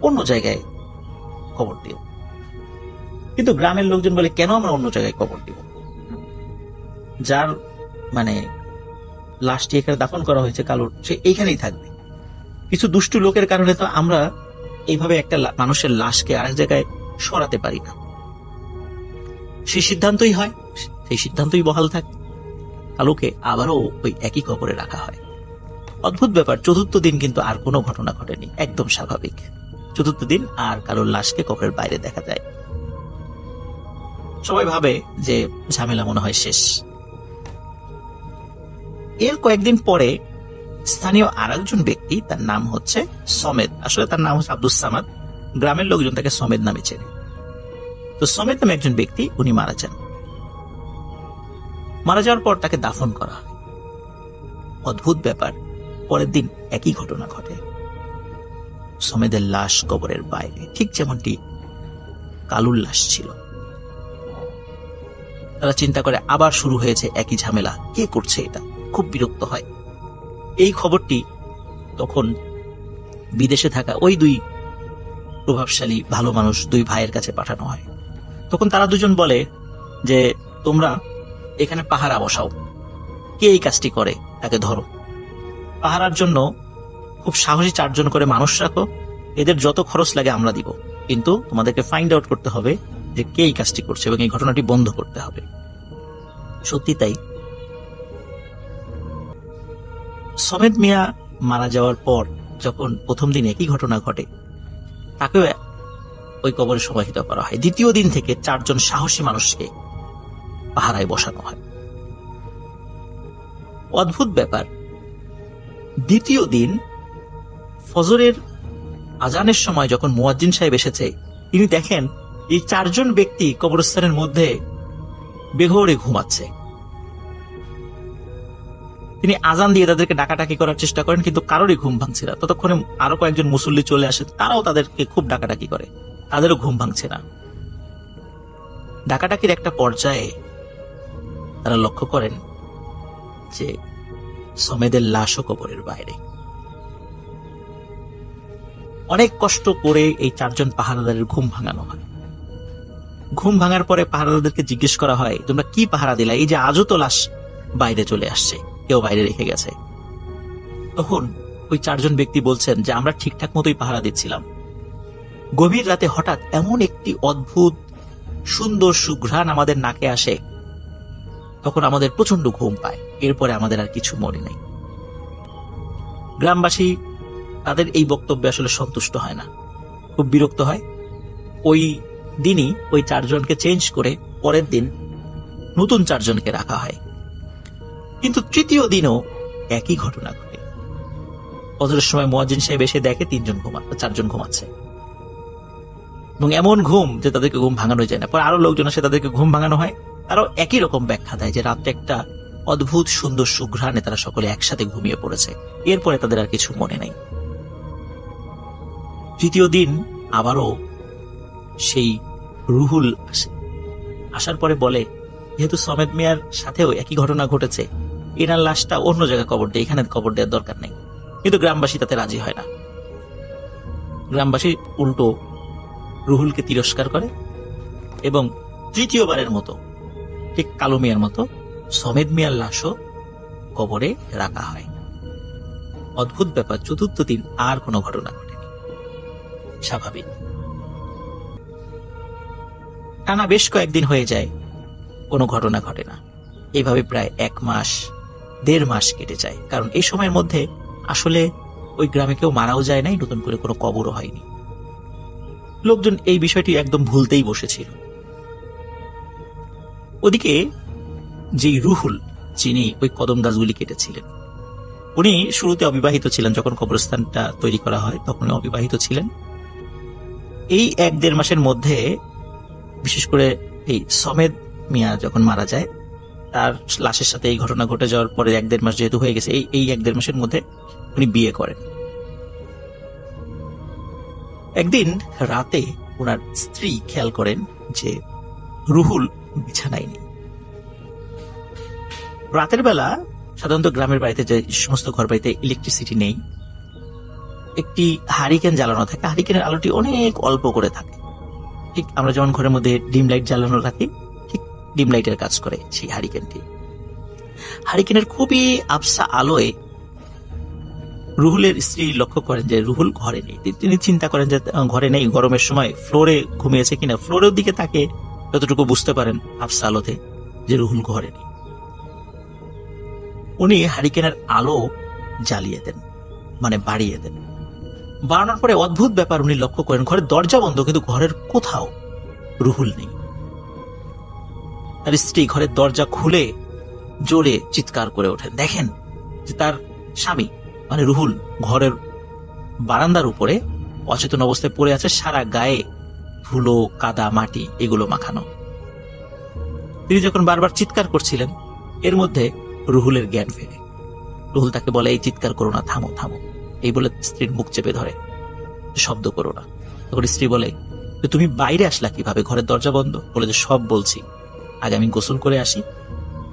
অন্য জায়গায় কবর দিও। কিন্তু গ্রামের লোকজন বলে, কেন আমরা অন্য জায়গায় কবর দিব? যার মানে লাশটি এখানে দাফন করা হয়েছে কালুর, সে এইখানেই থাকবে। কিছু দুষ্টু লোকের কারণে তো আমরা এইভাবে একটা মানুষের লাশকে আরেক জায়গায় সরাতে পারি না। সেই সিদ্ধান্তই হয়, সেই সিদ্ধান্তই বহাল থাকে। কালুকে আবারও ওই একই কবরে রাখা হয়। অদ্ভুত ব্যাপার, চতুর্থ দিন কিন্তু আর কোনো ঘটনা ঘটেনি, একদম স্বাভাবিক। চতুর্থ দিন আর কালুর লাশকে কবরের বাইরে দেখা যায়। সবাই ভাবে যে ঝামেলা মনে হয় শেষ। এর কয়েকদিন পরে স্থানীয় আরেকজন ব্যক্তি, তার নাম হচ্ছে সমেদ, আসলে তার নাম হচ্ছে আব্দুস সামাদ, গ্রামের লোকজন তাকে সমেদ নামে চেনে। তো সমেদ নামে একজন ব্যক্তি, উনি মারা যান। মারা যাওয়ার পর তাকে দাফন করা হয়। অদ্ভুত ব্যাপার, পরের দিন একই ঘটনা ঘটে। সমেদের লাশ কবরের বাইরে, ঠিক যেমনটি কালুর লাশ ছিল। তারা চিন্তা করে আবার শুরু হয়েছে একই ঝামেলা, কে করছে এটা? খুব বিরক্ত হয়। এই খবরটি তখন বিদেশে থাকা ওই 2 প্রভাবশালী ভালো মানুষ, 2 ভাইয়ের কাছে পাঠানো হয়। তখন তারা দুজন বলে যে তোমরা এখানে পাহারা বসাও, কে এই কাজটি করে তাকে ধরো। পাহারার জন্য খুব সাহসী 4 জন করে মানুষ রাখো, এদের যত খরচ লাগে আমরা দিব, কিন্তু তোমাদেরকে ফাইন্ড আউট করতে হবে যে কে এই কাজটি করছে এবং এই ঘটনাটি বন্ধ করতে হবে। সত্যি তাই। সমেদ মিয়া মারা যাওয়ার পর যখন প্রথম দিন একই ঘটনা ঘটে, তাকেও ওই কবরে সমাহিত করা হয়। দ্বিতীয় দিন থেকে 4 জন সাহসী মানুষকে পাহারায় বসানো হয়। অদ্ভুত ব্যাপার, দ্বিতীয় দিন ফজরের আজানের সময় যখন মুয়াজ্জিন সাহেব এসেছে, তিনি দেখেন এই 4 জন ব্যক্তি কবরস্থানের মধ্যে বেঘোরে ঘুমাচ্ছে। তিনি আজান দিয়ে তাদেরকে ডাকাডাকি করার চেষ্টা করেন, কিন্তু কারোরই ঘুম ভাঙছে না। ততক্ষণে আরো কয়েকজন মুসল্লি চলে আসে, তারাও তাদেরকে খুব ডাকাডাকি করে, তাদেরও ঘুম ভাঙছে না। ডাকাডাকির একটা পর্যায়ে তারা লক্ষ্য করেন যে সমেদের লাশও কবরের বাইরে। অনেক কষ্ট করে এই 4 জন পাহারাদারের ঘুম ভাঙানো হয়। ঘুম ভাঙার পরে পাহারাদারদেরকে জিজ্ঞেস করা হয়, তোমরা কি পাহারা দিলা? এই যে আজও তো লাশ বাইরে চলে আসছে, কেউ বাইরে রেখে গেছে। তখন ওই 4 জন ব্যক্তি বলছেন যে আমরা ঠিকঠাক মতোই পাহারা দিচ্ছিলাম। গভীর রাতে হঠাৎ এমন একটি অদ্ভুত সুন্দর সুঘ্রাণ আমাদের নাকে আসে, তখন আমাদের প্রচন্ড ঘুম পায়। এরপরে আমাদের আর কিছু মনে নেই। গ্রামবাসী তাদের এই বক্তব্যে আসলে সন্তুষ্ট হয় না, খুব বিরক্ত হয়। ওই দিনই ওই 4 জনকে চেঞ্জ করে পরের দিন নতুন 4 জনকে রাখা হয়। কিন্তু তৃতীয় দিনও একই ঘটনা ঘটে। ফজরের সময় মুয়াজ্জিন সাহেব এসে দেখে 4 জন ঘুমাচ্ছে, এবং এমন ঘুম যে তাদেরকে ঘুম ভাঙানো যায় না। পরে আরো লোকজন আসে, তাদেরকে ঘুম ভাঙানো হয়। তারাও একই রকম ব্যাখ্যা দেয় যে রাত্রে একটা অদ্ভুত সুন্দর সুঘ্রাণে তারা সকলে একসাথে ঘুমিয়ে পড়েছে। এরপরে তাদের আর কিছু মনে নেই। তৃতীয় দিন আবারও সেই রুহুল আসে। আসার পরে বলে, যেহেতু সমেদ মিয়ার সাথেও একই ঘটনা ঘটেছে, এনার লাশটা অন্য জায়গায় কবর দেয়, এখানে কবর দেওয়ার দরকার নেই। কিন্তু গ্রামবাসী তাতে রাজি হয় না। গ্রামবাসী উল্টো রুহুলকে তিরস্কার করে এবং তৃতীয়বারের মতো, ঠিক কালো মিয়ার মতো, সমেদ মিয়ার লাশও কবরে রাখা হয়। অদ্ভুত ব্যাপার, চতুর্থ দিন আর কোনো ঘটনা ঘটেনি। স্বাভাবিক। টানা বেশ কয়েকদিন হয়ে যায়, কোনো ঘটনা ঘটে না। এইভাবে প্রায় 1 মাস 1.5 মাস কেটে যায়। কারণ এই সময়ের মধ্যে আসলে ওই গ্রামে কেউ মারাও যায় নাই, নতুন করে কোনো কবরও হয়নি। লোকজন এই বিষয়টি একদম ভুলতেই বসেছিল। ওদিকে যে রুহুল, যিনি ওই কদম গাছগুলি কেটেছিলেন, উনি শুরুতে অবিবাহিত ছিলেন। যখন কবরস্থানটা তৈরি করা হয় তখন অবিবাহিত ছিলেন। এই 1-1.5 মাসের মধ্যে, বিশেষ করে এই সমেদ মিয়া যখন মারা যায়, তার লাশের সাথে এই ঘটনা ঘটে যাওয়ার পরে 1-1.5 মাস যেহেতু হয়ে গেছে, এই 1-1.5 মাসের মধ্যে উনি বিয়ে করেন। একদিন রাতে ওনার স্ত্রী খেয়াল করেন যে রুহুল বিছানায় নেই। রাতের বেলা সাধারণত গ্রামের বাড়িতে, যে সমস্ত ঘর বাড়িতে ইলেকট্রিসিটি নেই, একটি হারিকেন জ্বালানো থাকে। হারিকেনের আলোটি অনেক অল্প করে থাকে, ঠিক আমরা যেমন ঘরের মধ্যে ডিম লাইট জ্বালানো রাখি, ঠিক ডিম লাইটের কাজ করে সেই হারিকেনটি। হারিকেনের খুবই আবসা আলোয় রুহুলের স্ত্রী লক্ষ্য করেন যে রুহুল ঘরে নেই। তিনি চিন্তা করেন যে ঘরে নেই, গরমের সময় ফ্লোরে ঘুমিয়েছে কিনা। ফ্লোরের দিকে তাকে যতটুকু বুঝতে পারেন আবসা আলোতে যে রুহুল ঘরে নেই। উনি হারিকেনের আলো জ্বালিয়ে দেন, মানে বাড়িয়ে দেন। বাড়ানোর পরে অদ্ভুত ব্যাপার উনি লক্ষ্য করেন, ঘরের দরজা বন্ধ, কিন্তু ঘরের কোথাও রুহুল নেই। তার স্ত্রী ঘরের দরজা খুলে জোরে চিৎকার করে ওঠেন। দেখেন যে তার স্বামী, মানে রুহুল, ঘরের বারান্দার উপরে অচেতন অবস্থায় পড়ে আছে, সারা গায়ে ধুলো, কাদা, মাটি এগুলো মাখানো। তিনি যখন বারবার চিৎকার করছিলেন, এর মধ্যে রুহুলের জ্ঞান ফেরে। রুহুল তাকে বলে, এই চিৎকার করো না, থামো থামো। এই বলে স্ত্রীর মুখ চেপে ধরে, শব্দ করো না। তখন স্ত্রী বলে, তুমি বাইরে আসলা কিভাবে? ঘরের দরজা বন্ধ। বলে যে সব বলছি, আগে আমি গোসল করে আসি,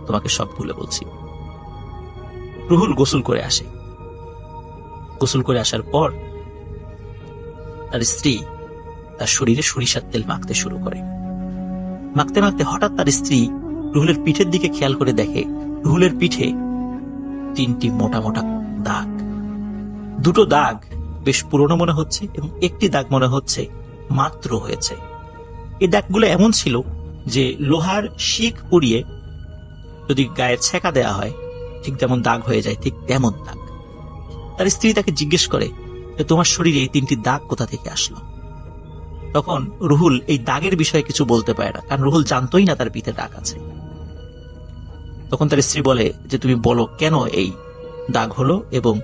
তোমাকে সব ভুলে বলছি। রুহুল গোসল করে আসে। গোসল করে আসার পর তার স্ত্রী তার শরীরে সরিষার তেল মাখতে শুরু করে। মাখতে মাখতে হঠাৎ তার স্ত্রী রুহুলের পিঠের দিকে খেয়াল করে দেখে রুহুলের পিঠে 3টি মোটা মোটা দাগ। 2টো দাগ বেশ পুরনো মনে হচ্ছে এবং একটি দাগ মনে হচ্ছে মাত্র হয়েছে। এই দাগগুলো এমন ছিল যে লোহার শিক পুড়িয়ে যদি গায়ে ছেঁকা দেওয়া হয় ঠিক যেমন দাগ হয়ে যায়, ঠিক তেমন দাগ। তার স্ত্রী তাকে জিজ্ঞেস করে যে তোমার শরীরে এই 3টি দাগ কোথা থেকে আসলো? তখন রুহুল এই দাগের বিষয়ে কিছু বলতে পারে না, কারণ রুহুল জানতোই না তার পিঠে দাগ আছে। তখন তার স্ত্রী বলে যে তুমি বলো কেন এই দাগ হলো, এবং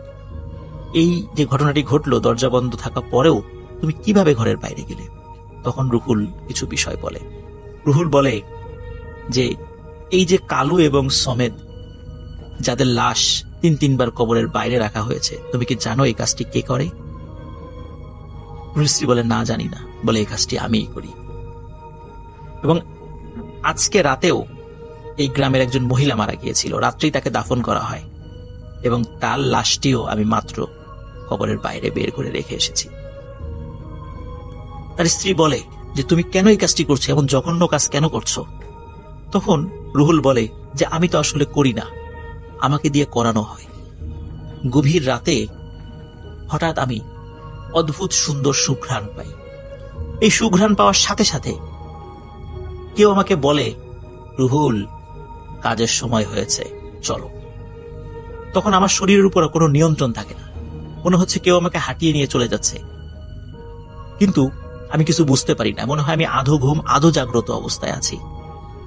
এই যে ঘটনাটি ঘটলো দরজা বন্ধ থাকা পরেও তুমি কিভাবে ঘরের বাইরে গেলে। তখন রুহুল কিছু বিষয় বলে। রুহুল বলে যে এই যে কালু এবং সমেদ, যাদের লাশ 3-3 বার কবরের বাইরে রাখা হয়েছে, তুমি কি জানো এই কাজটি কে করে? স্ত্রী বলে না জানি না, বলে এই কাজটি আমিই করি। এবং আজকে রাতেও এই গ্রামের একজন মহিলা মারা গিয়েছিল, রাত্রেই তাকে দাফন করা হয়, এবং তার লাশটিও আমি মাত্র কবরের বাইরে বের করে রেখে এসেছি। তার স্ত্রী বলে যে তুমি কেন এই কাজটি করছো, এমন জঘন্য কাজ কেন করছো? তখন রুহুল বলে যে আমি তো আসলে করি না, আমাকে দিয়ে করানো হয়। গভীর রাতে হঠাৎ আমি অদ্ভুত সুন্দর সুঘ্রাণ পাই। এই সুঘ্রাণ পাওয়ার সাথে সাথে কেউ আমাকে বলে, রুহুল কাজের সময় হয়েছে, চলো। তখন আমার শরীরের উপর কোনো নিয়ন্ত্রণ থাকে না, মনে হচ্ছে কেউ আমাকে হাঁটিয়ে নিয়ে চলে যাচ্ছে, কিন্তু আমি কিছু বুঝতে পারি না। মনে হয় আমি আধো ঘুম আধো জাগ্রত অবস্থায় আছি,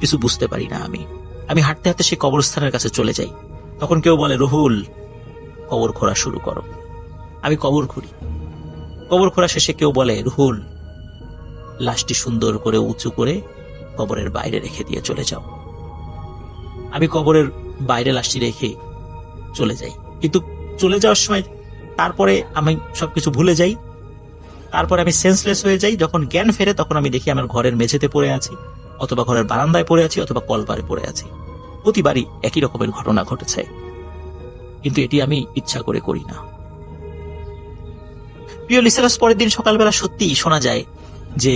কিছু বুঝতে পারি না। আমি হাঁটতে হাঁটতে সেই কবরস্থানের কাছে চলে যাই। তখন কেউ বলে, রুহুল কবর খোঁড়া শুরু করো। আমি কবর খুঁড়ি। কবর খোঁড়া শেষে কেউ বলে, রুহুল লাশটি সুন্দর করে উঁচু করে কবরের বাইরে রেখে দিয়ে চলে যাও। আমি কবরের বাইরে লাশটি রেখে চলে যাই, কিন্তু চলে যাওয়ার সময় তারপরে আমি সবকিছু ভুলে যাই। তারপরে আমি সেন্সলেস হয়ে যাই। যখন জ্ঞান ফেরে তখন আমি দেখি আমার ঘরের মেঝেতে পড়ে আছি, অথবা ঘরের বারান্দায় পড়ে আছি, অথবা কলপারে পড়ে আছি। প্রতিবারই একই রকমের ঘটনা ঘটেছে, কিন্তু এটি আমি ইচ্ছা করে করি না। প্রিয় লিসেনার্স, পরের দিন সকালবেলা সত্যিই শোনা যায় যে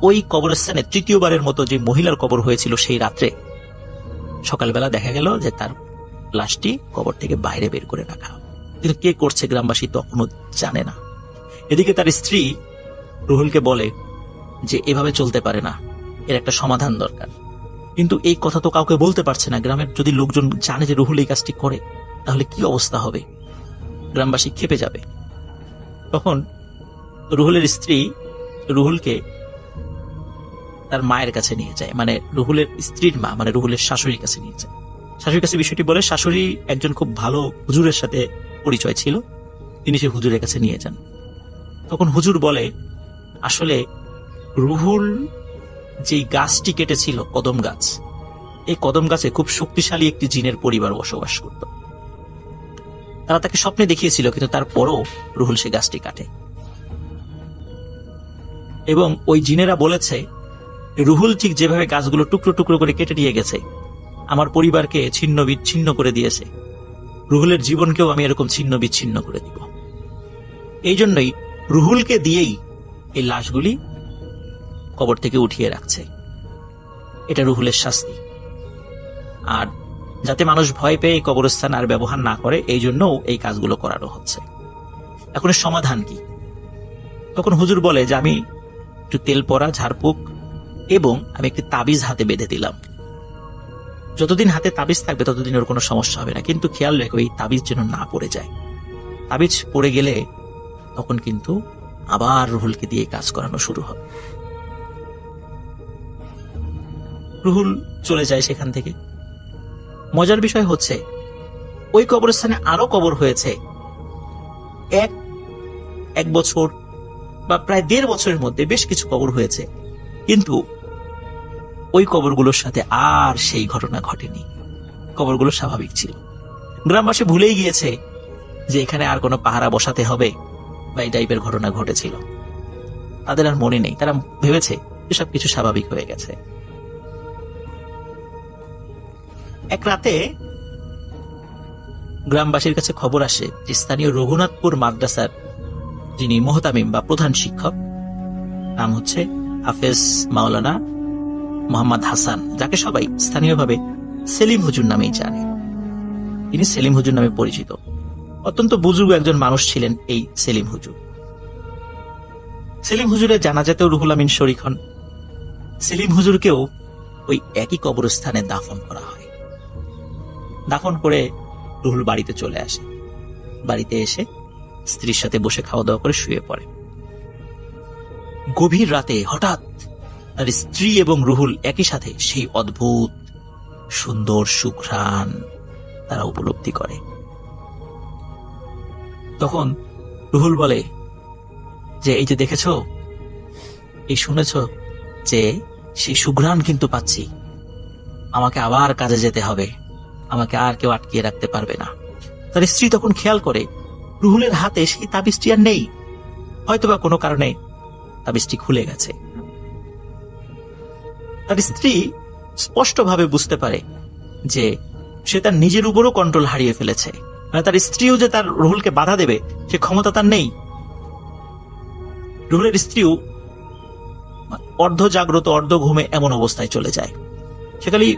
ওই কবরস্থানে তৃতীয়বারের মতো যে মহিলার কবর হয়েছিল সেই রাত্রে সকালবেলা দেখা গেল যে তার লাশটি কবর থেকে বাইরে বের করে রাখা, কিন্তু কে করছে গ্রামবাসী তখনও জানে না। এদিকে তার স্ত্রী রুহুলকে বলে যে এভাবে চলতে পারে না, এর একটা সমাধান দরকার। কিন্তু এই কথা তো কাউকে বলতে পারছে না। গ্রামের যদি লোকজন জানে যে রুহুল এই কাজটি করে, তাহলে কি অবস্থা হবে? গ্রামবাসী ক্ষেপে যাবে। তখন রুহুলের স্ত্রী রুহুলকে তার মায়ের কাছে নিয়ে যায়, মানে রুহুলের স্ত্রীর মা, মানে রুহুলের শাশুড়ির কাছে নিয়ে যায়। শাশুড়ির কাছে বিষয়টি বলে। শাশুড়ি একজন খুব ভালো হুজুরের সাথে পরিচয় ছিল, তিনি সে হুজুরের কাছে নিয়ে যান। তখন হুজুর বলে, আসলে রুহুল যে গাছটি কেটেছিল, কদম গাছ, এই কদম গাছে খুব শক্তিশালী একটি জিনের পরিবার বসবাস করত। তারা তাকে স্বপ্নে দেখিয়েছিল, কিন্তু তারপরও রুহুল সে গাছটি কাটে। এবং ওই জিনেরা বলেছে, রুহুল ঠিক যেভাবে গাছগুলো টুকরো টুকরো করে কেটে নিয়ে গেছে, আমার পরিবারকে ছিন্ন বিচ্ছিন্ন করে দিয়েছে, রুহুলের জীবনকেও আমি এরকম ছিন্ন বিচ্ছিন্ন করে দিব। এই জন্যই রুহুলকে দিয়েই এই লাশগুলি কবর থেকে উঠিয়ে রাখছে। এটা রুহুলের শাস্তি। আর যাতে মানুষ ভয় পেয়ে এই কবরস্থান আর ব্যবহার না করে, এই জন্য এই কাজগুলো করানো হচ্ছে। এখন এর সমাধান কি? তখন হুজুর বলে যে আমি একটু তেল পরা ঝাড়ফুঁক এবং আমি একটি তাবিজ হাতে বেঁধে দিলাম। যতদিন হাতে তাবিজ থাকবে ততদিন ওর কোনো সমস্যা হবে না, কিন্তু খেয়াল রেখো এই তাবিজ যেন না পড়ে যায়। তাবিজ পড়ে গেলে তখন কিন্তু আবার রুহুলকে দিয়ে কাজ করানো শুরু হবে। রুহুল চলে যায় সেখান থেকে। মজার বিষয় হচ্ছে, ওই কবরস্থানে আরো কবর হয়েছে এক বছর বা প্রায় 1.5 বছরের মধ্যে বেশ কিছু কবর হয়েছে, কিন্তু ওই কবরগুলোর সাথে আর সেই ঘটনা ঘটেনি। কবরগুলো স্বাভাবিক ছিল। গ্রামবাসী ভুলেই গিয়েছে যে এখানে আর কোনো পাহারা বসাতে হবে বা এই টাইপের ঘটনা ঘটেছিল। তাদের আর মনে নেই, তারা ভেবেছে যে সবকিছু স্বাভাবিক হয়ে গেছে। এক রাতে গ্রামবাসীর কাছে খবর আসে যে স্থানীয় রঘুনাথপুর মাদ্রাসার যিনি মোহতামিম বা প্রধান শিক্ষক, নাম হচ্ছে হাফেজ মাওলানা মোহাম্মদ হাসান, যাকে সবাই স্থানীয়ভাবে সেলিম হুজুর নামেই জানে। তিনি সেলিম হুজুর নামে পরিচিত। অত্যন্ত বুজুর্গ একজন মানুষ ছিলেন এই সেলিম হুজুর। সেলিম হুজুরের জানাজাতেও রুহুল আমিন শরীক হন। সেলিম হুজুরকেও ওই একই কবরস্থানে দাফন করা হয়। দাফন করে রুহুল বাড়িতে চলে আসে। বাড়িতে এসে স্ত্রীর সাথে বসে খাওয়া দাওয়া করে শুয়ে পড়ে। গভীর রাতে হঠাৎ তার স্ত্রী এবং রুহুল একই সাথে সেই অদ্ভুত সুন্দর সুঘ্রাণ তারা উপলব্ধি করে। তখন রুহুল বলে যে এই যে দেখেছো, এই শুনেছ যে সেই সুঘ্রাণ কিন্তু পাচ্ছি, আমাকে আবার কাজে যেতে হবে, আমাকে আর কেউ আটকিয়ে রাখতে পারবে না। তার স্ত্রী তখন খেয়াল করে রুহুলের হাতে সেই তাবিজটি আর নেই, হয়তোবা কোনো কারণে তাবিজটি খুলে গেছে। তার স্ত্রী স্পষ্টভাবে বুঝতে পারে যে সে তার নিজের উপরও কন্ট্রোল হারিয়ে ফেলেছে, মানে তার স্ত্রীও যে তার রুহুলকে বাধা দেবে সে ক্ষমতা তার নেই। রুহুলের স্ত্রীও অর্ধ জাগ্রত অর্ধ ঘুমে এমন অবস্থায় চলে যায়। সে খালি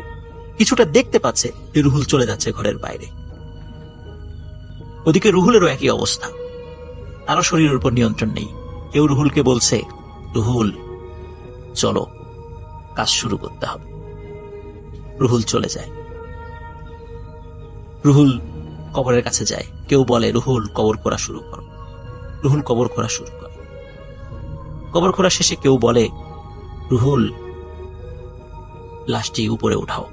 কিছুটা দেখতে পাচ্ছে যে রুহুল চলে যাচ্ছে ঘরের বাইরে। ওদিকে রুহুলেরও একই অবস্থা, তারও শরীরের উপর নিয়ন্ত্রণ নেই। কেউ রুহুলকে বলছে, রুহুল চলো, কাজ শুরু করতে হবে। রুহুল চলে যায়। রুহুল কবরের কাছে যায়। কেউ বলে, রুহুল কবর খোঁড়া শুরু করো। রুহুল কবর খোঁড়া শুরু করে। কবর খোঁড়া শেষে কেউ বলে, রুহুল লাশটি উপরে উঠাও।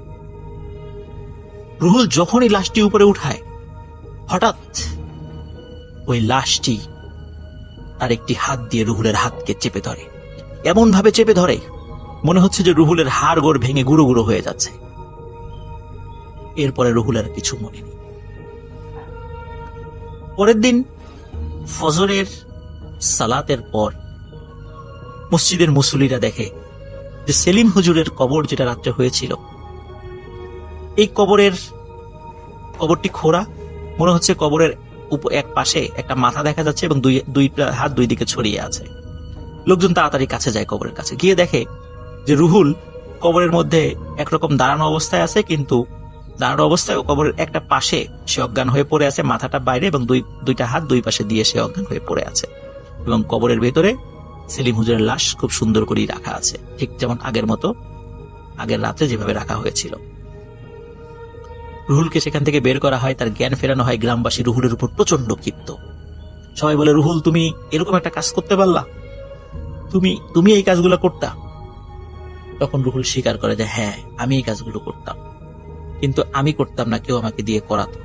রুহুল যখনই লাশটি উপরে উঠায়, হঠাৎ ওই লাশটি তার একটি হাত দিয়ে রুহুলের হাতকে চেপে ধরে, এমন ভাবে চেপে ধরে মনে হচ্ছে যে রুহুলের হাড় গোড় ভেঙে গুঁড়ো গুঁড়ো হয়ে যাচ্ছে। এরপরে রুহুলের কিছু মনে নেই। পরের দিন ফজরের সালাতের পর মসজিদের মুসল্লিরা দেখে যে সেলিম হুজুরের কবর যেটা রাত্রে হয়েছিল, এই কবরটি খোঁড়া, মনে হচ্ছে কবরের এক পাশে একটা মাথা দেখা যাচ্ছে এবং দুইটা হাত দুই দিকে ছড়িয়ে আছে। লোকজন তাড়াতাড়ি কাছে যায়, কবরের কাছে গিয়ে দেখে যে রুহুল কবরের মধ্যে একরকম দাঁড়ানো অবস্থায় আছে, কিন্তু দাঁড়ানো অবস্থায় কবরের একটা পাশে সে অজ্ঞান হয়ে পড়ে আছে, মাথাটা বাইরে এবং দুইটা হাত দুই পাশে দিয়ে সে অজ্ঞান হয়ে পড়ে আছে। এবং কবরের ভেতরে সেলিম হুজুরের লাশ খুব সুন্দর করেই রাখা আছে, ঠিক যেমন আগের মতো, আগের রাতে যেভাবে রাখা হয়েছিল। রুহুলকে সেখান থেকে বের করা হয়, তার জ্ঞান ফেরানো হয়। গ্রামবাসী রুহুলের উপর প্রচন্ড ক্ষিপ্ত। সবাই বলে, রুহুল তুমি এরকম একটা কাজ করতে পারলা, তুমি এই কাজগুলো করতা? তখন রুহুল স্বীকার করে যে হ্যাঁ, আমি এই কাজগুলো করতাম, কিন্তু আমি করতাম না, কেউ আমাকে দিয়ে করাতো,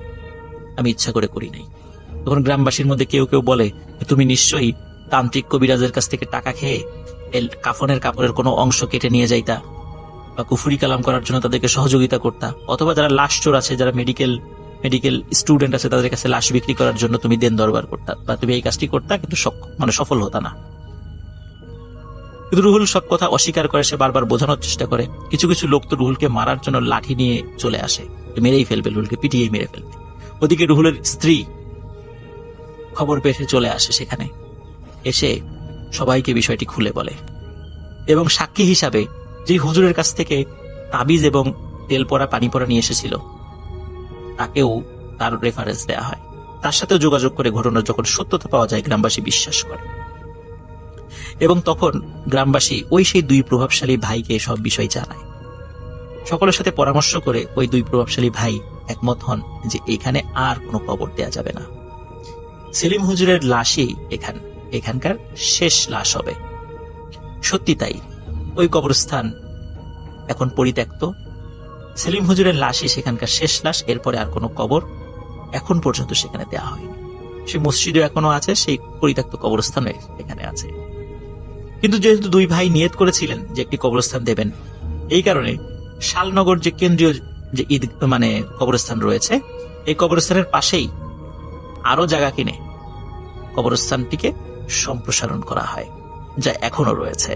আমি ইচ্ছা করে করি নাই। তখন গ্রামবাসীর মধ্যে কেউ কেউ বলে, তুমি নিশ্চয়ই তান্ত্রিক কবিরাজের কাছ থেকে টাকা খেয়ে কাফনের কাপড়ের কোনো অংশ কেটে নিয়ে যাইতা, বা কুফরি কালাম করার জন্য তাদেরকে সহযোগিতা করতা, অথবা যারা লাশ চোর আছে, যারা মেডিকেল স্টুডেন্ট আছে, তাদের কাছে লাশ বিক্রি করার জন্য তুমি দেন দরবার করতা, বা তুমি এই কাজটি করতা কিন্তু সফল হতা না। কিন্তু রুহুল সব কথা অস্বীকার করে। সে বারবার বোঝানোর চেষ্টা করে। কিছু কিছু লোক তো রুহুলকে মারার জন্য লাঠি নিয়ে চলে আসে, মেরেই ফেলবে, রুহুলকে পিটিয়ে মেরে ফেলবে। ওদিকে রুহুলের স্ত্রী খবর পেয়ে চলে আসে সেখানে, এসে সবাইকে বিষয়টি খুলে বলে এবং সাক্ষী হিসাবে যে হুজুরের কাছ থেকে তাবিজ এবং তেল পড়া পানি পড়া নিয়ে এসেছিল তাকেও তার রেফারেন্স দেয়া হয়। তার সাথেও যোগাযোগ করে ঘটনার যখন সত্যতা পাওয়া যায়, গ্রামবাসী বিশ্বাস করে এবং তখন গ্রামবাসী সেই দুই প্রভাবশালী ভাইকে সব বিষয় জানায়। সকলের সাথে পরামর্শ করে ওই দুই প্রভাবশালী ভাই একমত হন যে এখানে আর কোনো কবর দেয়া যাবে না। সেলিম হুজুরের লাশই এখানকার শেষ লাশ হবে। সত্যি তাই, ওই কবরস্থান এখন পরিত্যক্ত। সেলিম হুজুরের লাশই সেখানকার শেষ লাশ। এরপরে আর কোনো কবর এখন পর্যন্ত সেখানে দেওয়া হয়নি। সেই মসজিদও এখনো আছে, সেই পরিত্যক্ত কবরস্থানও এখানে আছে। কিন্তু যেহেতু দুই ভাই নিয়ত করেছিলেন যে একটি কবরস্থান দেবেন, এই কারণে শালনগর যে কেন্দ্রীয় যে কবরস্থান রয়েছে, এই কবরস্থানের পাশেই আরো জায়গা কিনে কবরস্থানটিকে সম্প্রসারণ করা হয়, যা এখনো রয়েছে।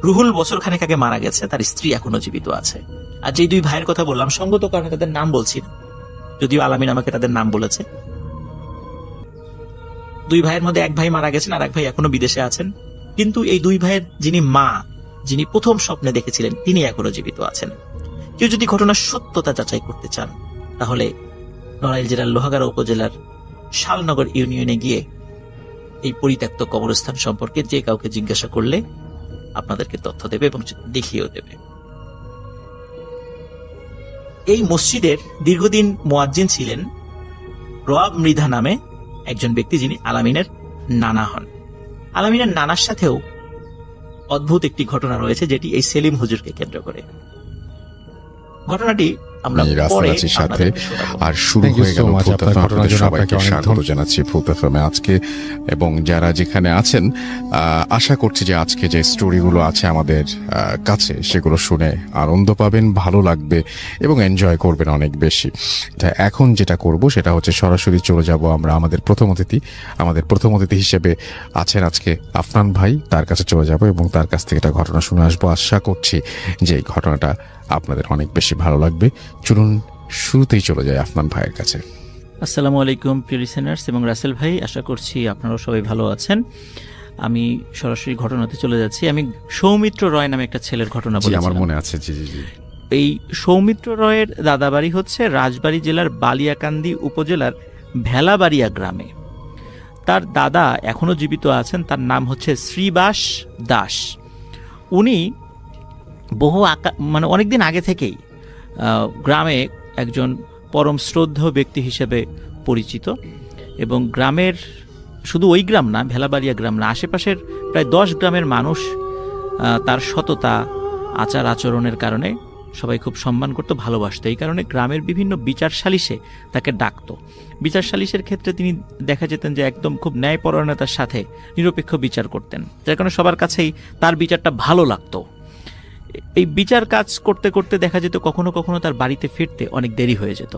রুহুল বছরখানেক আগে মারা গেছে, তার স্ত্রী এখনো জীবিত আছে। আর যে দুই ভাইয়ের কথা বললাম, সঙ্গত কারণে তাদের নাম বলছি না, যদিও আলামিন আমাকে তাদের নাম বলেছে। দুই ভাইয়ের মধ্যে এক ভাই মারা গেছেন, আর এক ভাই এখনো বিদেশে আছেন। কিন্তু এই দুই ভাইয়ের যিনি প্রথম স্বপ্নে দেখেছিলেন, তিনি এখনো জীবিত আছেন। কেউ যদি ঘটনার সত্যতা যাচাই করতে চান, তাহলে নড়াইল জেলার লোহাগাড়া উপজেলার শালনগর ইউনিয়নে গিয়ে এই পরিত্যক্ত কবরস্থান সম্পর্কে যে কাউকে জিজ্ঞাসা করলে আপনাদেরকে তথ্য দেবে এবং দেখিয়েও দেবে। এই মসজিদের দীর্ঘদিন মুয়াজ্জিন ছিলেন রওয়াব মৃধা নামে একজন ব্যক্তি, যিনি আলামিনের নানা হন। আলামিনের নানার সাথেও অদ্ভুত একটি ঘটনা রয়েছে, যেটি এই সেলিম হুজুরকে কেন্দ্র করে। ঘটনাটি আমরা আমি রাসেল পরে আছি সাথে। আপনাদেরকে শোনাবো। আর শুরু Thank you হয়ে so গেল much ভূত আপনার FM, ঘটনার আপনাদের জন্য সবাইকে আপনাকে অনেক স্বাগত জানাচ্ছি ভূত FM এ আজকে। এবং যারা যেখানে আছেন আশা করছি যে আজকে যে স্টোরিগুলো আছে আমাদের কাছে সেগুলো শুনে আনন্দ পাবেন, ভালো লাগবে এবং এনজয় করবেন অনেক বেশি। তা এখন যেটা করব সেটা হচ্ছে সরাসরি চলে যাব আমরা আমাদের প্রথম অতিথি হিসেবে আছেন আজকে আফনান ভাই, তার কাছে চলে যাব এবং তার কাছ থেকে একটা ঘটনা শুনে আসবো। আশা করছি যে এই ঘটনাটা আপনাদের অনেক বেশি ভালো লাগবে। চলুন শুরুতেই চলে যায় আফনান ভাইয়ের কাছে। আসসালামু আলাইকুম প্রিয় লিসেনার্স এবং রাসেল ভাই, আশা করছি আপনারাও সবাই ভালো আছেন। আমি সরাসরি ঘটনাতে চলে যাচ্ছি। আমি সৌমিত্র রয় নামে একটা ছেলের ঘটনা জি, বলেছিলাম। আমার মনে আছে। জি জি জি। এই সৌমিত্র রয়ের দাদাবাড়ি হচ্ছে রাজবাড়ী জেলার বালিয়াকান্দি উপজেলার ভেলাবাড়িয়া গ্রামে। তার দাদা এখনো জীবিত আছেন, তার নাম হচ্ছে শ্রীবাস দাস। উনি মানে অনেকদিন আগে থেকেই গ্রামে একজন পরম শ্রদ্ধেয় ব্যক্তি হিসেবে পরিচিত এবং গ্রামের শুধু ওই গ্রাম না, ভেলাবাড়িয়া গ্রাম না, আশেপাশের প্রায় 10 গ্রামের মানুষ তার সততা, আচার আচরণের কারণে সবাই খুব সম্মান করত, ভালোবাসত। এই কারণে গ্রামের বিভিন্ন বিচার সালিশে তাকে ডাকতো। বিচার সালিশের ক্ষেত্রে তিনি দেখা যেতেন যে একদম খুব ন্যায়পরায়ণতার সাথে নিরপেক্ষ বিচার করতেন, যার কারণে সবার কাছেই তার বিচারটা ভালো লাগতো। এই বিচার কাজ করতে করতে দেখা যেত কখনো কখনো তার বাড়িতে ফিরতে অনেক দেরি হয়ে যেত।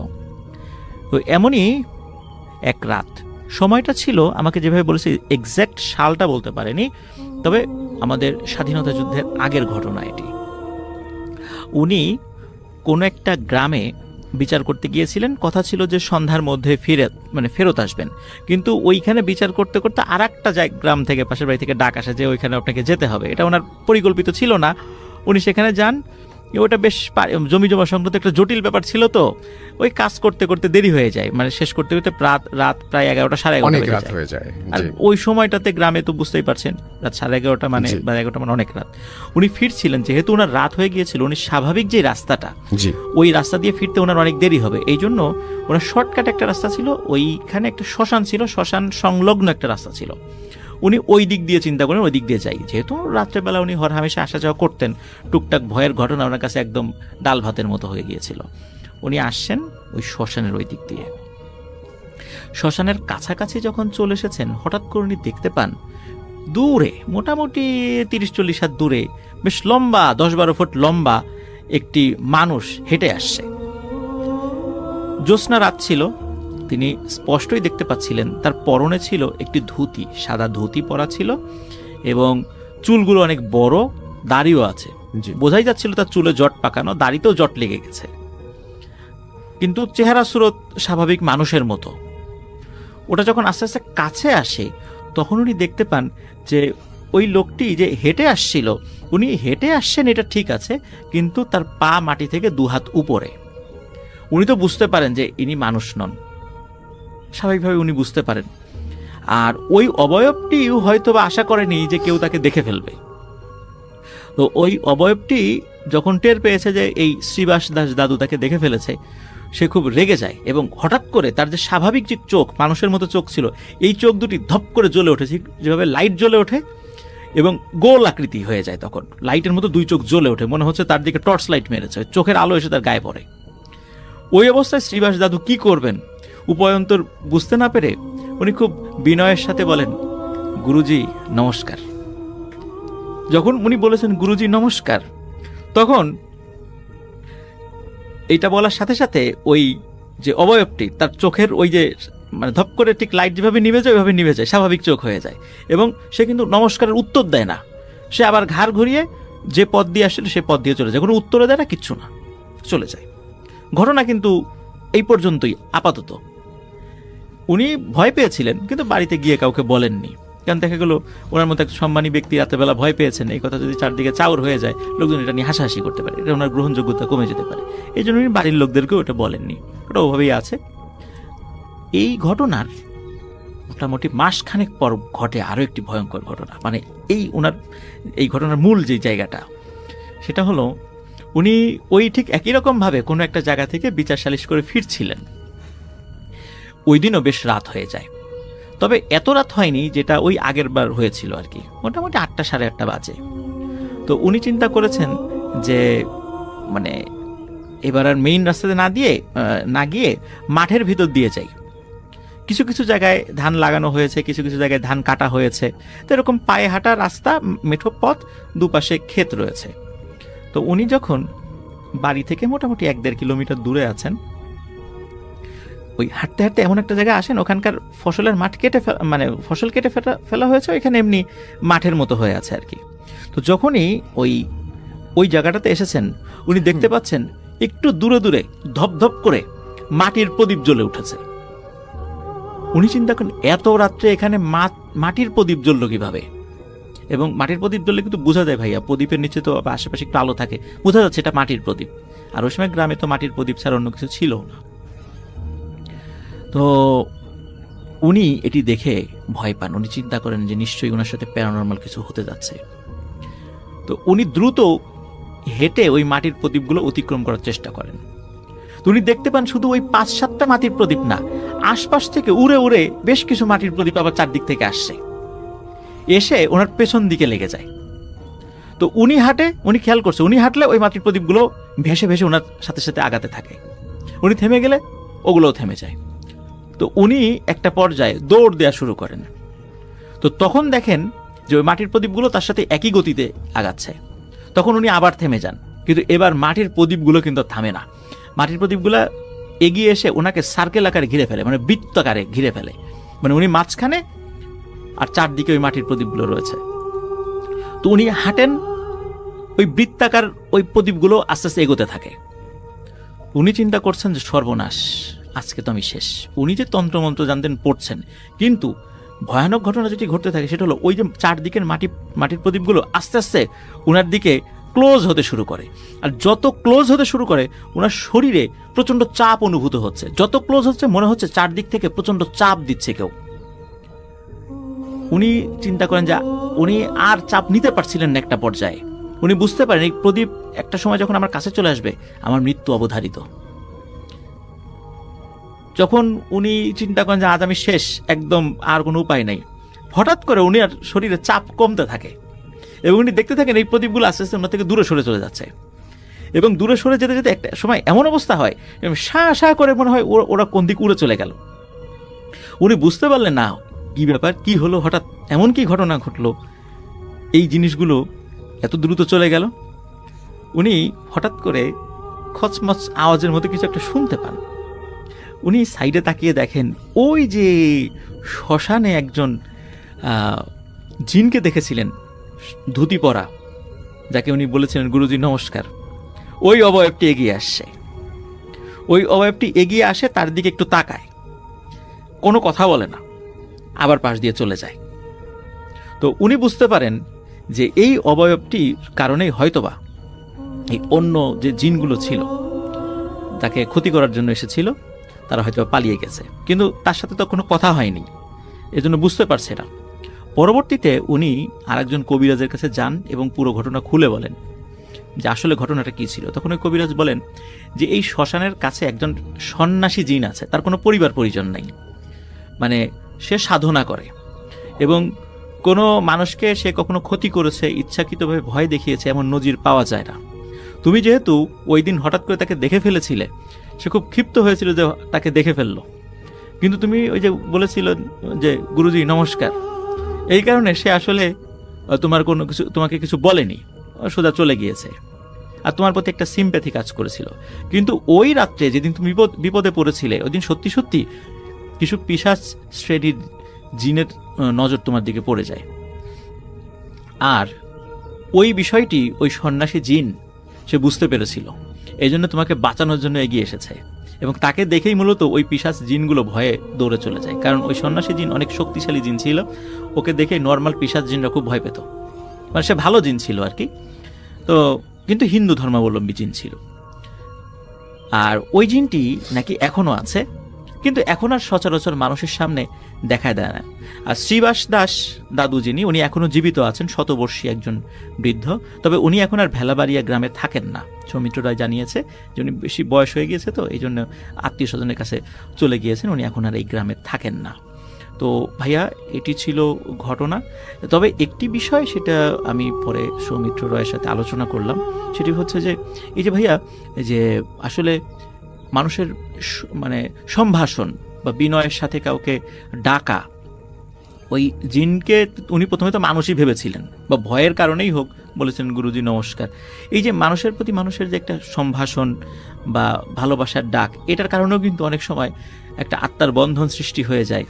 তো এমনই এক রাত, সময়টা ছিল, আমাকে যেভাবে বলেছে এক্স্যাক্ট সালটা বলতে পারেনি, তবে আমাদের স্বাধীনতা যুদ্ধের আগের ঘটনা এটি। উনি কোনো একটা গ্রামে বিচার করতে গিয়েছিলেন, কথা ছিল যে সন্ধ্যার মধ্যে ফেরত আসবেন, কিন্তু ওইখানে বিচার করতে করতে আর একটা গ্রাম থেকে, পাশের বাড়ি থেকে ডাক আসে যে ওইখানে আপনাকে যেতে হবে। এটা ওনার পরিকল্পিত ছিল না। উনি সেখানে যান। ওটা বেশ জমি জমা সংক্রান্ত একটা জটিল ব্যাপার ছিল, তো ওই কাজ করতে করতে দেরি হয়ে যায়, মানে শেষ করতে করতে রাত প্রায় 11টা, সাড়ে 11টা হয়ে যায়। আর ওই সময়টাতে গ্রামে তো বুঝতেই পারছেন, রাত 11:30 মানে বা 11টা মানে অনেক রাত। উনি ফিরছিলেন, যেহেতু ওনার রাত হয়ে গিয়েছিল, উনি স্বাভাবিক যে রাস্তাটা, ওই রাস্তা দিয়ে ফিরতে ওনার অনেক দেরি হবে। এই জন্য ওনার শর্টকাট একটা রাস্তা ছিল, ওইখানে একটা শ্মশান ছিল, শ্মশান সংলগ্ন একটা রাস্তা ছিল। উনি ওই দিক দিয়ে চিন্তা করেন ওই দিক দিয়ে যাই, যেহেতু রাত্রেবেলা উনি হরহামেশা আসা যাওয়া করতেন, টুকটাক ভয়ের ঘটনা ওনার কাছে একদম ডাল ভাতের মতো হয়ে গিয়েছিল। উনি আসছেন ওই শ্মশানের ওই দিক দিয়ে। শ্মশানের কাছাকাছি যখন চলে এসেছেন, হঠাৎ করে উনি দেখতে পান দূরে, মোটামুটি 30-40 হাত দূরে, বেশ লম্বা, 10-12 ফুট লম্বা একটি মানুষ হেঁটে আসছে। জ্যোৎস্না রাত ছিল, তিনি স্পষ্টই দেখতে পাচ্ছিলেন তার পরনে ছিল একটি ধুতি, সাদা ধুতি পরা ছিল এবং চুলগুলো অনেক বড়, দাড়িও আছে, বোঝাই যাচ্ছিল তার চুলে জট পাকানো, দাড়িতেও জট লেগে গেছে, কিন্তু চেহারা সুরত স্বাভাবিক মানুষের মতো। ওটা যখন আস্তে আস্তে কাছে আসে, তখন উনি দেখতে পান যে ওই লোকটি যে হেঁটে আসছিল, উনি হেঁটে আসছেন এটা ঠিক আছে, কিন্তু তার পা মাটি থেকে 2 হাত উপরে। উনি তো বুঝতে পারেন যে ইনি মানুষ নন, স্বাভাবিকভাবে উনি বুঝতে পারেন। আর ওই অবয়বটি হয়তো বা আশা করেনি যে কেউ তাকে দেখে ফেলবে। তো ওই অবয়বটি যখন টের পেয়েছে যে এই শ্রীবাস দাস দাদু তাকে দেখে ফেলেছে, সে খুব রেগে যায় এবং হঠাৎ করে তার যে স্বাভাবিক যে চোখ, মানুষের মতো চোখ ছিল, এই চোখ দুটি ধপ করে জ্বলে ওঠেছে, যেভাবে লাইট জ্বলে ওঠে এবং গোল আকৃতি হয়ে যায়। তখন লাইটের মতো 2 চোখ জ্বলে ওঠে, মনে হচ্ছে তার দিকে টর্চ লাইট মেরেছে, চোখের আলো এসে তার গায়ে পড়ে। ওই অবস্থায় শ্রীবাস দাদু কি করবেন উপায়ন্তর বুঝতে না পেরে উনি খুব বিনয়ের সাথে বলেন, গুরুজি নমস্কার। যখন উনি বলেছেন গুরুজি নমস্কার, তখন এইটা বলার সাথে সাথে ওই যে অবয়বটি, তার চোখের ওই যে মানে ধপ করে ঠিক লাইট যেভাবে নিভে যায় ওইভাবে নিভে যায়, স্বাভাবিক চোখ হয়ে যায় এবং সে কিন্তু নমস্কারের উত্তর দেয় না। সে আবার ঘাড় ঘুরিয়ে যে পথ দিয়ে আসছিল সে পথ দিয়ে চলে যায়, কোনো উত্তরে দেয় না, কিচ্ছু না, চলে যায়। ঘটনা কিন্তু এই পর্যন্তই আপাতত। উনি ভয় পেয়েছিলেন, কিন্তু বাড়িতে গিয়ে কাউকে বলেননি, কারণ দেখা গেল ওনার মতো একটা সম্মানী ব্যক্তি রাতেবেলা ভয় পেয়েছেন, এই কথা যদি চারদিকে চাউর হয়ে যায়, লোকজন এটা নিয়ে হাসাহাসি করতে পারে, এটা ওনার গ্রহণযোগ্যতা কমে যেতে পারে। এই জন্য উনি বাড়ির লোকদেরকেও এটা বলেননি, ওটা ওভাবেই আছে। এই ঘটনার মোটামুটি মাসখানেক পর ঘটে আরও একটি ভয়ঙ্কর ঘটনা। মানে এই ঘটনার মূল যে জায়গাটা, সেটা হলো উনি ওই ঠিক একই রকমভাবে কোনো একটা জায়গা থেকে বিচার সালিশ করে ফিরছিলেন। ওই দিনও বেশ রাত হয়ে যায়, তবে এত রাত হয়নি যেটা ওই আগের বার হয়েছিল আর কি, মোটামুটি 8টা, সাড়ে 8টা বাজে। তো উনি চিন্তা করেছেন যে মানে এবার আর মেইন রাস্তাতে না গিয়ে মাঠের ভিতর দিয়ে যাই। কিছু কিছু জায়গায় ধান লাগানো হয়েছে, কিছু কিছু জায়গায় ধান কাটা হয়েছে, তো এরকম পায়ে হাঁটা রাস্তা, মেঠো পথ, দুপাশে ক্ষেত রয়েছে। তো উনি যখন বাড়ি থেকে মোটামুটি 1-1.5 কিলোমিটার দূরে আছেন, ওই হাঁটতে হাঁটতে এমন একটা জায়গায় আসেন, ওখানকার ফসলের মাঠ ফসল কেটে ফেলা হয়েছে, ওইখানে এমনি মাঠের মতো হয়ে আছে আর কি। তো যখনই ওই জায়গাটাতে এসেছেন, উনি দেখতে পাচ্ছেন একটু দূরে দূরে ধপধপ করে মাটির প্রদীপ জ্বলে উঠেছে। উনি চিন্তা করেন এত রাত্রে এখানে মাটির প্রদীপ জ্বললো কিভাবে, এবং মাটির প্রদীপ জ্বললে কিন্তু বোঝা যায় ভাইয়া, প্রদীপের নিচে তো আশেপাশে একটু আলো থাকে, বোঝা যাচ্ছে এটা মাটির প্রদীপ। আর ওই সময় গ্রামে তো মাটির প্রদীপ ছাড়া অন্য কিছু ছিল না। তো উনি এটি দেখে ভয় পান। উনি চিন্তা করেন যে নিশ্চয়ই ওনার সাথে প্যারানরমাল কিছু হতে যাচ্ছে। তো উনি দ্রুত হেঁটে ওই মাটির প্রদীপগুলো অতিক্রম করার চেষ্টা করেন। তো উনি দেখতে পান শুধু ওই 5-7টা মাটির প্রদীপ না, আশপাশ থেকে উড়ে উড়ে বেশ কিছু মাটির প্রদীপ আবার চারদিক থেকে আসছে, এসে ওনার পেছন দিকে লেগে যায়। তো উনি খেয়াল করছে, উনি হাঁটলে ওই মাটির প্রদীপগুলো ভেসে ভেসে ওনার সাথে সাথে আগাতে থাকে। উনি থেমে গেলে ওগুলোও থেমে যায়। তো উনি একটা পর্যায়ে দৌড় দেওয়া শুরু করেন। তো তখন দেখেন যে ওই মাটির প্রদীপগুলো তার সাথে একই গতিতে আগাচ্ছে। তখন উনি আবার থেমে যান, কিন্তু এবার মাটির প্রদীপগুলো কিন্তু থামে না। মাটির প্রদীপগুলো এগিয়ে এসে ওনাকে সার্কেল আকারে ঘিরে ফেলে, মানে বৃত্তাকারে ঘিরে ফেলে, মানে উনি মাঝখানে আর চারদিকে ওই মাটির প্রদীপগুলো রয়েছে। তো উনি হাঁটেন, ওই বৃত্তাকার ওই প্রদীপগুলো আস্তে আস্তে এগোতে থাকে। উনি চিন্তা করছেন যে সর্বনাশ, আজকে তো আমি শেষ। উনি যে তন্ত্রমন্ত্র জানতেন, পড়ছেন, কিন্তু ভয়ানক ঘটনা যেটি ঘটতে থাকে সেটা হলো ওই যে চারদিকের মাটির প্রদীপগুলো আস্তে আস্তে ওনার দিকে ক্লোজ হতে শুরু করে। আর যত ক্লোজ হতে শুরু করে ওনার শরীরে প্রচন্ড চাপ অনুভূত হচ্ছে। যত ক্লোজ হচ্ছে মনে হচ্ছে চারদিক থেকে প্রচন্ড চাপ দিচ্ছে কেউ। উনি চিন্তা করেন যে উনি আর চাপ নিতে পারছিলেন না। একটা পর্যায়ে উনি বুঝতে পারেন এই প্রদীপ একটা সময় যখন আমার কাছে চলে আসবে, আমার মৃত্যু অবধারিত। যখন উনি চিন্তা করেন যে আজ আমি শেষ, একদম আর কোনো উপায় নাই, হঠাৎ করে উনি আর শরীরে চাপ কমতে থাকে এবং উনি দেখতে থাকেন এই প্রদীপগুলো আস্তে আস্তে ওনার থেকে দূরে সরে চলে যাচ্ছে। এবং দূরে সরে যেতে যেতে একটা সময় এমন অবস্থা হয়, শা করে মনে হয় ওরা কোন দিক উড়ে চলে গেল। উনি বুঝতে পারলেন না কি ব্যাপার, কি হলো, হঠাৎ এমন কি ঘটনা ঘটলো, এই জিনিসগুলো এত দ্রুত চলে গেল। উনি হঠাৎ করে খচমচ আওয়াজের মতো কিছু একটা শুনতে পান। উনি সাইডে তাকিয়ে দেখেন ওই যে শ্মশানে একজন জিনকে দেখেছিলেন, ধুতি পরা, যাকে উনি বলেছিলেন গুরুজি নমস্কার, ওই অবয়বটি এগিয়ে আসছে। ওই অবয়বটি এগিয়ে আসে, তার দিকে একটু তাকায়, কোনো কথা বলে না, আবার পাশ দিয়ে চলে যায়। তো উনি বুঝতে পারেন যে এই অবয়বটির কারণেই হয়তোবা এই অন্য যে জিনগুলো ছিল তাকে ক্ষতি করার জন্য এসেছিল, তারা হয়তো পালিয়ে গেছে, কিন্তু তার সাথে তো কোনো কথা হয়নি, এজন্য বুঝতে পারছে না। পরবর্তীতে উনি আরেকজন কবিরাজের কাছে যান এবং পুরো ঘটনা খুলে বলেন যে আসলে ঘটনাটা কি ছিল। তখন ওই কবিরাজ বলেন যে এই শ্মশানের কাছে একজন সন্ন্যাসী জিন আছে, তার কোনো পরিবার পরিজন নাই, মানে সে সাধনা করে এবং কোনো মানুষকে সে কখনো ক্ষতি করেছে, ইচ্ছাকৃতভাবে ভয় দেখিয়েছে, এমন নজির পাওয়া যায় না। তুমি যেহেতু ওই দিন হঠাৎ করে তাকে দেখে ফেলেছিলে, সে খুব ক্ষিপ্ত হয়েছিল যে তাকে দেখে ফেললো, কিন্তু তুমি ওই যে বলেছিল যে গুরুজি নমস্কার, এই কারণে সে আসলে তোমাকে কিছু বলেনি, সোজা চলে গিয়েছে, আর তোমার প্রতি একটা সিম্প্যাথি কাজ করেছিল। কিন্তু ওই রাত্রে যেদিন তুমি বিপদে পড়েছিলে, ওই দিন সত্যি সত্যি কিছু পিশাচ শ্রেণীর জিনের নজর তোমার দিকে পড়ে যায়, আর ওই বিষয়টি ওই সন্ন্যাসী জিন সে বুঝতে পেরেছিল, এই জন্য তোমাকে বাঁচানোর জন্য এগিয়ে এসেছে, এবং তাকে দেখেই মূলত ওই পিশাচ জিনগুলো ভয়ে দৌড়ে চলে যায়। কারণ ওই সন্ন্যাসী জিন অনেক শক্তিশালী জিন ছিল, ওকে দেখে নর্মাল পিশাচ জিনরা খুব ভয় পেত, মানে সে ভালো জিন ছিল আর কি। তো কিন্তু হিন্দু ধর্মাবলম্বী জিন ছিল। আর ওই জিনটি নাকি এখনো আছে, কিন্তু এখন আর সচরাচর মানুষের সামনে দেখায় দেয় না। আর শ্রীবাস দাস দাদু যিনি, উনি এখনো জীবিত আছেন, শতবর্ষী একজন বৃদ্ধ, তবে উনি এখন আর ভেলাবাড়িয়া গ্রামে থাকেন না। সৌমিত্র রায় জানিয়েছে যে উনি বেশি বয়স হয়ে গিয়েছে, তো এই জন্য আত্মীয় স্বজনের কাছে চলে গিয়েছেন, উনি এখন আর এই গ্রামে থাকেন না। তো ভাইয়া এটি ছিল ঘটনা। তবে একটি বিষয়, সেটা আমি পরে সৌমিত্র রয়ের সাথে আলোচনা করলাম, সেটি হচ্ছে যে এই যে ভাইয়া, যে আসলে মানুষের মানে সম্ভাষণ বা বিনয়ের সাথে কাউকে ডাকা, ওই জিনকে উনি প্রথমে তো মানুষই ভেবেছিলেন, বা ভয়ের কারণেই হোক বলেছেন গুরুজি নমস্কার। এই যে মানুষের প্রতি মানুষের যে একটা সম্ভাষণ বা ভালোবাসার ডাক, এটার কারণেও কিন্তু অনেক সময় একটা আত্মার বন্ধন সৃষ্টি হয়ে যায়,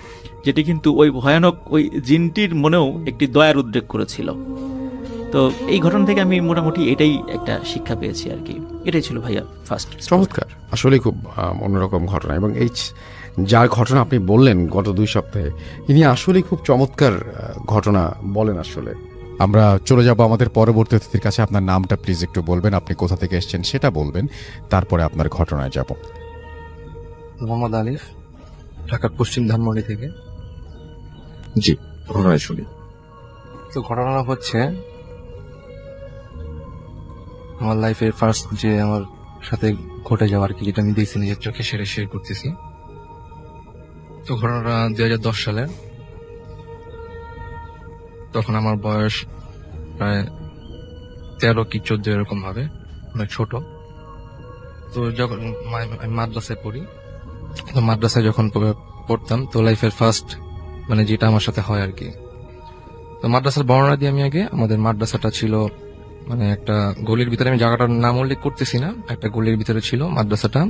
যেটি কিন্তু ওই ভয়ানক ওই জিনটির মনেও একটি দয়ার উদ্রেক করেছিল। তো এই ঘটনা থেকে আমি মোটামুটি এটাই একটা শিক্ষা পেয়েছি আর কি। এটাই ছিল ভাইয়া ফার্স্ট। চমৎকার, আসলে খুব অন্যরকম ঘটনা। এবং এই যার ঘটনা আপনি বললেন গত 2 সপ্তাহে, ইনি আসলে খুব চমৎকার ঘটনা বলেন। আসলে আমরা চলে যাব আমাদের পরবর্তী অতিথির কাছে। আপনার নামটা প্লিজ একটু বলবেন, আপনি কোথা থেকে এসেছেন সেটা বলবেন, তারপরে আপনার ঘটনায় যাব। মোহাম্মদ আলিফ, ঢাকার পশ্চিম ধানমন্ডি থেকে। জি, ঘটনায় শুনি। তো ঘটনা হচ্ছে আমার লাইফের ফার্স্ট যে আমার সাথে ঘটে যাওয়া আর কি, যেটা আমি দেখছি নিজের চোখে, সেটা শেয়ার করতেছি। তো ঘটনাটা 2010 সালে। তখন আমার বয়স প্রায় 13 কি 14 এরকম হবে, অনেক ছোট। তো যখন আমি মাদ্রাসায় পড়ি, তো মাদ্রাসায় যখন পড়তাম, তো লাইফের ফার্স্ট মানে যেটা আমার সাথে হয় আর কি। তো মাদ্রাসার বর্ণনা দিয়ে আমি আগে, আমাদের মাদ্রাসাটা ছিল মানে একটা গলির ভিতরে, আমি জায়গাটার নাম উল্লেখ করতেছি না, একটা গলির ভিতরে ছিল মাদ্রাসাটা।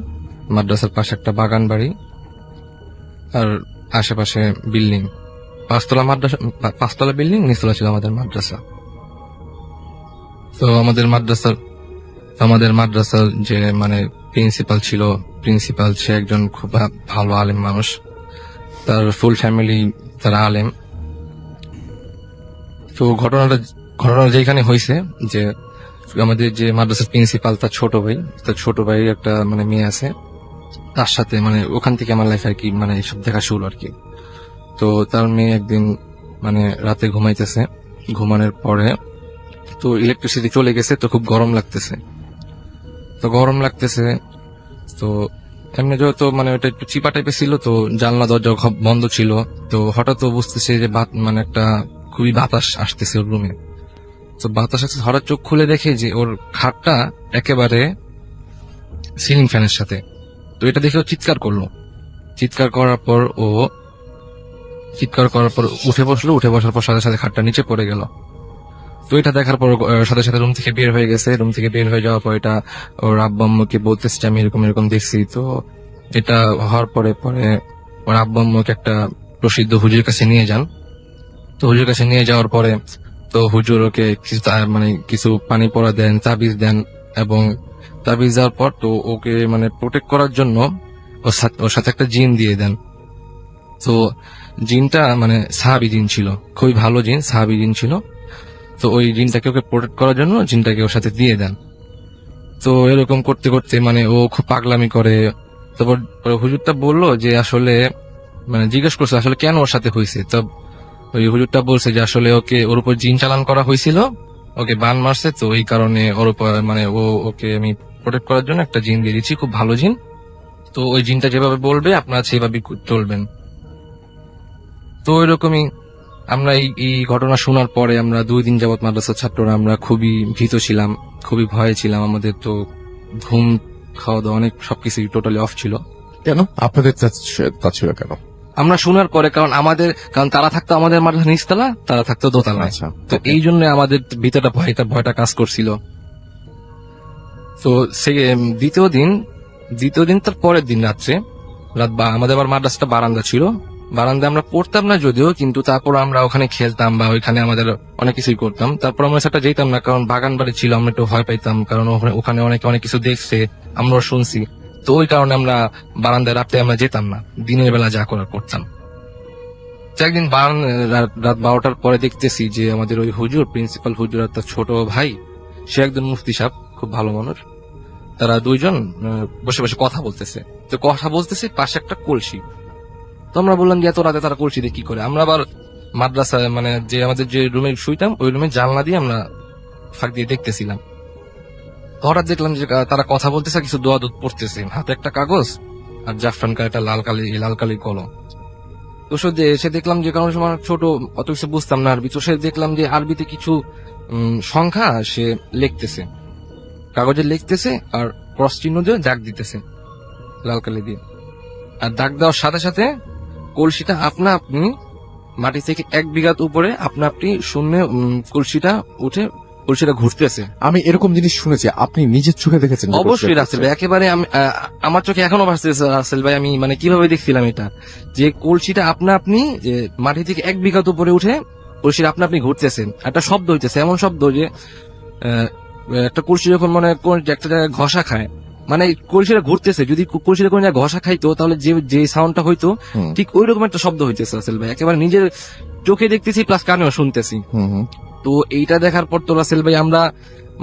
মাদ্রাসার পাশে একটা বাগান বাড়ি, আর আশেপাশে বিল্ডিং, 5 তলা মাদ্রাসা, 5 তলা বিল্ডিং, নিচতলা ছিল আমাদের মাদ্রাসা। তো আমাদের মাদ্রাসার যে মানে প্রিন্সিপাল ছিল, সে একজন খুব ভালো আলেম মানুষ, তার ফুল ফ্যামিলি তারা আলেম। তো ঘটনাটা যেখানে হয়েছে, যে আমাদের যে মাদ্রাসার প্রিন্সিপাল, তার ছোট ভাই একটা মানে মেয়ে আছে, তার সাথে মানে ওখান থেকে আমার লাইফে আর কি মানে সব দেখা শুরু আর কি। তো তার মেয়ে একদিন মানে রাতে ঘুমাইতেছে, ঘুমানোর পরে তো ইলেকট্রিসিটি চলে গেছে, তো খুব গরম লাগতেছে। তো এমনি যেহেতু মানে ওটা একটু চিপা টাইপের ছিল, তো জানলা দরজা বন্ধ ছিল। তো হঠাৎ বুঝতেছে যে মানে একটা খুবই বাতাস আসতেছে ওর রুমে। তো বাতাস আসতে হঠাৎ চোখ খুলে দেখে যে ওর খাটটা একেবারে সিলিং ফ্যানের সাথে। তো এটা দেখে ও চিৎকার করার পর উঠে বসার পর সাথে সাথে খাটটা নিচে পড়ে গেল। তো এটা দেখার পর সাথে সাথে রুম থেকে বের হয়ে গেছে। রুম থেকে বের হয়ে যাওয়ার পর এটা ওর আব্বা আম্মুকে বলতেছে যে আমি এরকম দেখছি। তো এটা হওয়ার পরে ওর আব্বা আম্মুকে একটা প্রসিদ্ধ হুজুরের কাছে নিয়ে যান। তো হুজুরের কাছে নিয়ে যাওয়ার পরে তো হুজুর ওকে কিছু পানি পড়া দেন, তাবিজ দেন, এবং তাবিজ দেওয়ার পর তো ওকে মানে প্রোটেক্ট করার জন্য ওর সাথে একটা জিন দিয়ে দেন। তো জিনটা মানে সাহাবী জিন ছিল, খুবই ভালো জিন, সাহাবী জিন ছিল। তো ওই জিনটাকে ওকে প্রোটেক্ট করার জন্য জিনটাকে ওর সাথে দিয়ে দেন। তো এরকম করতে করতে মানে ও খুব পাগলামি করে। তারপর হুজুরটা বললো যে আসলে মানে জিজ্ঞেস করছে আসলে কেন ওর সাথে হয়েছে। তো ওই হুজুরটা বলছে যে আসলে ওর উপর জিন চালান করা হয়েছিল, ওকে বান মারছে, তো এই কারণে ওর উপর মানে ওকে আমি প্রোটেক্ট করার জন্য একটা জিন দিয়ে দিচ্ছি, খুব ভালো জিন। তো ওই জিনটা যেভাবে বলবে আপনারা সেভাবে চলবেন। তো ওইরকমই আমরা এই ঘটনা শোনার পরে আমরা 2 দিন যাবত মাদ্রাসার ছাত্ররা আমরা খুবই ভীত ছিলাম, খুবই ভয়ে ছিলাম। আমাদের তো ঘুম, খাওয়া দাওয়া অনেক সবকিছু টোটালি অফ ছিল। কেন আপনাদের তা ছিল কেন? আমরা শোনার পরে, কারণ তারা থাকতো আমাদের মাদ্রাসা নিচতলা, তারা থাকতো দোতলা। আচ্ছা, তো এই জন্য আমাদের ভিতরটা ভয়টা কাজ করছিল। তো দ্বিতীয় দিন তার পরের দিন রাত্রে আমাদের আবার মাদ্রাসাটা বারান্দা ছিল, বারান্দায় আমরা পড়তাম না যদিও, কিন্তু তারপর আমরা ওখানে খেলতাম বা ওইখানে আমাদের অনেক কিছুই করতাম। তারপর আমরা সেটা যেতাম না, কারণ বাগান বাড়ি ছিল, আমরা একটু ভয় পাইতাম, কারণ ওখানে অনেক কিছু দেখছে, আমরাও শুনছি। তো ওই কারণে আমরা বারান্দায় রাতে আমরা যেতাম না, দিনের বেলা যা করার করতাম। একদিন রাত 12টার পরে দেখতেছি যে আমাদের ওই প্রিন্সিপাল হুজুর আর তার ছোট ভাই, সে একজন মুফতি সাহেব, খুব ভালো মানুষ, তারা 2 জন বসে বসে কথা বলতেছে। তো কথা বলতেছে পাশে একটা কলসি। তো আমরা বললাম যে এত রাতে তারা কলসি দিয়ে কি করে। আমরা আবার মাদ্রাসায় মানে যে আমাদের যে রুমে শুইতাম, ওই রুমে জানলা দিয়ে আমরা ফাঁক দিয়ে দেখতেছিলাম। হঠাৎ দেখলাম যে তারা কথা বলতেছে, কিছু দোয়া দুধ পড়তেছে, হাতে একটা কাগজ আর জাফরান একটা লাল কালি কলম। তো তো সে দেখলাম যে কারণ সময় ছোট অত কিছু বুঝতাম না আরবি, তো সে দেখলাম যে আরবিতে কিছু সংখ্যা সে লিখতেছে, কাগজে লিখতেছে আর ক্রস চিহ্ন দিয়ে দাগ দিতেছে লাল কালি দিয়ে। আর দাগ দেওয়ার সাথে সাথে কলসিটা আপনা আপনি মাটি থেকে 1 বিঘা উপরে আপনা আপনি শূন্য কলসিটা উঠে কলসিটা ঘুরতেছে। আমি এরকম জিনিস শুনেছি, আপনি নিজের চোখে দেখেছেন? অবশ্যই রাসেল ভাই, একেবারে আমার চোখে এখনো ভাসতেছে রাসেল ভাই। আমি মানে কিভাবে দেখছিলাম এটা, যে কলসিটা আপনা আপনি যে মাটি থেকে 1 বিঘা উপরে উঠে কলসিটা আপনা আপনি ঘুরতেছে। একটা শব্দ হইতেছে, এমন শব্দ যে একটা কলসি যখন মানে একটা জায়গায় ঘষা খায়, মানে কলসিটা ঘুরতেছে, যদি কলসিটা কোন জায়গায় ঘষা খাইতো তাহলে যে সাউন্ডটা হইতো ঠিক ওই রকম একটা শব্দ হইতেছে রাসেল ভাই। একেবারে নিজের চোখে দেখতেছি প্লাস কানেও শুনতেছি। তো এইটা দেখার পর তো রাসেল ভাই আমরা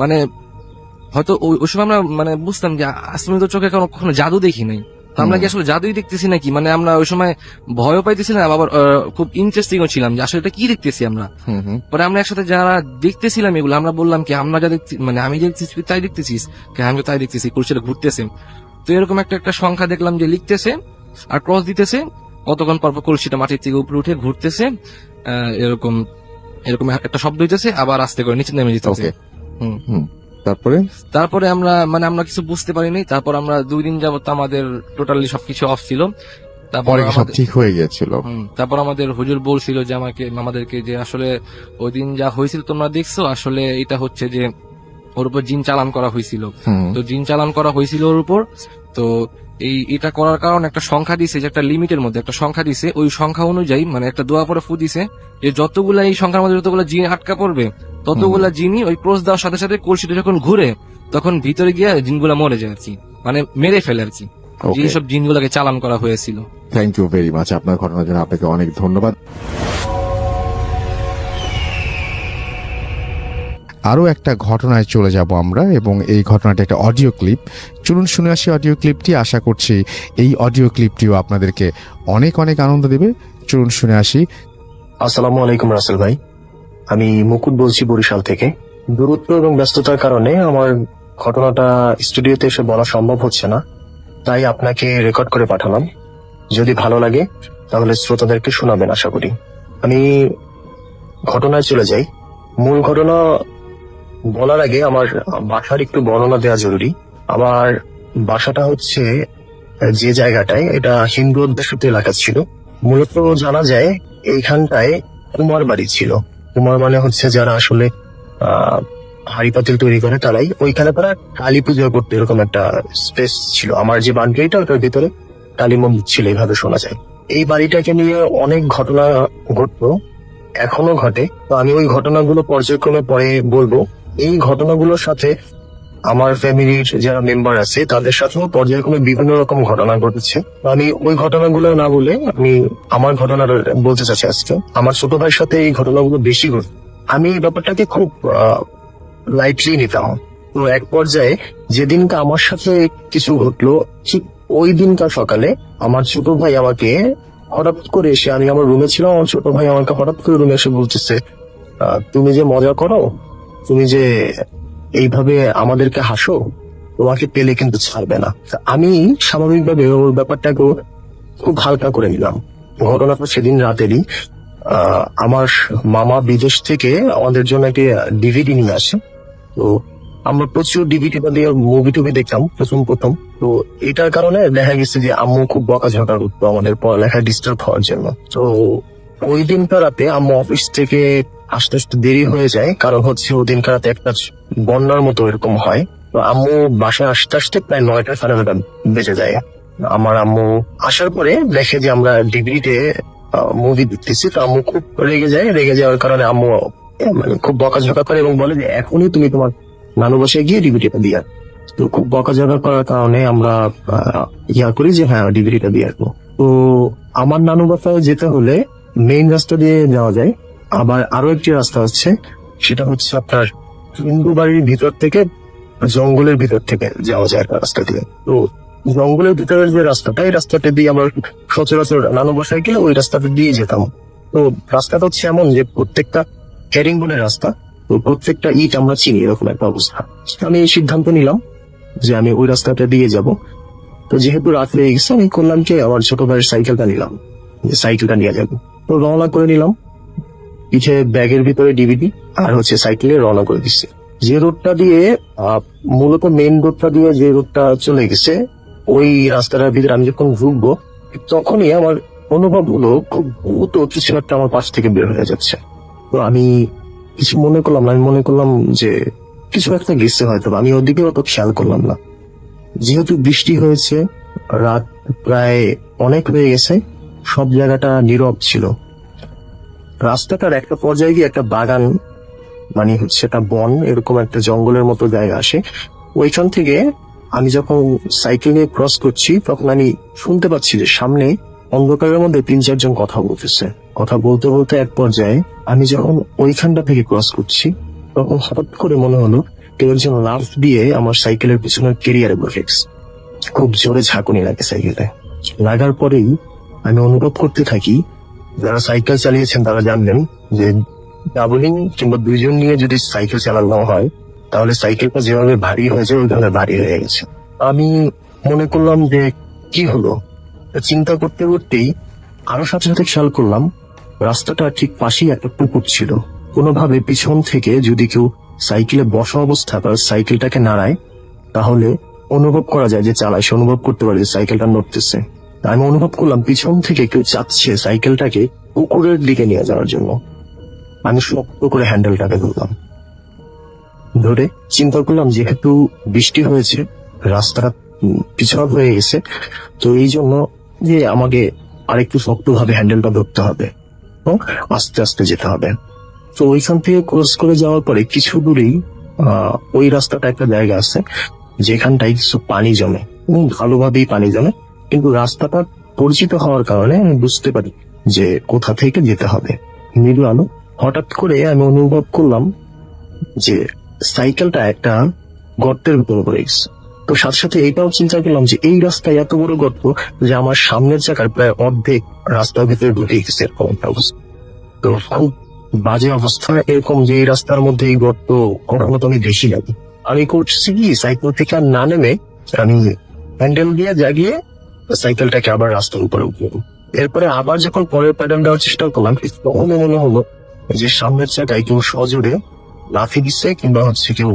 মানে হয়তো ওই সময় আমরা মানে বুঝতাম যে আসলে তো চোখে কখনো জাদু দেখি নাই, তো আমরা কি আসলে জাদুই দেখতেছি নাকি, মানে আমরা ওই সময় ভয়ও পাইতেছি না, আবার খুব ইন্টারেস্টিংও ছিলাম যে আসলে এটা কি দেখতেছি আমরা। পরে আমরা একসাথে যারা দেখতেছিলাম এগুলো আমরা বললাম কি আমরা যা দেখছি মানে আমি যে দেখতেছি তাই দেখতেছিস, আমি তো তাই দেখতেছি, কলসিটা ঘুরতেছে। তো এরকম একটা সংখ্যা দেখলাম যে লিখতেছে আর ক্রস দিতেছে, কতক্ষণ পর কলসিটা মাটির থেকে উপরে উঠে ঘুরতেছে, এরকম এরকম একটা শব্দ হইতেছে, আবার আস্তে করে নিচে নেমে যেতেছে। তারপরে আমরা কিছু বুঝতে পারিনি। তারপর আমরা 2 দিন যাবত আমাদের টোটালি সবকিছু অফ ছিল। তারপরে সব ঠিক হয়ে গিয়েছিল। তারপর আমাদের হুজুর বলছিল যে আমাদেরকে যে আসলে ওই দিন যা হয়েছিল তোমরা দেখছো, আসলে এটা হচ্ছে যে ওর উপর জিন চালান করা হয়েছিল। তো জিন চালান করা হয়েছিল ওর উপর। তো এটা করার কারণে একটা সংখ্যা দিছে, যে একটা লিমিটের মধ্যে একটা সংখ্যা দিছে, ওই সংখ্যা অনুযায়ী মানে একটা দোয়া পরে ফু দিছে যে যতগুলা এই সংখ্যার মধ্যে যতগুলা জিন আটকা পড়বে ততগুলা জিনই ওই ক্রস দেওয়ার সাথে সাথে কলসিটা যখন ঘুরে তখন ভিতরে গিয়ে জিনগুলা মরে যায় আর কি, মানে মেরে ফেলে আর কি, যেসব জিনগুলাকে চালান করা হয়েছিল। থ্যাংক ইউ ভেরি মাচ আপনার ঘটনার জন্য, আপনাকে অনেক ধন্যবাদ। আরো একটা ঘটনায় চলে যাব আমরা, এবং এই ঘটনাটা একটা অডিও ক্লিপ। চলুন শুনে আসি অডিও ক্লিপটি। আশা করছি এই অডিও ক্লিপটিও আপনাদেরকে অনেক অনেক আনন্দ দেবে। চলুন শুনে আসি। আসসালামু আলাইকুম রাসেল ভাই, আমি মুকুট বলছি বরিশাল থেকে। দূরত্ব এবং ব্যস্ততার কারণে আমার ঘটনাটা স্টুডিওতে এসে বলা সম্ভব হচ্ছে না, তাই আপনাকে রেকর্ড করে পাঠালাম। যদি ভালো লাগে তাহলে শ্রোতাদেরকে শোনাবেন আশা করি। আমি ঘটনায় চলে যাই। মূল ঘটনা বলার আগে আমার বাসার একটু বর্ণনা দেওয়া জরুরি। আমার বাসাটা হচ্ছে যে জায়গাটায়, এটা হিন্দু অধ্যুষিত এলাকা ছিল। মূলত জানা যায় এইখানটায় কুমার বাড়ি ছিল। কুমার মানে হচ্ছে যারা আসলে হাড়ি পাতিল তৈরি করে, তারাই ওইখানে তারা কালী পুজো করতে, এরকম একটা স্পেস ছিল। আমার যে বাড়িটা ওটার ভিতরে কালী মন্দির ছিল, এইভাবে শোনা যায়। এই বাড়িটাকে নিয়ে অনেক ঘটনা ঘটতো, এখনো ঘটে। তো আমি ওই ঘটনাগুলো পর্যায়ক্রমে পরে বলবো। এই ঘটনাগুলোর সাথে আমার ফ্যামিলির যারা মেম্বার আছে তাদের সাথেও পর্যায়ক্রমে বিভিন্ন রকম ঘটনা ঘটেছে। আমি ওই ঘটনাগুলো না বলে আমি আমার ঘটনাটা বলতে চাচ্ছি আজকে। আমার ছোট ভাইয়ের সাথে এই ঘটনাগুলো বেশি ঘটে। আমি এই ব্যাপারটাকে খুব লাইটলি নিতাম। তো এক পর্যায়ে যেদিনটা আমার সাথে কিছু ঘটলো, ঠিক ওই দিনকার সকালে আমার ছোট ভাই আমাকে হঠাৎ করে এসে, আমি আমার রুমে ছিলাম, আমার ছোট ভাই আমাকে হঠাৎ করে রুমে এসে বলতেছে, তুমি যে মজা করো, তুমি যে এইভাবে আমাদেরকে হাসো, তোমাকে পেলে কিন্তু ছাড়বে না। আমি স্বাভাবিকভাবে ওর ব্যাপারটাকে খুব হালকা করে নিলাম। ঘটনাটা সেদিন রাতেরই। আমার মামা বিদেশ থেকে আমাদের জন্য একটি ডিভিডি নিয়ে আসে। তো আমরা প্রচুর ডিভিডিটা দিয়ে মুভি টুভি দেখতাম প্রথম। তো এটার কারণে দেখা গেছে যে আম্মু খুব বকাঝকা করতো আমাদের পড়ালেখা ডিস্টার্ব হওয়ার জন্য। তো ওই দিনকার রাতে আম্মু অফিস থেকে আস্তে আস্তে দেরি হয়ে যায়, কারণ হচ্ছে ওই দিনকার রাতে একটা বন্যার মতো এরকম হয়। তো আম্মু বাসায় আসতে আসতে প্রায় 9টা 9:30 বেজে যায়। আমার আম্মু আসার পরে দেখে যে আমরা ডিভিডিতে মুভি দেখতেছি। তো আম্মু খুব রেগে যায়। রেগে যাওয়ার কারণে আম্মু মানে খুব বকাঝকা করে এবং বলে যে এখনই তুমি তোমার নানু বাসায় গিয়ে ডিভিডিটা দিয়ে। তো খুব বকাঝকা করার কারণে আমরা করি যে হ্যাঁ ডিভিডিটা দিয়ে আসবো। তো আমার নানু বাসায় যেতে হলে মেইন রাস্তা দিয়ে যাওয়া যায়, আবার আরো একটি রাস্তা আছে, সেটা হচ্ছে আপনার হিন্দু বাড়ির ভিতর থেকে জঙ্গলের ভিতর থেকে যাওয়া যায় একটা রাস্তা দিয়ে। তো জঙ্গলের ভিতরের যে রাস্তাটা, এই রাস্তাটা দিয়ে আমরা সচরাচর নানু বাসায় গেলে ওই রাস্তাটা দিয়ে যেতাম। তো রাস্তাটা হচ্ছে এমন যে প্রত্যেকটা হেরিং বোনের রাস্তা, তো প্রত্যেকটা ইট আমরা চিনি, এরকম একটা অবস্থা। আমি এই সিদ্ধান্ত নিলাম যে আমি ওই রাস্তাটা দিয়ে যাব। তো যেহেতু রাত হয়ে গেছে, আমি করলাম কি আমার ছোট ভাইয়ের সাইকেলটা নিলাম। যে সাইকেলটা নিয়ে যাবো। তো রওনা করে নিলাম, পিঠে ব্যাগের ভিতরে ডিভিডি আর হচ্ছে সাইকেলে রওনা করে দিচ্ছি। যে রোডটা দিয়ে মূলত মেইন রোডটা দিয়ে যে রোডটা চলে গেছে, ওই রাস্তাটার ভিতরে আমি যখন ঢুকবো তখনই আমার অনুভব হলো খুব দ্রুত কিছু একটা আমার পাশ থেকে বের হয়ে যাচ্ছে। তো আমি কিছু মনে করলাম না, আমি মনে করলাম যে কিছু একটা গেছে হয়তো, আমি ওদিকে অত খেয়াল করলাম না। যেহেতু বৃষ্টি হয়েছে, রাত প্রায় অনেক হয়ে গেছে, সব জায়গাটা নীরব ছিল। রাস্তাটার একটা পর্যায়ে গিয়ে একটা বাগান, মানে হচ্ছে একটা বন, এরকম একটা জঙ্গলের মতো জায়গা আসে। ওইখান থেকে আমি যখন সাইকেল নিয়ে ক্রস করছি তখন আমি শুনতে পাচ্ছি যে সামনে অন্ধকারের মধ্যে 3-4 জন কথা বলতেছে। কথা বলতে বলতে এক পর্যায়ে আমি যখন ওইখানটা থেকে ক্রস করছি তখন হঠাৎ করে মনে হলো কেউ একজন লাফ দিয়ে আমার সাইকেলের পিছনের কেরিয়ারে বসে গেছে। খুব জোরে ঝাঁকুনি লাগে সাইকেলে। লাগার পরেই আমি অনুভব করতে থাকি, যারা সাইকেল চালিয়েছেন তারা জানলেন যে ডাবলিং কিংবা 2 জন নিয়ে যদি সাইকেল চালানো হয় তাহলে সাইকেলটা যেভাবে ভারী হয়েছে ওইভাবে ভারী হয়ে গেছে। আমি মনে করলাম যে কি হলো, চিন্তা করতে করতেই আরো সাথে সাথে খেয়াল করলাম রাস্তাটা ঠিক পাশেই একটা পুকুর ছিল। কোনোভাবে পিছন থেকে যদি কেউ সাইকেলে বসা অবস্থা তার সাইকেলটাকে নাড়ায় তাহলে অনুভব করা যায় যে চালায়, সে অনুভব করতে পারে যে সাইকেলটা নড়তেছে। আমি অনুভব করলাম পিছন থেকে কেউ চাচ্ছে সাইকেলটাকে পুকুরের দিকে নিয়ে যাওয়ার জন্য। আমি শক্ত করে হ্যান্ডেলটাকে ধরে চিন্তা করলাম যেহেতু বৃষ্টি হয়েছে, রাস্তাটা পিছল হয়ে গেছে, তো এই জন্য যে আমাকে আরেকটু শক্তভাবে হ্যান্ডেলটা ধরতে হবে, আস্তে আস্তে যেতে হবে। তো ওইখান থেকে ক্রস করে যাওয়ার পরে কিছু দূরেই ওই রাস্তাটা একটা জায়গা আছে যেখানটায় কিছু পানি জমে এবং ভালোভাবেই পানি জমে, কিন্তু রাস্তাটা পরিচিত হওয়ার কারণে আমি বুঝতে পারি যে কোথা থেকে যেতে হবে। মৃদু আলো। হঠাৎ করে আমি অনুভব করলাম যে সাইকেলটা একটা গর্তের ভিতরে পড়ে গেছে। তো সাথে সাথে এইটাও চিন্তা করলাম যে এই রাস্তায় এত বড় গর্ত যে আমার সামনের চাকার প্রায় অর্ধেক রাস্তার ভিতরে ঢুকে গেছে, এরকম একটা অবস্থা। তো খুব বাজে অবস্থা, এরকম যে এই রাস্তার মধ্যে এই গর্ত কখনো তো আমি দেখি নাকি। আমি করছি কি, সাইকেল থেকে আর না নেমে আমি হ্যান্ডেল দিয়ে জাগিয়ে সাইকেলটাকে আবার রাস্তার উপরে উঠলাম। এরপরে আবার যখন পরের প্যাডেল দেওয়ার চেষ্টা করলাম তখন মনে হলো যে সামনের চাকায় কেউ সজোরে লাফি দিচ্ছে কিংবা হচ্ছে কেউ